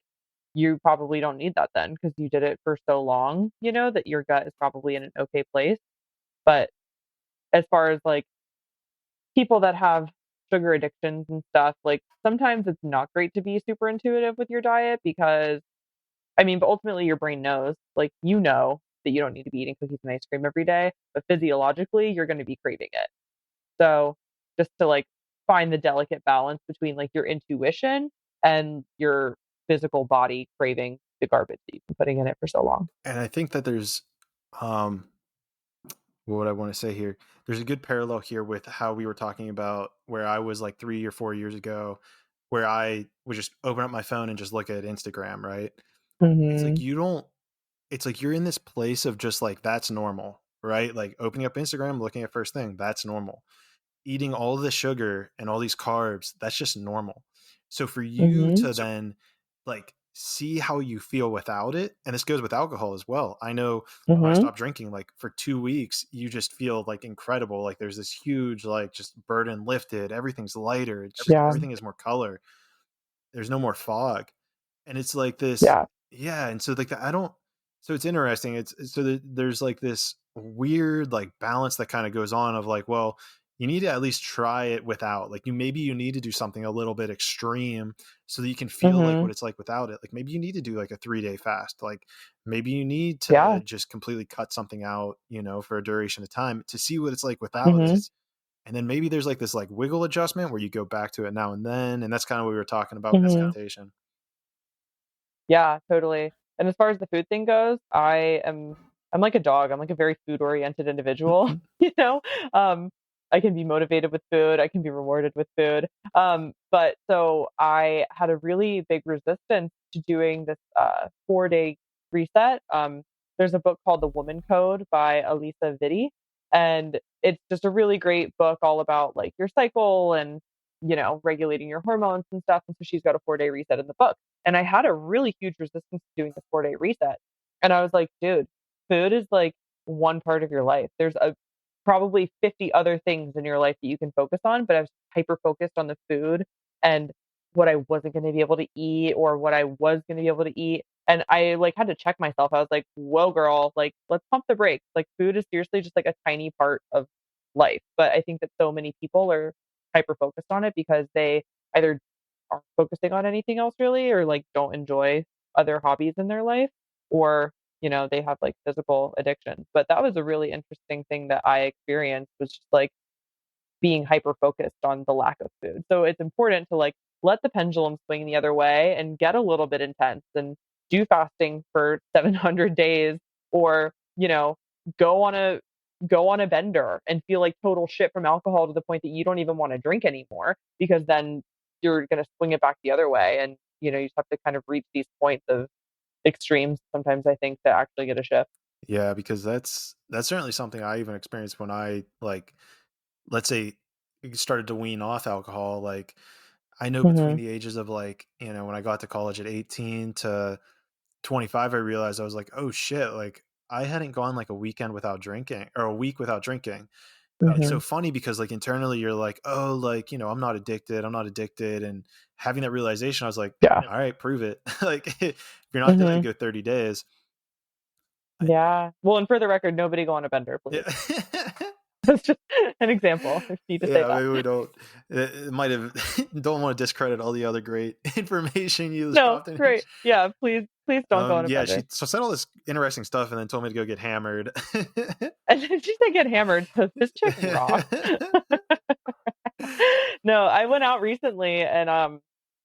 you probably don't need that then because you did it for so long, that your gut is probably in an okay place. But as far as like people that have sugar addictions and stuff, like, sometimes it's not great to be super intuitive with your diet because I mean, but ultimately your brain knows, like, that you don't need to be eating cookies and ice cream every day, but physiologically, you're going to be craving it. So just to like find the delicate balance between like your intuition and your physical body craving the garbage that you've been putting in it for so long. And I think that there's, um, what would I want to say here? There's a good parallel here with how we were talking about where I was like 3 or 4 years ago, where I would just open up my phone and just look at Instagram, right? It's like Mhm. you don't, it's like you're in this place of just like, that's normal, right? Like opening up Instagram, looking at first thing, that's normal. Eating all the sugar and all these carbs, that's just normal. So for you Mhm. to then like see how you feel without it, and this goes with alcohol as well. I know when I Mhm. stopped drinking, like for 2 weeks, you just feel like incredible. Like there's this huge, like just burden lifted. Everything's lighter. It's just Yeah. everything is more color. There's no more fog. And it's like this, Yeah. yeah. And so like I don't, so it's interesting. So there's like this weird like balance that kind of goes on of like, well, you need to at least try it without, like maybe you need to do something a little bit extreme so that you can feel like what Mhm. it's like without it. Like maybe you need to do like a 3 day fast. Like maybe you need to Yeah. just completely cut something out, for a duration of time to see what it's like without Mhm. it. And then maybe there's like this like wiggle adjustment where you go back to it now and then. And that's kind of what we were talking about with Mhm. temptation. Yeah, totally. And as far as the food thing goes, I'm like a dog. I'm like a very food-oriented individual, you know? Um, I can be motivated with food, I can be rewarded with food. But so I had a really big resistance to doing this 4-day reset. There's a book called The Woman Code by Elisa Vitti, and it's just a really great book all about like your cycle and, regulating your hormones and stuff. And so she's got a 4-day reset in the book. And I had a really huge resistance to doing the 4-day reset. And I was like, dude, food is like one part of your life. There's probably 50 other things in your life that you can focus on, but I was hyper focused on the food and what I wasn't going to be able to eat or what I was going to be able to eat. And I like had to check myself. I was like, whoa, girl, like let's pump the brakes. Like food is seriously just like a tiny part of life. But I think that so many people are hyper focused on it because they either aren't focusing on anything else really or like don't enjoy other hobbies in their life or they have like physical addictions. But that was a really interesting thing that I experienced was just like being hyper focused on the lack of food. So it's important to like let the pendulum swing the other way and get a little bit intense and do fasting for 700 days or, go on a go on a bender and feel like total shit from alcohol to the point that you don't even want to drink anymore because then you're going to swing it back the other way and you just have to kind of reach these points of extremes sometimes I think to actually get a shift. Yeah, because that's certainly something I even experienced when I like, let's say, started to wean off alcohol. Like I know between Mhm. the ages of like, when I got to college at 18 to 25, I realized I was like, oh shit, like I hadn't gone like a weekend without drinking or a week without drinking. It's so Mhm. funny because like internally you're like, oh, like, I'm not addicted. I'm not addicted. And having that realization, I was like, Yeah. all right, prove it. Like if you're not doing it, Mhm. go 30 days. I, Yeah. Well, and for the record, nobody go on a bender, please. yeah. That's just an example. I need to say Yeah, that. maybe we don't. It might have. Don't want to discredit all the other great information you No, dropped in here. great. Yeah, please don't go on a Yeah, she bender. so said all this interesting stuff and then told me to go get hammered. And then she said get hammered. So this chick rocks. No, I went out recently and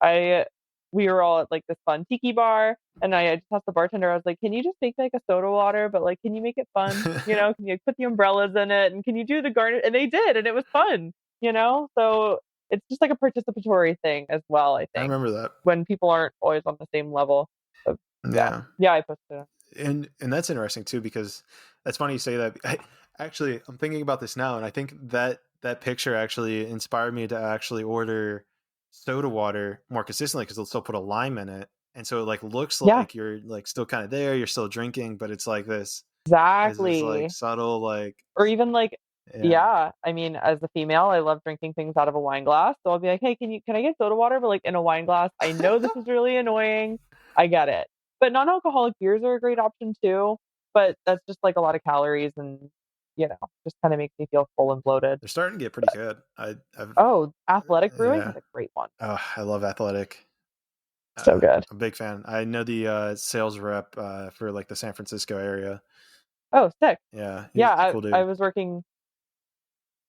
I we were all at like this fun tiki bar and I just asked the bartender, I was like, can you just make like a soda water, but like can you make it fun? Can you put the umbrellas in it and can you do the garnish? And they did, and it was fun. So it's just like a participatory thing as well, I I think, remember that. when people aren't always on the same level. So yeah. Yeah. Yeah, I posted it. And that's interesting too because that's funny you say that. Actually, I'm thinking about this now, and I think that picture actually inspired me to actually order soda water more consistently because they'll still put a lime in it, and so it like looks Yeah, like you're like still kind of there, you're still drinking, but it's like this is this like exactly. subtle like Or even like, yeah. yeah, I mean, as a female, I love drinking things out of a wine glass. So I'll be like, hey, can I get soda water, but like in a wine glass? I know this is really annoying. I get it. But non-alcoholic beers are a great option too. But that's just like a lot of calories and, just kind of makes me feel full and bloated. They're starting to get pretty good. I've Oh, athletic brewing yeah. is a great one. Oh, I love Athletic. So good. I'm a big fan. I know the sales rep for like the San Francisco area. Oh, sick. Yeah, Yeah, he's a I cool I dude. was working.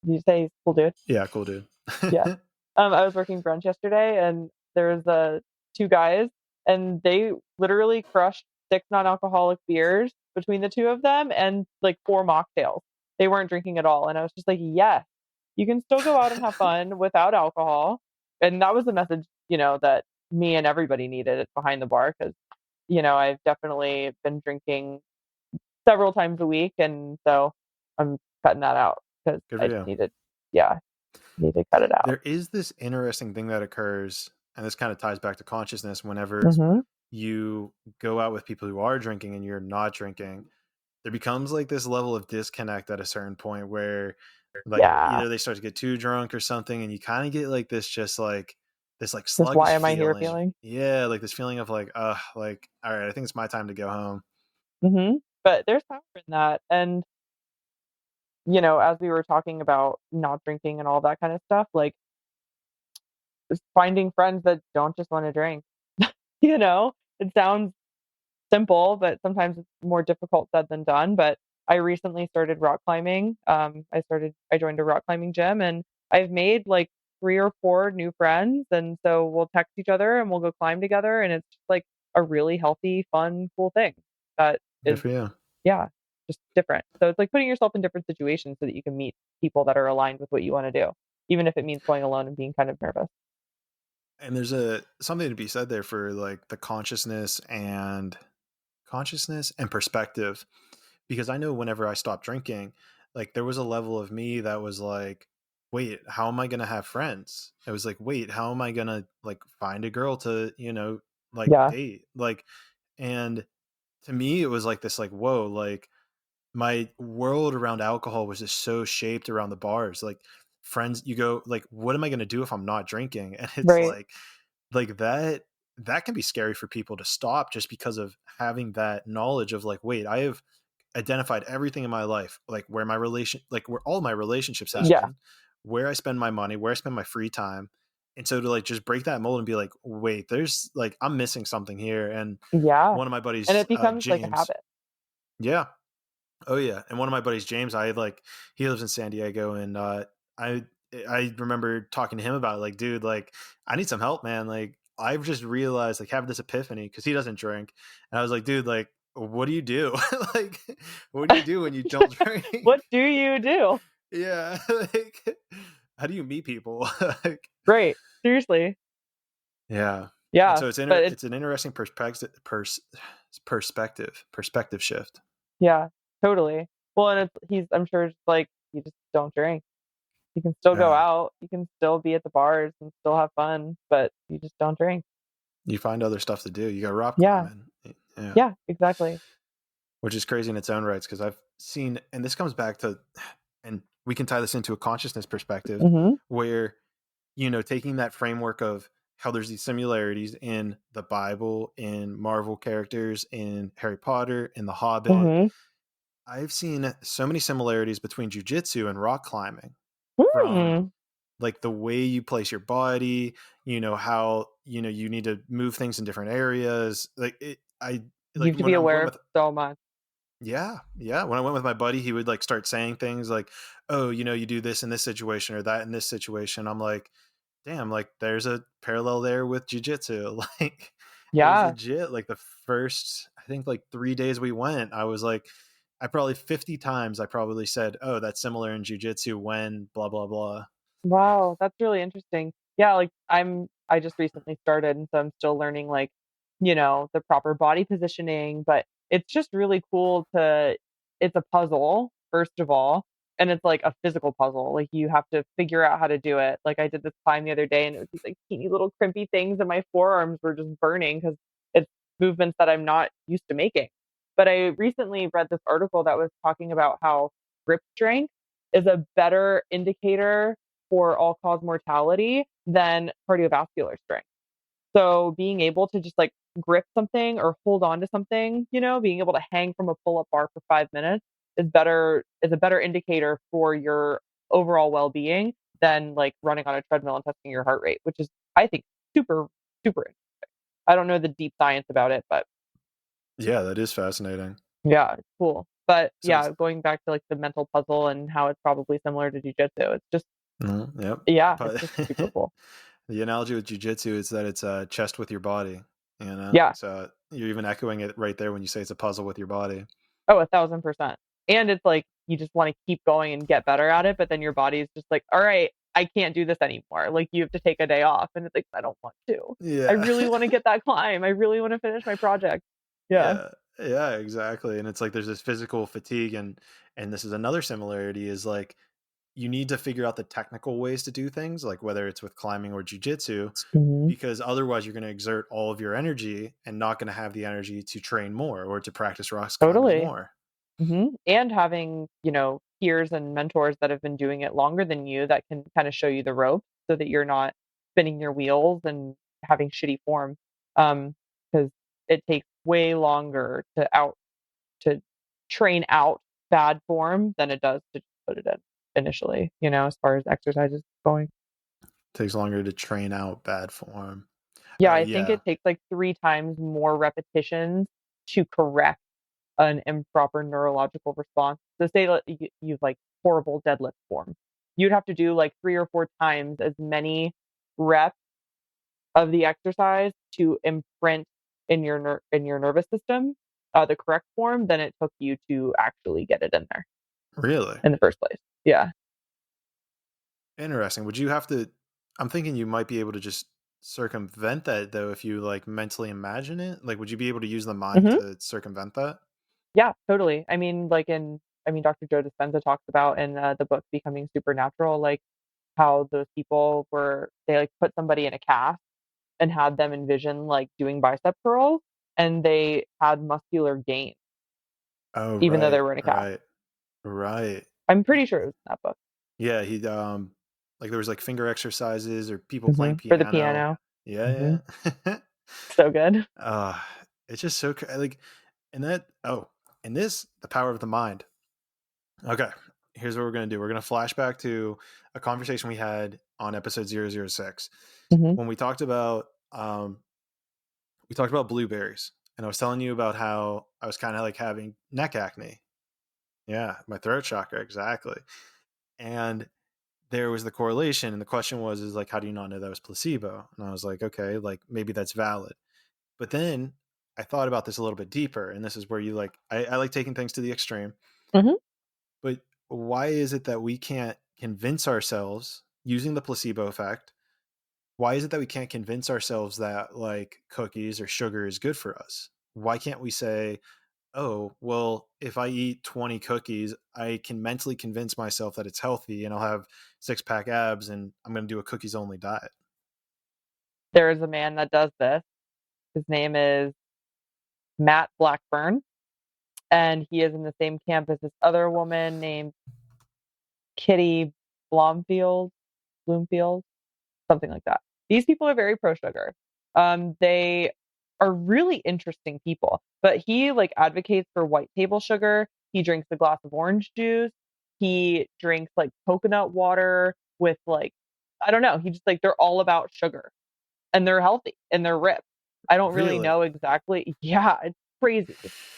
Did you say he's cool dude? Yeah, cool dude. Yeah. I was working brunch yesterday, and there was, 2 guys, and they literally crushed 6 non-alcoholic beers between the 2 of them and, like, 4 mocktails. They weren't drinking at all, and I was just like, "Yes, you can still go out and have fun without alcohol." And that was the message, that me and everybody needed behind the bar, because I've definitely been drinking several times a week, and so I'm cutting that out because Good for I just you. needed, yeah, need to cut it out. There is this interesting thing that occurs, and this kind of ties back to consciousness whenever Mhm. you go out with people who are drinking and you're not drinking. There becomes like this level of disconnect at a certain point where like Yeah. either they start to get too drunk or something, and you kind of get like this just like this like This "why sluggish am I here" feeling. feeling. Yeah, like this feeling of like all right, I think it's my time to go home. Mhm. But there's power in that, and, as we were talking about not drinking and all that kind of stuff, like, just finding friends that don't just wanna drink, you know? It sounds simple, but sometimes it's more difficult said than done. But I recently started rock climbing. I joined a rock climbing gym, and I've made like 3 or 4 new friends, and so we'll text each other and we'll go climb together, and it's just like a really healthy, fun, cool thing that Good is, for you. yeah, just different. So it's like putting yourself in different situations so that you can meet people that are aligned with what you wanna do, even if it means going alone and being kind of nervous. And there's a something to be said there for like the consciousness and perspective, because I know whenever I stopped drinking, like there was a level of me that was like, wait, how am I going to have friends? I was like, wait, how am I going to like find a girl to, like Yeah, date? Like, and to me, it was like this, like, whoa, like my world around alcohol was just so shaped around the bars. Like, friends, you go, like, what am I going to do if I'm not drinking? And it's right. like that can be scary for people to stop just because of having that knowledge of like, wait, I have identified everything in my life, like where all my relationships Yeah, happen, where I spend my money, where I spend my free time. And so to like just break that mold and be like, wait, there's like I'm missing something here. And yeah, one of my and buddies, it becomes like a James, habit. yeah, oh yeah, and one of my buddies, James, I like he lives in San Diego, and I I remember talking to him about it, like, dude, like I need some help, man. Like I've just realized, like, having this epiphany because he doesn't drink, and I was like, dude, like, what do you do? Like, what do you do when you don't drink? What do you do? Yeah, like, how do you meet people? Like, Right, seriously. yeah, and Yeah, so but it's an interesting perspective shift. yeah, totally. Well, and I'm sure it's like, you just don't drink. You can still go Yeah, out, you can still be at the bars and still have fun, but you just don't drink. you find other stuff to do. You go rock Yeah, climbing. Yeah. yeah, exactly. Which is crazy in its own rights because I've seen, and this comes back to, and we can tie this into a consciousness perspective Mhm, where, taking that framework of how there's these similarities in the Bible, in Marvel characters, in Harry Potter, in The Hobbit. mhm. I've seen so many similarities between jujitsu and rock climbing from Mm. like the way you place your body, how, you need to move things in different areas. You Like have to be when I aware went of with so much. yeah, yeah. When I went with my buddy, he would like start saying things like, "Oh, you do this in this situation or that in this situation." I'm like, "Damn, like there's a parallel there with jujitsu." Like it was Yeah. legit. Like the first, I think like 3 days we went, I was like, I probably 50 times I probably said, "Oh, that's similar in jujitsu when blah blah blah." Wow, that's really interesting. Yeah, like I just recently started, and so I'm still learning, like, the proper body positioning, but it's just really cool to it's a puzzle, first of all, and it's like a physical puzzle. Like, you have to figure out how to do it. Like, I did this climb the other day, and it was these like teeny little crimpy things, and my forearms were just burning because it's movements that I'm not used to making. But I recently read this article that was talking about how grip strength is a better indicator for all-cause mortality than cardiovascular strength. So being able to just like grip something or hold on to something, being able to hang from a pull-up bar for 5 minutes is a better indicator for your overall well-being than like running on a treadmill and testing your heart rate, which is, I think, super, super. I don't know the deep science about it, but Yeah, that is fascinating. yeah, it's cool. But So it's yeah, going back to like the mental puzzle and how it's probably similar to jujitsu, it's just yep. yeah, it's But just super cool. the analogy with jujitsu is that it's a chest with your body, you know? Yeah. So you're even echoing it right there when you say it's a puzzle with your body. Oh, 1,000%. And it's like you just want to keep going and get better at it, but then your body is just like, all right, I can't do this anymore. Like you have to take a day off, and it's like I don't want to. I Yeah. really want to get that climb. I really want to finish my project. Yeah. Yeah. Yeah, exactly. And it's like there's this physical fatigue, and this is another similarity is like you need to figure out the technical ways to do things, like whether it's with climbing or jujitsu, Mhm. because otherwise you're going to exert all of your energy and not going to have the energy to train more or to practice rock climbing Totally. more. And having, peers and mentors that have been doing it longer than you that can kind of show you the ropes so that you're not spinning your wheels and having shitty form. Because it takes way longer to train out bad form than it does to put it in initially, as far as exercises going. Takes longer to train out bad form. Yeah, I think Yeah. it takes like 3 times more repetitions to correct an improper neurological response. So say that you've like horrible deadlift form. You'd have to do like 3 or 4 times as many reps of the exercise to imprint in your nervous system, the correct form than it took you to actually get it in there Really? in the first place. Yeah. Interesting. Would you have to I'm thinking you might be able to just circumvent that though if you like mentally imagine it? Like would you be able to use the mind Mhm. to circumvent that? Yeah, totally. Dr. Joe Dispenza talks about in, the book Becoming Supernatural, like, how those people they, like, put somebody in a cast and had them envision, like, doing bicep curls, and they had muscular gain Oh, even though they right. were in a cast. Right. Right. I'm pretty sure it was in that book. Yeah, he like there was like finger exercises or people playing For the piano. piano. Yeah, Mhm. yeah. So good. uh it's just so like and that and this the power of the mind. Okay. Here's what we're going to do. We're going to flash back to a conversation we had on episode 006 Mhm. when we talked about blueberries, and I was telling you about how I was kind of like having neck acne. Yeah, my throat chakra exactly. And there was the correlation, and the question is like how do you not know that was placebo? And I was like, okay, like maybe that's valid. But then I thought about this a little bit deeper, and this is where you like I like taking things to the extreme. Mhm. But why is it that we can't convince ourselves using the placebo effect? Why is it that we can't convince ourselves that like cookies or sugar is good for us? Why can't we say, oh, well, if I eat 20 cookies, I can mentally convince myself that it's healthy and I'll have six-pack abs and I'm going to do a cookies only diet? There is a man that does this. His name is Matt Blackburn, and he is in the same camp as this other woman named Kitty Blomfield Bloomfield. Something like that. These people are very pro sugar. They are really interesting people, but he like advocates for white table sugar. He drinks a glass of orange juice. He drinks like coconut water with like, I don't know. He just like, they're all about sugar and they're healthy and they're ripped. I don't really Really? know exactly. Yeah, it's crazy.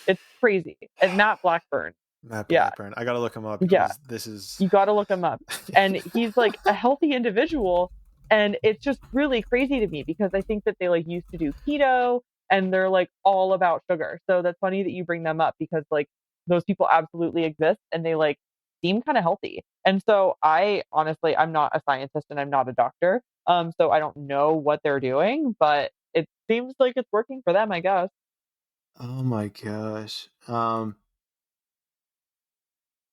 It's crazy. And Matt Blackburn. Matt Yeah. Blackburn. I got to look him up Yeah. because this is You gotta look him up. And he's like a healthy individual. And it's just really crazy to me because I think that they like used to do keto and they're like all about sugar. So that's funny that you bring them up because like those people absolutely exist and they like seem kind of healthy. And so I honestly, I'm not a scientist and I'm not a doctor. So I don't know what they're doing, but it seems like it's working for them, I guess. oh my gosh. I'm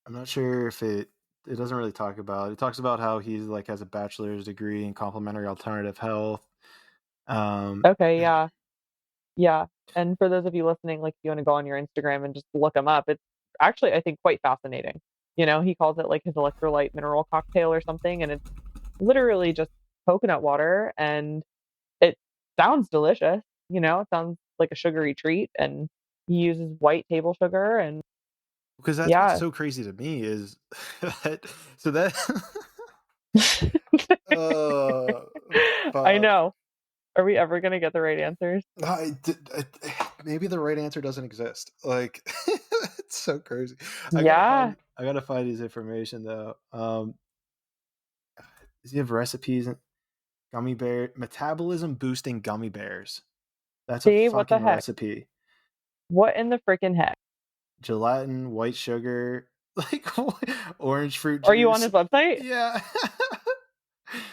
not sure if it doesn't really talk about it talks about how he's like has a bachelor's degree in complementary alternative health. Um Okay, yeah. Yeah, and for those of you listening, like, if you wanna go on your Instagram and just look him up, it's actually, I think, quite fascinating. He calls it, like, his electrolyte mineral cocktail or something, and it's literally just coconut water, and it sounds delicious, It sounds like a sugary treat, and he uses white table sugar, and because that's what's yeah. so crazy to me is that so that uh I fuck. know. Are we ever gonna get the right answers? Maybe the right answer doesn't exist. Like It's so crazy. Yeah. I gotta find his information though. Does he have recipes? Gummy bear metabolism boosting gummy bears. That's a See, what the fucking heck? recipe. What in the freaking heck? Gelatin, white sugar, like orange fruit Are you on juice. his website? Yeah.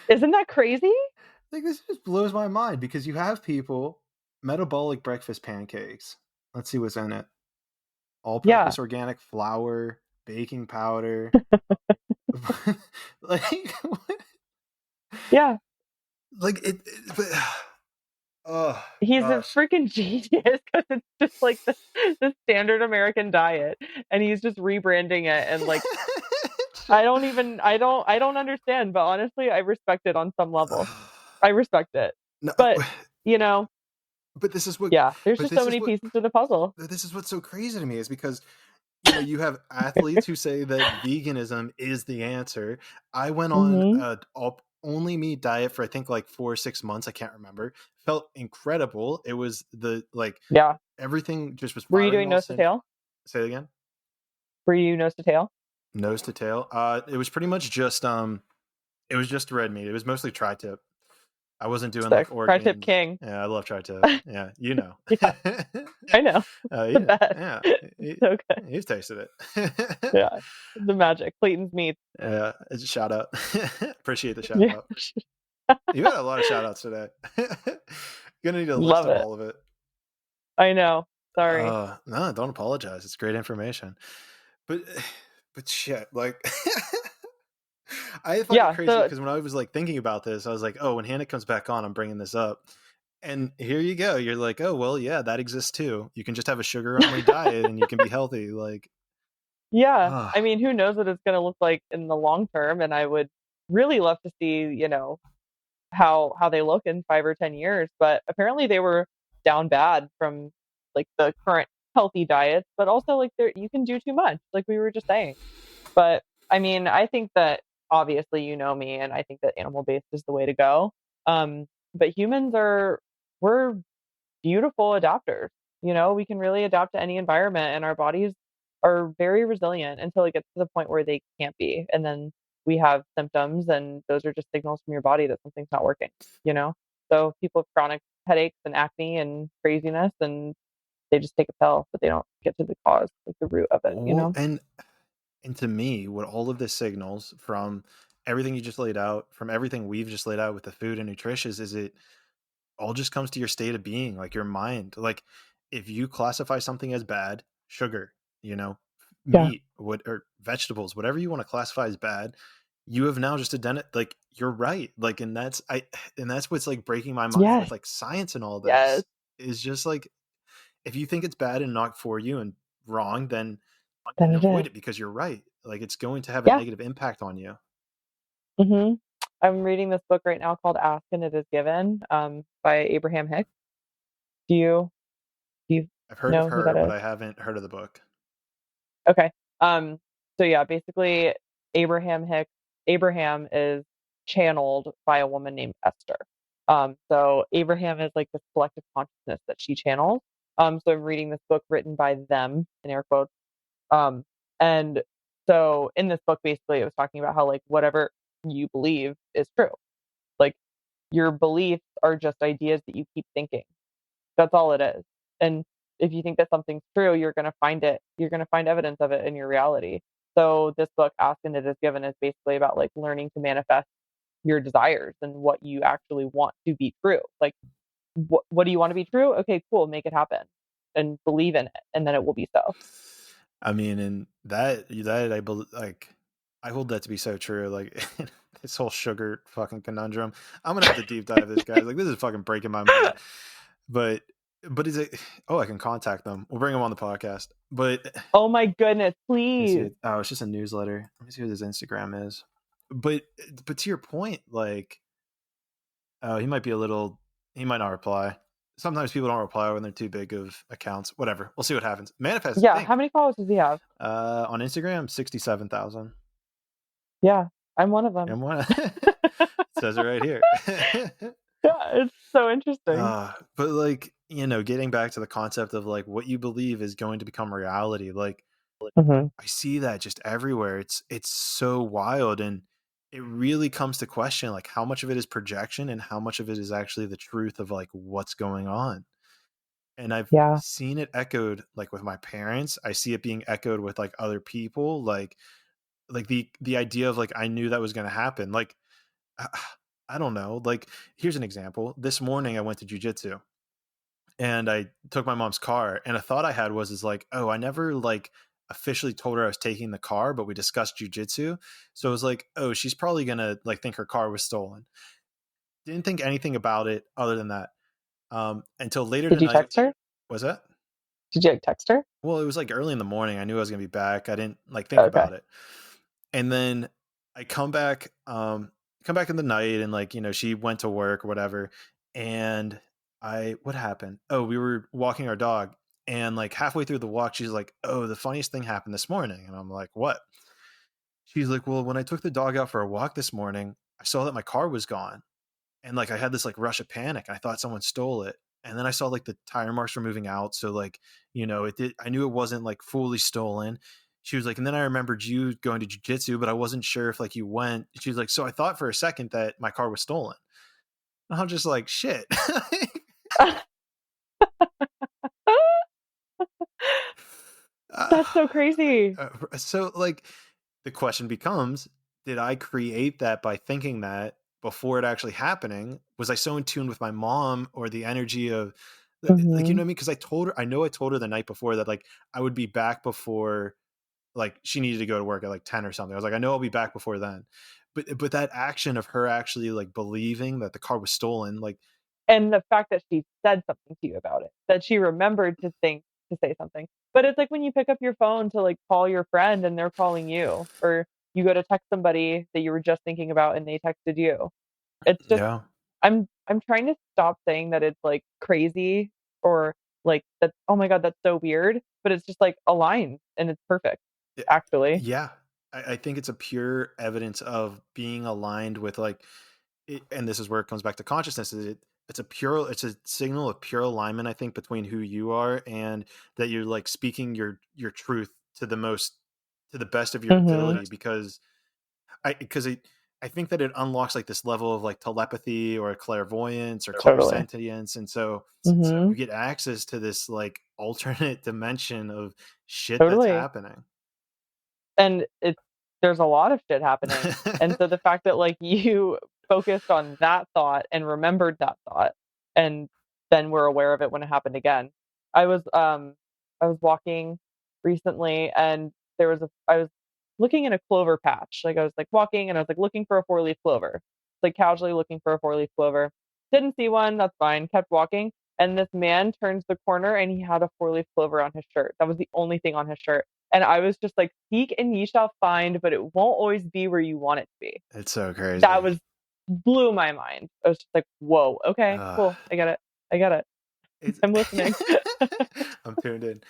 Isn't that crazy? Like this just blows my mind because you have people metabolic breakfast pancakes. Let's see what's in it. Yeah. All-purpose organic flour, baking powder. Like Yeah. like but, oh He's a gosh. freaking genius because it's just like the standard American diet, and he's just rebranding it and like I don't understand, but honestly, I respect it on some level. I respect it. No, But, you know, but this is what yeah, there's but just so this is many what pieces to the puzzle. this is what's so crazy to me is because you have athletes who say that veganism is the answer. I went on Mhm. a only meat diet for I think like 4 or 6 months. I can't remember. Felt incredible. It was the like Yeah. everything just was Were you firing doing all nose to center. tail? Say it again. Were you nose to tail? Nose to tail. It was pretty much just it was just red meat. It was mostly tri-tip. I wasn't doing Sick. like Tri-tip organs. king. Yeah, I love tri-tip. Yeah, you know. Yeah, I know. The Yeah, best. yeah. So good. You've tasted it. Yeah. The magic. Clayton's meat. Yeah, it's a shout out. Appreciate the shout Yeah. out. You had a lot of shout outs today. Gonna need a list Love of it. all of it. I know. Sorry. No, don't apologize. It's great information. But but shit, like I find it Yeah, crazy so because when I was like thinking about this, I was like, oh, when Hannah comes back on, I'm bringing this up. And here you go. You're like, oh, well, yeah, that exists too. You can just have a sugar only diet and you can be healthy. Like, yeah, I ah, mean, who knows what it's gonna look like in the long term, and I would really love to see, how they look in 5 or 10 years, but apparently they were down bad from, like, the current healthy diets, but also, like, there you can do too much, like we were just saying. But, I mean, I think that obviously you know me, and I think that animal-based is the way to go. But humans we're beautiful adapters. We can really adapt to any environment, and our bodies are very resilient until it gets to the point where they can't be. And then we have symptoms, and those are just signals from your body that something's not working, you know? So people have chronic headaches and acne and craziness, and they just take a pill, but they don't get to the cause, like the root of it, you well, know? and to me, what all of this signals from everything you just laid out, from everything we've just laid out with the food and nutrition, is it all just comes to your state of being, like your mind. Like if you classify something as bad, sugar, you know, Yeah. meat, what or vegetables, whatever you want to classify as bad, you have now just identified like you're right. Like and that's what's like breaking my mind Yes. with like science and all Yes. this is just like if you think it's bad and not for you and wrong, Then then it avoid is. it because you're right. Like it's going to have a Yeah. negative impact on you. Mhm. I'm reading this book right now called Ask and It Is Given, by Abraham Hicks. Do you I've heard of know who her, that but is? I haven't heard of the book. Okay. Um, so yeah, basically Abraham is channeled by a woman named Esther. So Abraham is like this collective consciousness that she channels. So I'm reading this book written by them in air quotes. Um, and so in this book, basically it was talking about how like whatever you believe is true. Like your beliefs are just ideas that you keep thinking. That's all it is. And if you think that something's true, you're going to find it. You're going to find evidence of it in your reality. So this book, Ask and It Is Given, is basically about like learning to manifest your desires and what you actually want to be true. Like, what do you want to be true? Okay, cool, make it happen, and believe in it, and then it will be so. I mean, and that I believe, like, I hold that to be so true. Like this whole sugar fucking conundrum. I'm gonna have to deep dive this, guys. Like, this is fucking breaking my mind. But is it? Oh, I can contact them. We'll bring them on the podcast. But let Oh my goodness, me please. see. Oh, it's just a newsletter. Let me see what his Instagram is. But to your point, like, oh, he might be a little. He might not reply. Sometimes people don't reply when they're too big of accounts. Whatever. We'll see what happens. Manifest Yeah, how Inc. many followers does he have? On Instagram, 67,000. Yeah, I'm one of them. And one it says it right here. Yeah, it's so interesting. But like, getting back to the concept of like what you believe is going to become reality. Like Mhm. I see that just everywhere. It's so wild, and it really comes to question like how much of it is projection and how much of it is actually the truth of like what's going on. And I've Yeah. seen it echoed like with my parents. I see it being echoed with like other people, like the idea of like I knew that was going to happen. Like I, I don't know. Like here's an example. This morning I went to jujitsu and I took my mom's car, and a thought I had was is like, oh, I never like officially told her I was taking the car, but we discussed jujitsu. So it was like, oh, she's probably gonna like think her car was stolen. Didn't think anything about it other than that. Until later Did you tonight. text her? Was that? Did you, like, text her? Well, it was like early in the morning. I knew I was gonna be back. I didn't like think Okay. about it. And then I come back in the night, and like, she went to work or whatever. And what happened? Oh, we were walking our dog, and like halfway through the walk, she's like, oh, the funniest thing happened this morning. And I'm like, what? She's like, well, when I took the dog out for a walk this morning, I saw that my car was gone. And like I had this like rush of panic. I thought someone stole it. And then I saw like the tire marks were moving out. So like, it did, I knew it wasn't like fully stolen. She was like, and then I remembered you going to jujitsu, but I wasn't sure if like you went. She was like, so I thought for a second that my car was stolen. And I'm just like, shit. uh, That's so crazy. so like the question becomes, did I create that by thinking that before it actually happening? Was I so in tune with my mom or the energy of like, you know Mhm. what I mean? Because I told her the night before that like I would be back before like she needed to go to work at like 10 or something. I was like, I know I'll be back before then. But that action of her actually like believing that the car was stolen, like And the fact that she said something to you about it, that she remembered to say something. But it's like when you pick up your phone to, like, call your friend and they're calling you, or you go to text somebody that you were just thinking about and they texted you. It's just yeah. I'm trying to stop saying that it's, like, crazy or, like, that, "Oh my god, that's so weird," but it's just, like, aligned and it's perfect, Yeah. actually. Yeah. I think it's a pure evidence of being aligned with like and this is where it comes back to consciousness. It's a signal of pure alignment, I think, between who you are and that you're like speaking your truth to the best of your Mhm. ability because I think that it unlocks like this level of like telepathy or clairvoyance or Totally. clairsentience. And so you Mhm. get access to this like alternate dimension of shit that's Totally. happening. And it's there's a lot of shit happening. And so the fact that, like, you focused on that thought and remembered that thought, and then were aware of it when it happened again. I was, I was walking recently and I was looking in a clover patch. Like, I was, like, walking and I was, like, looking for a four-leaf clover, like, casually looking for a four-leaf clover. Didn't see one, that's fine, kept walking, and this man turns the corner and he had a four-leaf clover on his shirt. That was the only thing on his shirt. And I was just like, "Seek and ye shall find, but it won't always be where you want it to be." It's so That crazy. was blew my mind. I was just like, "Whoa, okay, Uh, cool. I get it. I get it. it's I'm listening." I'm tuned in.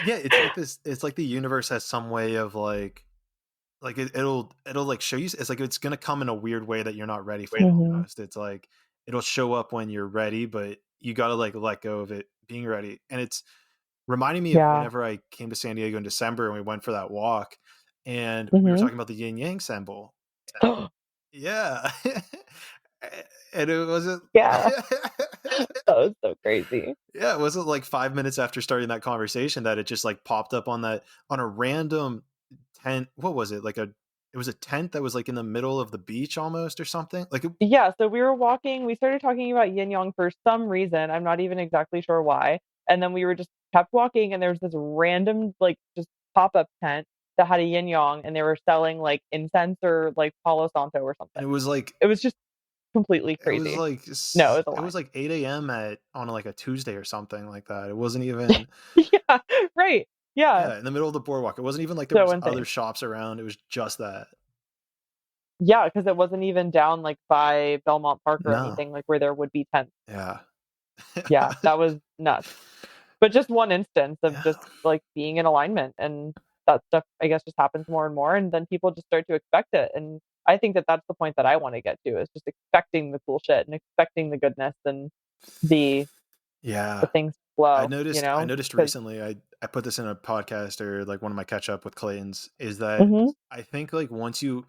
Yeah, it's like this. It's like the universe has some way of like it'll like show you. It's like it's gonna come in a weird way that you're not ready for. Mhm. Almost, it's like it'll show up when you're ready, but you gotta like let go of it being ready. And it's reminding me of Yeah. whenever I came to San Diego in December and we went for that walk, and we were Mhm. talking about the yin yang symbol. Yeah, and it wasn't. Yeah. That was so crazy. Yeah, it wasn't like 5 minutes after starting that conversation that it just, like, popped up on a random tent. What was it? Like it was a tent that was, like, in the middle of the beach almost or something? Like, it Yeah, so we were walking, we started talking about yin yang for some reason, I'm not even exactly sure why, and then we were just kept walking, and there was this random, like, just pop-up tent that had a yin yang, and they were selling, like, incense or, like, Palo Santo or and something. It was just completely crazy. No, it was a it was lie. like 8 a.m. at on, like, a Tuesday or something like that. It wasn't even Yeah, right. Yeah, yeah, in the middle of the boardwalk. It wasn't even like there so was other insane. shops around. It was just that. Yeah, because it wasn't even down, like, by Belmont Park or No. anything, like, where there would be tents. Yeah. Yeah, that was nuts. But just one instance of Yeah. just, like, being in alignment, and that stuff, I guess, just happens more and more, and then people just start to expect it, and I think that that's the point that I wanna get to, is just expecting the cool shit and expecting the goodness and the Yeah. things to flow, you I know? noticed 'Cause recently. I put this in a podcast or like one of my catch up with Clayton's is that Mhm. I think like once you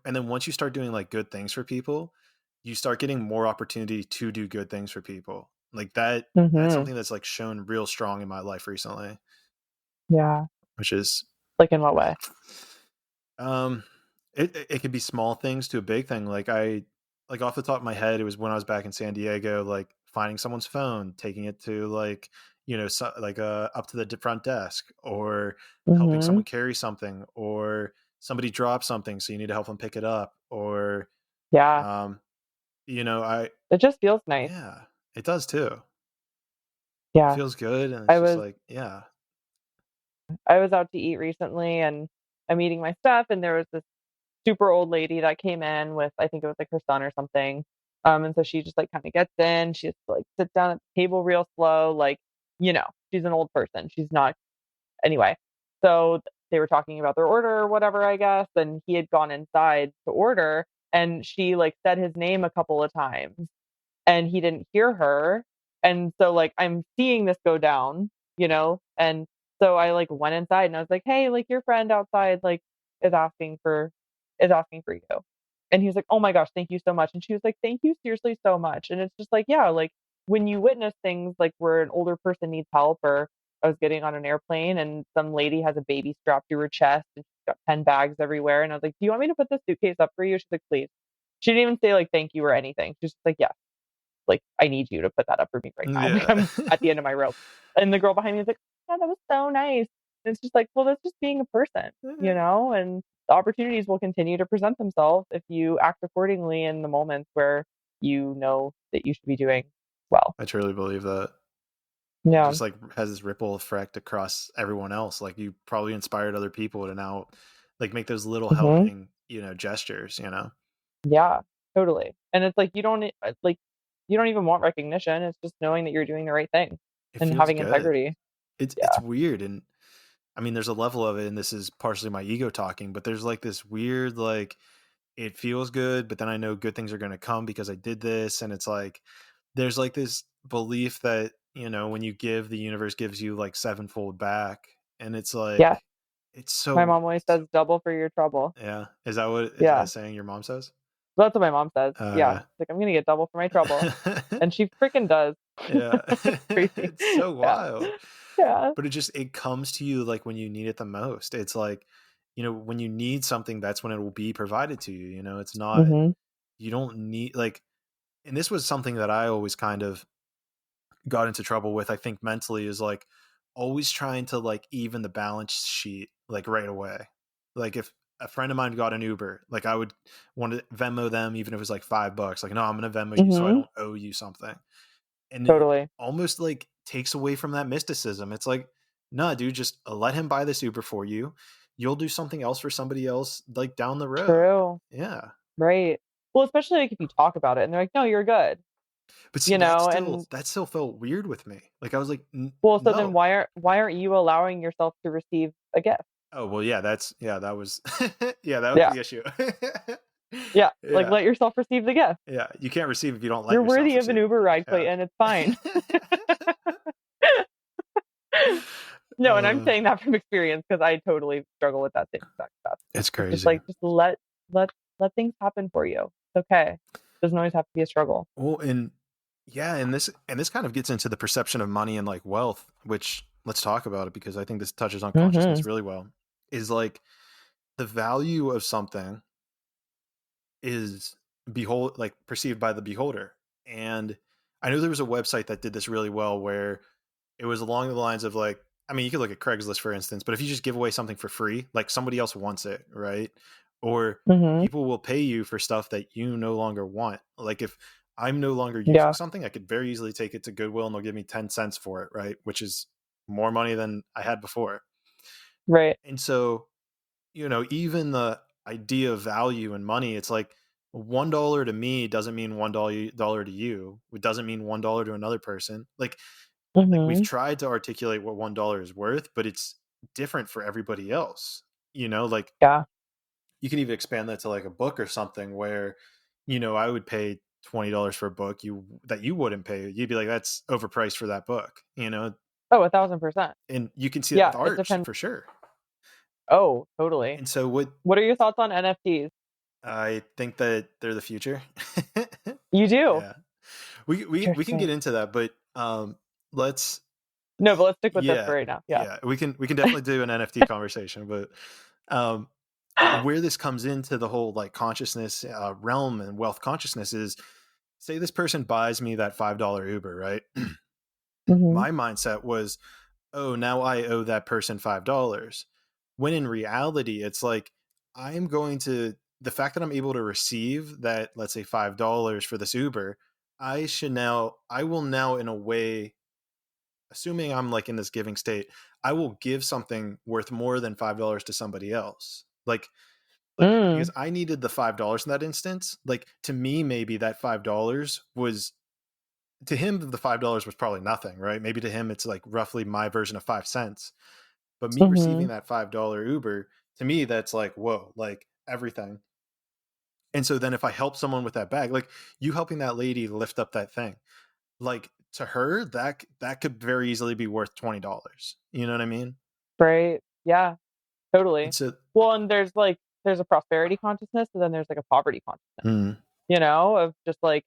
start doing like good things for people, you start getting more opportunity to do good things for people. Like that's Mhm. something that's like shown real strong in my life recently, Yeah. which is Like, in what way? um it could be small things to a big thing. Like off the top of my head, it was when I was back in San Diego, like finding someone's phone, taking it to like, up to the front desk, or helping Mhm. someone carry something, or somebody dropped something so you need to help them pick it up, or Yeah. um I It just feels nice. yeah, it does too. It Yeah. feels good, and it's I just was like, yeah. I was out to eat recently, and I'm eating my stuff, and there was this super old lady that came in with, I think it was, like, her son or something, and so she just, like, kinda gets in, she just, like, sits down at the table real slow, like, she's an old person, she's not anyway. So, they were talking about their order or whatever, I guess, and he had gone inside to order, and she, like, said his name a couple of times, and he didn't hear her. And so, like, I'm seeing this go down, and so I, like, went inside and I was like, "Hey, like, your friend outside, like, is asking for is asking for you." And he was like, "Oh my gosh, thank you so much." And she was like, "Thank you seriously so much." And it's just like, yeah, like, when you witness things like where an older person needs help, or I was getting on an airplane and some lady has a baby strapped to her chest and she's got 10 bags everywhere. And I was like, "Do you want me to put this suitcase up for you?" She's like, "Please." She didn't even say like thank you or anything. She's just like, "Yeah, like, I need you to put that up for me right now." Like, Yeah. I'm at the end of my rope. And the girl behind me is like, "Yeah, that was so nice." And it's just like, well, that's just being a person, and the opportunities will continue to present themselves if you act accordingly in the moments where you know that you should be doing well. I truly believe that. It Yeah. just like has this ripple effect across everyone else. Like you probably inspired other people to now like make those little Mhm. helping, gestures. Yeah, totally. And it's like you don't even want recognition. It's just knowing that you're doing the right thing It and feels having good. integrity. It's Yeah. weird, and I mean there's a level of it, and this is partially my ego talking, but there's like this weird like it feels good, but then I know good things are going to come because I did this, and it's like there's like this belief that, when you give, the universe gives you like sevenfold back, and it's like Yeah. it's My so mom always says double for your trouble. yeah. Is that a Yeah. saying your mom says? That's what my mom says. Yeah. Okay. She's like, "I'm gonna get double for my trouble." And she freaking does. Yeah. It's crazy. It's so Yeah. wild. Yeah. But it comes to you like when you need it the most. It's like, when you need something, that's when it will be provided to you. It's not Mhm. you don't need like and this was something that I always kind of got into trouble with, I think mentally, is like always trying to like even the balance sheet like right away. Like if a friend of mine got an Uber, like I would want to Venmo them even if it was like $5. Like, no, I'm gonna Venmo you so I Mhm. don't owe you something. And it Totally. almost like takes away from that mysticism. It's like, nah, dude, just let him buy this Uber for you. You'll do something else for somebody else like down the road. True. Yeah. Right. Well, especially, like, if you talk about it and they're like, "No, you're good." But see, And that still felt weird with me. Like I was like, well, so then no. why aren't you allowing yourself to receive a gift? Oh, well, yeah, that was yeah, that was Yeah. the issue. Yeah. Like, Yeah, let yourself receive the gift. yeah, you can't receive if you don't let You're yourself worthy of an receive. Uber ride, Yeah. Clayton. It's fine. No, and I'm Uh, saying that from experience because I totally struggle with that same exact stuff. it's It's just crazy. like, just let let things happen for you. It's okay. Doesn't always have to be a struggle. Well, and yeah, and this kind of gets into the perception of money and like wealth, which let's talk about it because I think this touches on Mhm. consciousness really well. Is like the value of something is perceived by the beholder. And I know there was a website that did this really well where it was along the lines of like, I mean, you could look at Craigslist, for instance, but if you just give away something for free, like somebody else wants it, right? Or Mhm. people will pay you for stuff that you no longer want. Like if I'm no longer using Yeah. something, I could very easily take it to Goodwill and they'll give me 10 cents for it, right? Which is more money than I had before. Right. And so, even the idea of value and money, it's like $1 to me doesn't mean $1 to you. It doesn't mean $1 to another person. Like we've Mhm. tried to articulate what $1 is worth, but it's different for everybody else. Like Yeah. you can even expand that to like a book or something where, I would pay $20 for a book that you wouldn't pay. You'd be like, that's overpriced for that book. Oh, 1,000%. And you can see that with Yeah, it art depends. for sure. Oh, totally. And so What are your thoughts on NFTs? I think that they're the future. You do? Yeah. We can get Interesting. into that, but let's No, but let's stick with this yeah, for right now. Yeah. yeah. We can definitely do an NFT conversation, but um where this comes into the whole like consciousness realm and wealth consciousness is, say this person buys me that $5 Uber, right? Mhm. My mindset was, oh, now I owe that person $5. When in reality, it's like, I'm going to, the fact that I'm able to receive that, let's say $5 for this Uber, I will now, in a way, assuming I'm like in this giving state, I will give something worth more than $5 to somebody else. Like because Mm. I needed the $5 in that instance. Like to me, maybe that $5 was, to him, the $5 was probably nothing, right? Maybe to him it's like roughly my version of 5 cents. But me receiving Mhm. that $5 Uber, to me, that's like, whoa, like everything. And so then if I help someone with that bag, like you helping that lady lift up that thing, like to her, that could very easily be worth $20. You know what I mean? Right. Yeah, totally. And so Well, and there's a prosperity consciousness, and then there's like a poverty consciousness, mm, of just like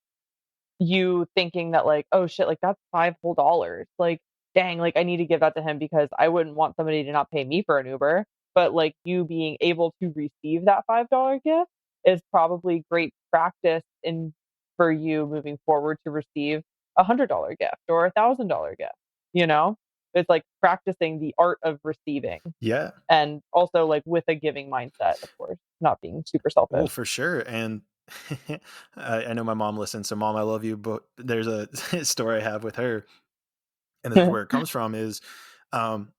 you thinking that like, "Oh shit, like that's 5 whole dollars. Like, dang, like I need to give that to him because I wouldn't want somebody to not pay me for an Uber." But like you being able to receive that $5 gift is probably great practice in for you moving forward to receive $100 gift or $1,000 gift, you know? It's like practicing the art of receiving yeah, and also like with a giving mindset, of course, not being super well, selfish. for sure. And I know my mom listens, so mom, I love you. But there's a story I have with her, and this is where it comes from. Is um,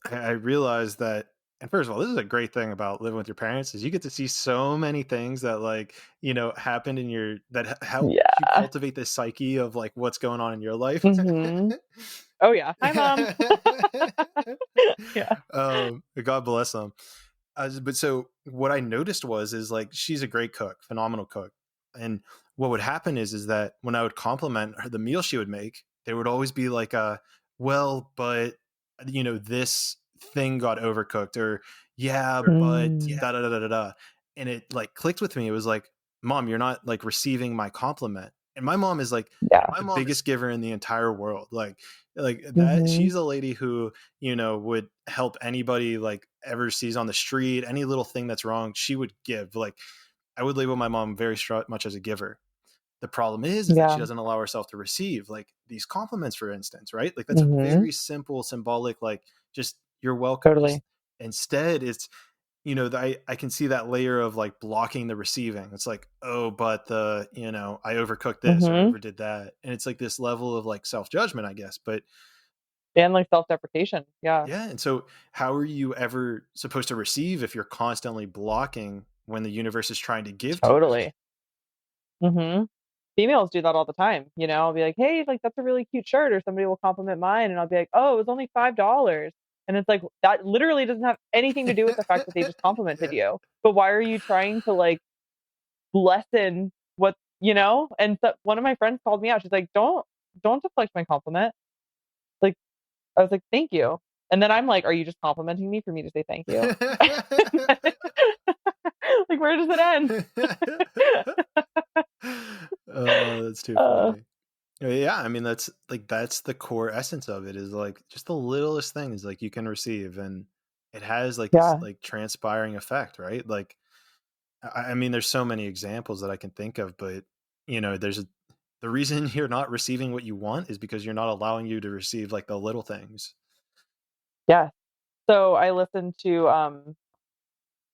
I realized that, and first of all, this is a great thing about living with your parents is you get to see so many things that like happened in your that help you Yeah. cultivate this psyche of like what's going on in your life. Mhm. Oh, yeah. Hi, mom. Yeah. God bless them. But so what I noticed was is like she's a great cook, phenomenal cook, and what would happen is that when I would compliment her, the meal she would make, there would always be like a, well, but this thing got overcooked, or yeah, but Mm. da da da da da da, and it like clicked with me. It was like, mom, you're not like receiving my compliment. And my mom is like Yeah. the biggest giver in the entire world. Like that, Mhm. she's a lady who would help anybody like ever sees on the street, any little thing that's wrong, she would give. Like I would label my mom very much as a giver. The problem is that she Yeah. doesn't allow herself to receive like these compliments, for instance, right? Like that's a Mhm. very simple, symbolic, like just you're welcome. Just Totally. instead, it's I can see that layer of like blocking the receiving. It's like, oh, but I overcooked this or Mhm. overdid that, and it's like this level of like self judgment, I guess. But And, like, self-deprecation. Yeah. yeah, and so how are you ever supposed to receive if you're constantly blocking when the universe is trying to give to you? Totally. Mhm. Females do that all the time, I'll be like, "Hey, like, that's a really cute shirt," or somebody will compliment mine, and I'll be like, "Oh, it was only $5." And it's like, that literally doesn't have anything to do with the fact that they just complimented Yeah. you. But why are you trying to, like, lessen what And so one of my friends called me out. She's like, "Don't deflect my compliment." Like, I was like, "Thank you." And then I'm like, "Are you just complimenting me for me to say thank you?" Like, where does it end? Oh, that's too Uh, funny. Yeah, I mean that's the core essence of it is like just the littlest things like you can receive, and it has like this yeah. like transpiring effect, right? Like I mean there's so many examples that I can think of, but there's the reason you're not receiving what you want is because you're not allowing you to receive like the little things. Yeah. So I listened to,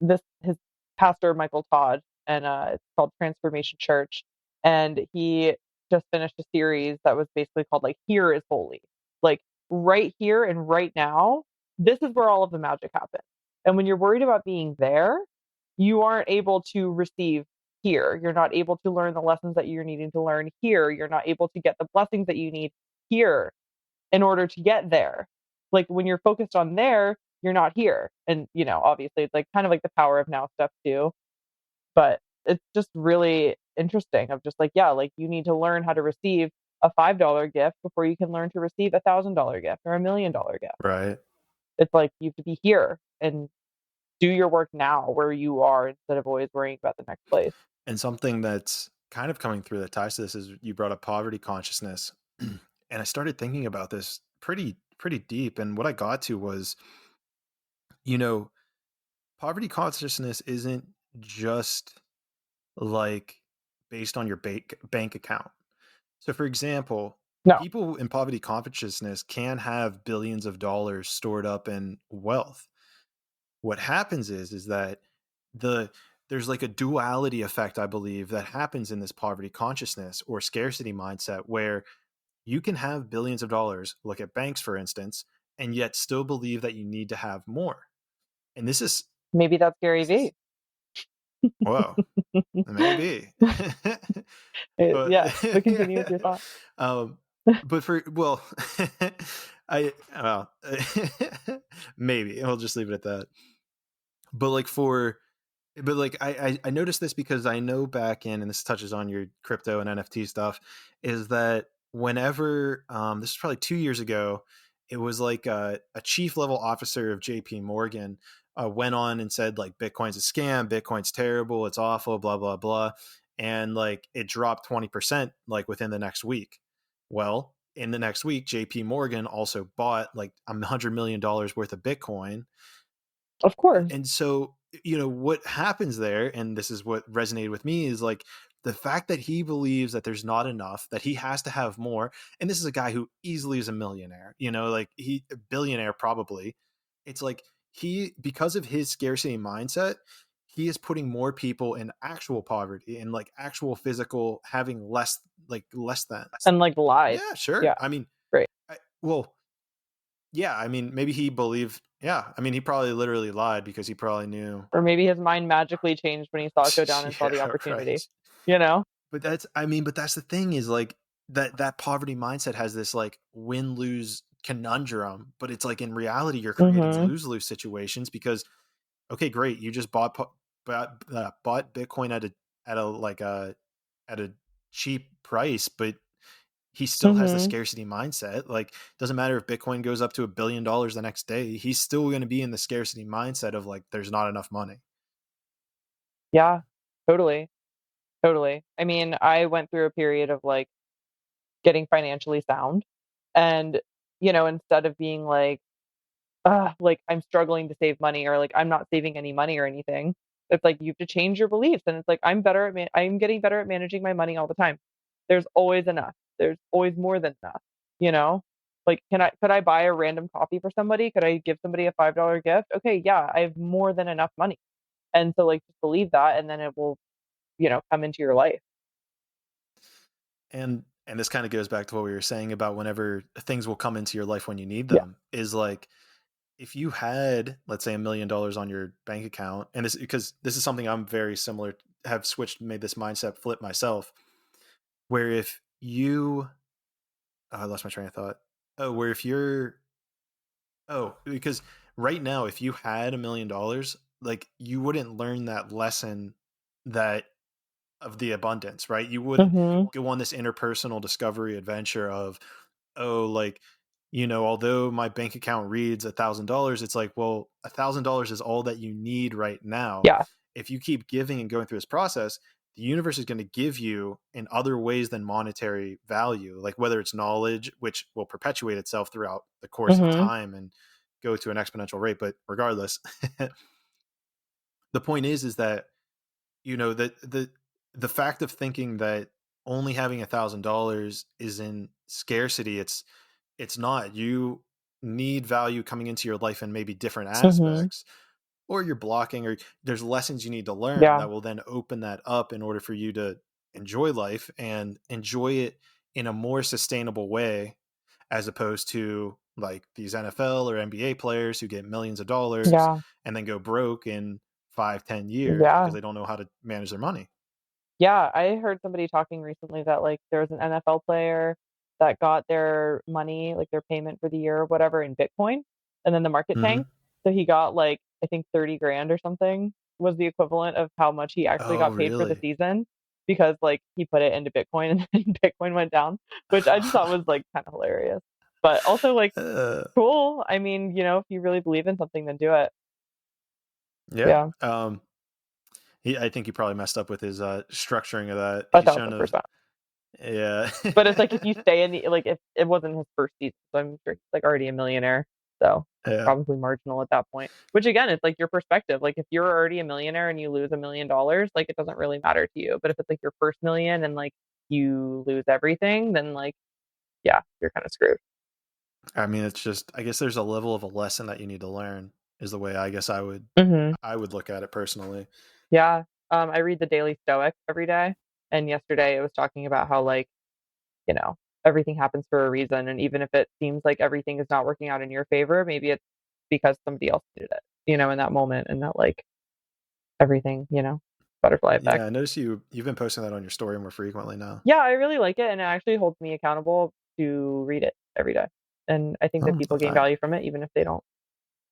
this his pastor, Michael Todd, and, it's called Transformation Church, and he just finished a series that was basically called, like, "Here is Holy." Like, right here and right now, this is where all of the magic happens, and when you're worried about being there, you aren't able to receive here. You're not able to learn the lessons that you're needing to learn here. You're not able to get the blessings that you need here in order to get there. Like when you're focused on there, you're not here. And, obviously it's like kind of like the power of now stuff too. But it's just really interesting of just like, yeah, like you need to learn how to receive a $5 gift before you can learn to receive a $1,000 gift or $1 million gift. Right. It's like you have to be here and do your work now where you are instead of always worrying about the next place. And something that's kind of coming through that ties to this is you brought up poverty consciousness. And I started thinking about this pretty deep. And what I got to was, you know, poverty consciousness isn't just like based on your bank account. So for example, No, people in poverty consciousness can have billions of dollars stored up in wealth. What happens is that the there's like a duality effect, I believe, that happens in this poverty consciousness or scarcity mindset where you can have billions of dollars, look at banks for instance, and yet still believe that you need to have more. And this is maybe that's Gary this is Vee. whoa, maybe. But Yeah, but continue with yeah. your thought. um but for well I well maybe I'll just leave it at that. But like for But like I noticed this because I know back in, and this touches on your crypto and NFT stuff, is that whenever this is probably 2 years ago, it was like a chief level officer of JP Morgan went on and said like Bitcoin's a scam, Bitcoin's terrible, it's awful, blah blah blah, and like it dropped 20% like within the next week. Well, in the next week, JP Morgan also bought like $100 million worth of Bitcoin. Of course. And so, what happens there, and this is what resonated with me, is like the fact that he believes that there's not enough, that he has to have more. And this is a guy who easily is a millionaire, like a billionaire probably. It's like because of his scarcity mindset, he is putting more people in actual poverty and like actual physical having less than. And like lied. Yeah, sure. Yeah, I mean, right. well, yeah, I mean, maybe he believed, yeah, I mean, he probably literally lied because he probably knew. Or maybe his mind magically changed when he saw it go down and saw the Yeah, opportunity, right. you know? But that's the thing is like that poverty mindset has this like win-lose conundrum, but it's like in reality you're creating Mhm. lose-lose situations because okay, great, you just bought Bitcoin at a cheap price, but he still has the Mhm. scarcity mindset. Like, doesn't matter if Bitcoin goes up to $1 billion the next day, he's still going to be in the scarcity mindset of like, there's not enough money. Yeah. Totally. Totally. I mean, I went through a period of, like, getting financially sound and, instead of being like, like, I'm struggling to save money or, like, I'm not saving any money or anything, it's like you have to change your beliefs, and it's like, I'm getting better at managing my money all the time. There's always enough. There's always more than enough, you know? Like, could I buy a random coffee for somebody? Could I give somebody a $5 gift? Okay, yeah, I have more than enough money. And so, like, just believe that, and then it will, come into your life. And this kind of goes back to what we were saying about whenever things will come into your life when you need Yeah. them, is like if you had, let's say, $1 million on your bank account, and this because this is something I'm very similar, have switched, made this mindset flip myself, where if you I lost my train of thought. Oh, where if you're Oh, because right now, if you had $1 million, like you wouldn't learn that lesson that of the abundance, right? You wouldn't Mhm. go on this interpersonal discovery adventure of, oh, like, although my bank account reads $1,000, it's like, well, $1,000 is all that you need right now. Yeah. If you keep giving and going through this process, the universe is going to give you in other ways than monetary value, like whether it's knowledge, which will perpetuate itself throughout the course of Mhm. time and go to an exponential rate. But regardless, the point is that that the fact of thinking that only having $1,000 is in scarcity, it's not. You need value coming into your life in maybe different Mhm. aspects, or you're blocking, or there's lessons you need to learn Yeah. that will then open that up in order for you to enjoy life and enjoy it in a more sustainable way, as opposed to like these NFL or NBA players who get millions of dollars Yeah. and then go broke in 5-10 years because Yeah. they don't know how to manage their money. Yeah, I heard somebody talking recently that, like, there was an NFL player that got their money, like, their payment for the year or whatever in Bitcoin, and then the market Hmm. tanked. So he got, like, I think 30 grand or something was the equivalent of how much he actually Oh, got paid for the really? season because like he put it into Bitcoin and then Bitcoin went down, which I just thought was like kind of hilarious. But also like Uh, cool. I mean, if you really believe in something, then do it. yeah. Yeah, I think he probably messed up with his structuring of that. a He thousand shouldn't have. percent. Yeah. But it's like if you stay in the like if it wasn't his first season, so I'm sure he's like already a millionaire. So it's Yeah. probably marginal at that point. Which again, it's like your perspective. Like if you're already a millionaire and you lose $1 million, like it doesn't really matter to you. But if it's like your first million and like you lose everything, then like yeah, you're kind of screwed. I mean, it's just, I guess there's a level of a lesson that you need to learn, is the way I guess Hmm. I would look at it personally. Yeah. I read the Daily Stoic every day, and yesterday it was talking about how like you know, everything happens for a reason. And even if it seems like everything is not working out in your favor, maybe it's because somebody else needed it, in that moment, and that like everything, butterfly effect. Yeah, I noticed you've been posting that on your story more frequently now. Yeah, I really like it. And it actually holds me accountable to read it every day. And I think that Oh, people gain I, value from it, even if they don't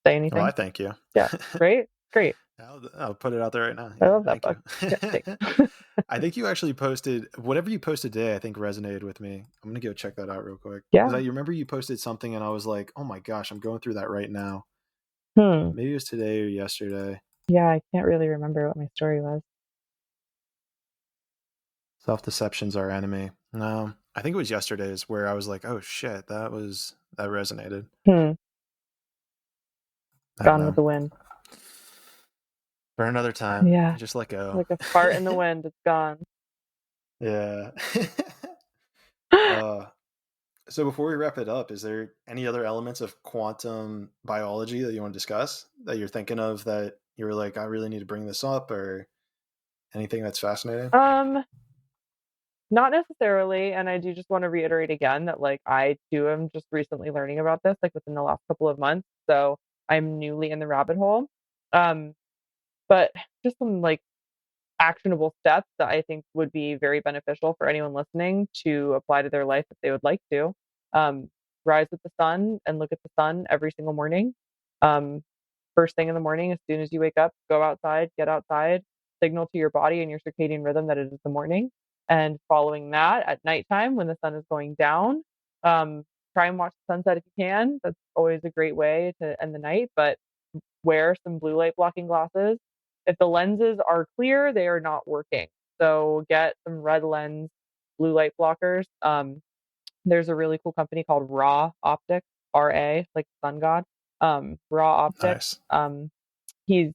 say well, I anything. thank you. Yeah. Right. Great. I'll put it out there right now. I Yeah, love that thank you. book. Yeah. Thanks. I think you actually posted whatever you posted today. I think resonated with me. I'm gonna go check that out real quick because Yeah. I remember you posted something and I was like, oh my gosh, I'm going through that right now. Hmm. Maybe it was today or yesterday. Yeah. I can't really remember what my story was. Self deception's our enemy. No, I think it was yesterday's where I was like, oh shit, that resonated. Hmm. I don't Gone with know. the wind. For another time, Yeah. just let go. Like a fart in the wind. It's gone. Yeah. uh, so before we wrap it up, is there any other elements of quantum biology that you want to discuss that you're thinking of that you're like, I really need to bring this up, or anything that's fascinating? Um, Not necessarily, and I do just wanna reiterate again that, like, I too am just recently learning about this, like, within the last couple of months, so I'm newly in the rabbit hole. Um, but just some, like, actionable steps that I think would be very beneficial for anyone listening to apply to their life if they would like to. Um, Rise with the sun and look at the sun every single morning. Um, First thing in the morning, as soon as you wake up, go outside, get outside, signal to your body and your circadian rhythm that it is the morning. And following that, at nighttime, when the sun is going down, um, try and watch the sunset if you can. That's always a great way to end the night. But wear some blue light blocking glasses. If the lenses are clear, they are not working. So get some red lens blue light blockers. There's a really cool company called Raw Optics, RA, like sun god. Raw Optics. Nice. He's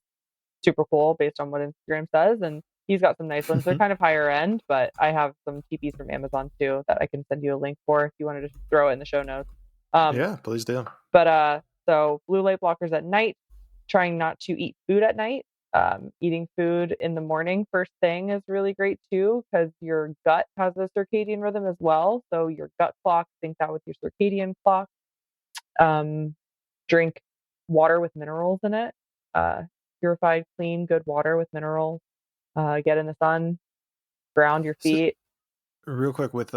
super cool based on what Instagram says, and he's got some nice ones. They're kind of higher end, but I have some TPs from Amazon too that I can send you a link for if you wanted to throw it in the show notes. Um, Yeah, please do. but so blue light blockers at night, trying not to eat food at night. Eating food in the morning first thing is really great too because your gut has a circadian rhythm as well. So your gut clock, sync that with your circadian clock. Um, Drink water with minerals in it. Purified, clean, good water with minerals. Get in the sun, ground your So, feet. real quick, with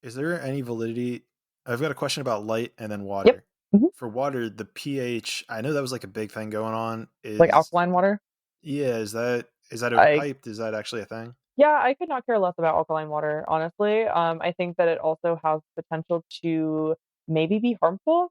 is there any validity? I've got a question about light and then Yep. water. Hmm. For water, the pH, I know that was like a big thing going on. Like alkaline water. Yeah, is that I overhyped? Is that actually a thing? Yeah, I could not care less about alkaline water, honestly. I think that it also has potential to maybe be harmful,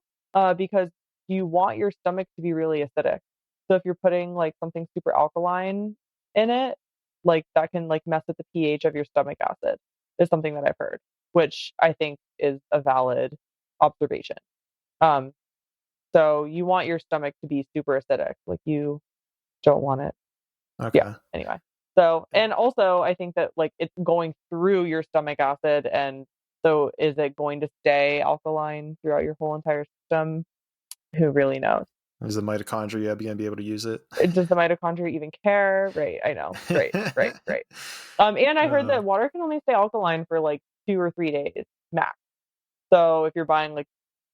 because you want your stomach to be really acidic. So if you're putting like something super alkaline in it, like that can like mess with the pH of your stomach acid, is something that I've heard, which I think is a valid observation. Um, so you want your stomach to be super acidic, like you don't want it, yeah, Okay. anyway. So and also I think that, like, it's going through your stomach acid, and so is it going to stay alkaline throughout your whole entire system? Who really knows? Is the mitochondria going to be able to use it? Does the mitochondria even care? Right, I know. Right, right, right. And I heard uh, that water can only stay alkaline for, like, 2 or 3 days max. So if you're buying, like,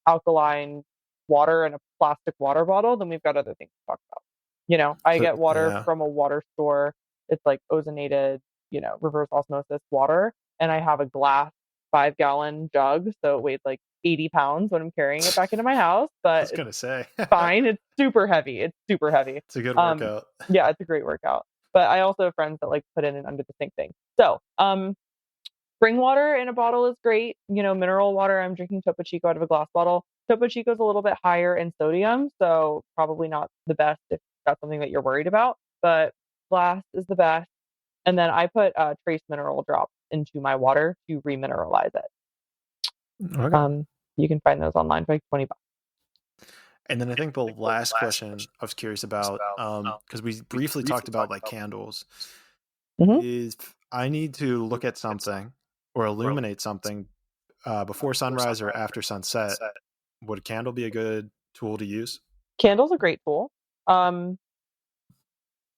alkaline water in a plastic water bottle, then we've got other things to talk about. I so get water yeah, from a water store. It's like ozonated, reverse osmosis water. And I have a glass 5-gallon jug. So it weighs like 80 pounds when I'm carrying it back into my house, I but was it's gonna say fine. It's super heavy. It's super heavy. it's a good Um, workout. yeah, it's a great workout. But I also have friends that like put in an under the sink thing. So, spring water in a bottle is great. Mineral water, I'm drinking Topo Chico out of a glass bottle. Topo Chico is a little bit higher in sodium, so probably not the best if that's something that you're worried about, but glass is the best. And then I put trace mineral drops into my water to remineralize it. Okay. Um, you can find those online for like $20. And then I think the last question I was curious about, because we briefly talked about like candles. Mhm. If I need to look at something or illuminate something before sunrise or after sunset, would a candle be a good tool to use? Candle's a great tool. Um,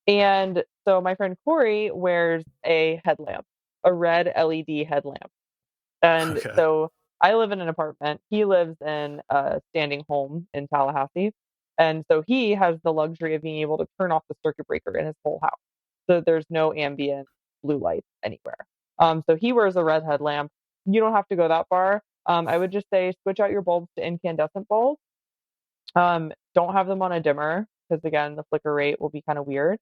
and so my friend Corey wears a headlamp, a red LED headlamp. And Okay. so I live in an apartment. He lives in a standing home in Tallahassee. And so he has the luxury of being able to turn off the circuit breaker in his whole house. So there's no ambient blue lights anywhere. So he wears a red headlamp. You don't have to go that far. I would just say switch out your bulbs to incandescent bulbs. Don't have them on a dimmer because again, the flicker rate will be kind of weird.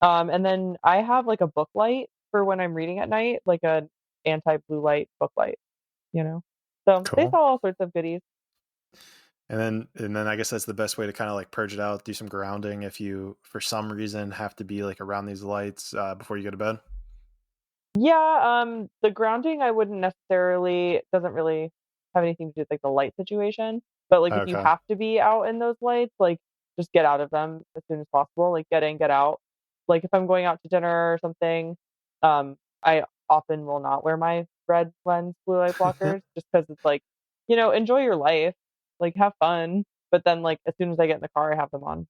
And then I have like a book light for when I'm reading at night, like a anti-blue light book light, you know? So they Cool. sell all sorts of goodies. And then I guess that's the best way to kind of like purge it out, do some grounding if you for some reason have to be like around these lights before you go to bed. Yeah, the grounding I wouldn't necessarily doesn't really have anything to do with like the light situation. But like if you Okay. have to be out in those lights, like just get out of them as soon as possible. Like get in, get out. Like if I'm going out to dinner or something, I often will not wear my red lens blue light blockers just because it's like, enjoy your life, like have fun. But then like as soon as I get in the car, I have them on,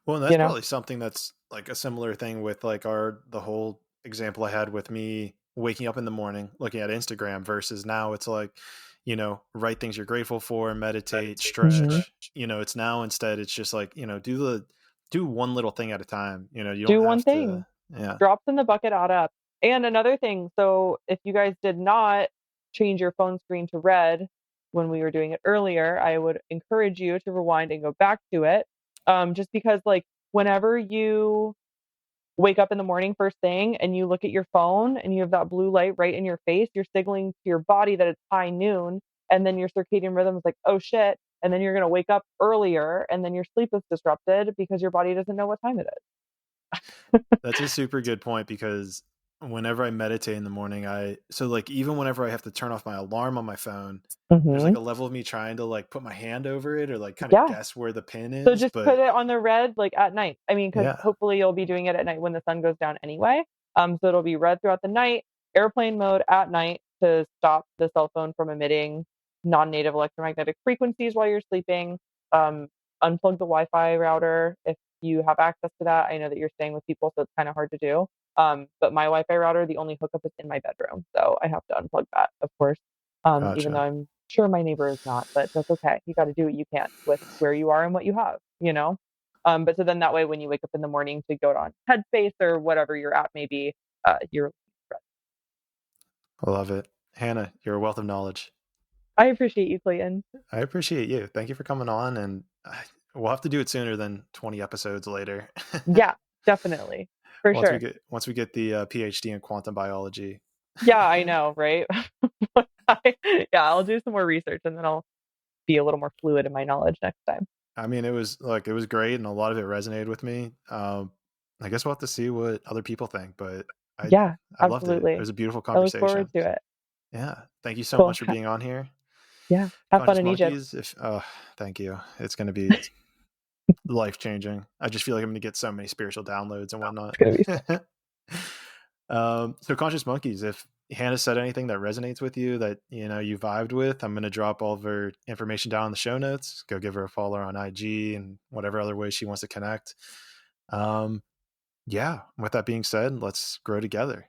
Well, and that's you know? probably something that's like a similar thing with like the whole example I had with me waking up in the morning looking at Instagram versus now it's like, write things you're grateful for, meditate, Mhm. stretch. It's now instead it's just like, do one little thing at a time. You don't Do one have to. thing. Yeah. Drops in the bucket add up. And another thing, so if you guys did not change your phone screen to red when we were doing it earlier, I would encourage you to rewind and go back to it. Just because like whenever you wake up in the morning first thing and you look at your phone and you have that blue light right in your face, you're signaling to your body that it's high noon and then your circadian rhythm is like, "Oh shit." And then you're going to wake up earlier and then your sleep is disrupted because your body doesn't know what time it That's a super good point because whenever I meditate in the morning, so like even whenever I have to turn off my alarm on my phone, is. there's like Mhm. a level of me trying to like put my hand over it or like kind of Yeah. guess where the pin So is, just but put it on the red, like, at night. I mean, because yeah, hopefully you'll be doing it at night when the sun goes down anyway. So it'll be red throughout the night, airplane mode at night to stop the cell phone from emitting non-native electromagnetic frequencies while you're sleeping. Um, Unplug the Wi-Fi router if you have access to that. I know that you're staying with people, so it's kinda hard to do. But my Wi-Fi router, the only hookup is in my bedroom, so I have to unplug that, of course, even though gotcha. I'm sure my neighbor is not, but that's okay. You gotta do what you can with where you are and what you have, you know? But so then that way when you wake up in the morning to go on Headspace or whatever your app may be, you're I love it. Hannah, you're a wealth of knowledge. I appreciate you, Clayton. I appreciate you. Thank you for coming on, and we'll have to do it sooner than 20 episodes later. Yeah, definitely. For once we sure. get once we get the PhD in quantum biology. Yeah, I know, right? Yeah, I'll do some more research and then I'll be a little more fluid in my knowledge next time. I mean, it was great, and a lot of it resonated with me. I guess we'll have to see what other people think, but I Yeah, I loved it. It absolutely. was a beautiful I look forward conversation. to it. Yeah, thank you so Cool. much for being on here. Yeah, have fun Conscious in Egypt. monkeys. If thank you. It's going to be life changing. I just feel like I'm going to get so many spiritual downloads and whatnot. It's gonna be So conscious monkeys. If Hannah said anything that resonates with you that you vibed with, I'm going to drop all of her information down in the show notes. Go give her a follow on IG and whatever other way she wants to connect. Yeah. With that being said, let's grow together.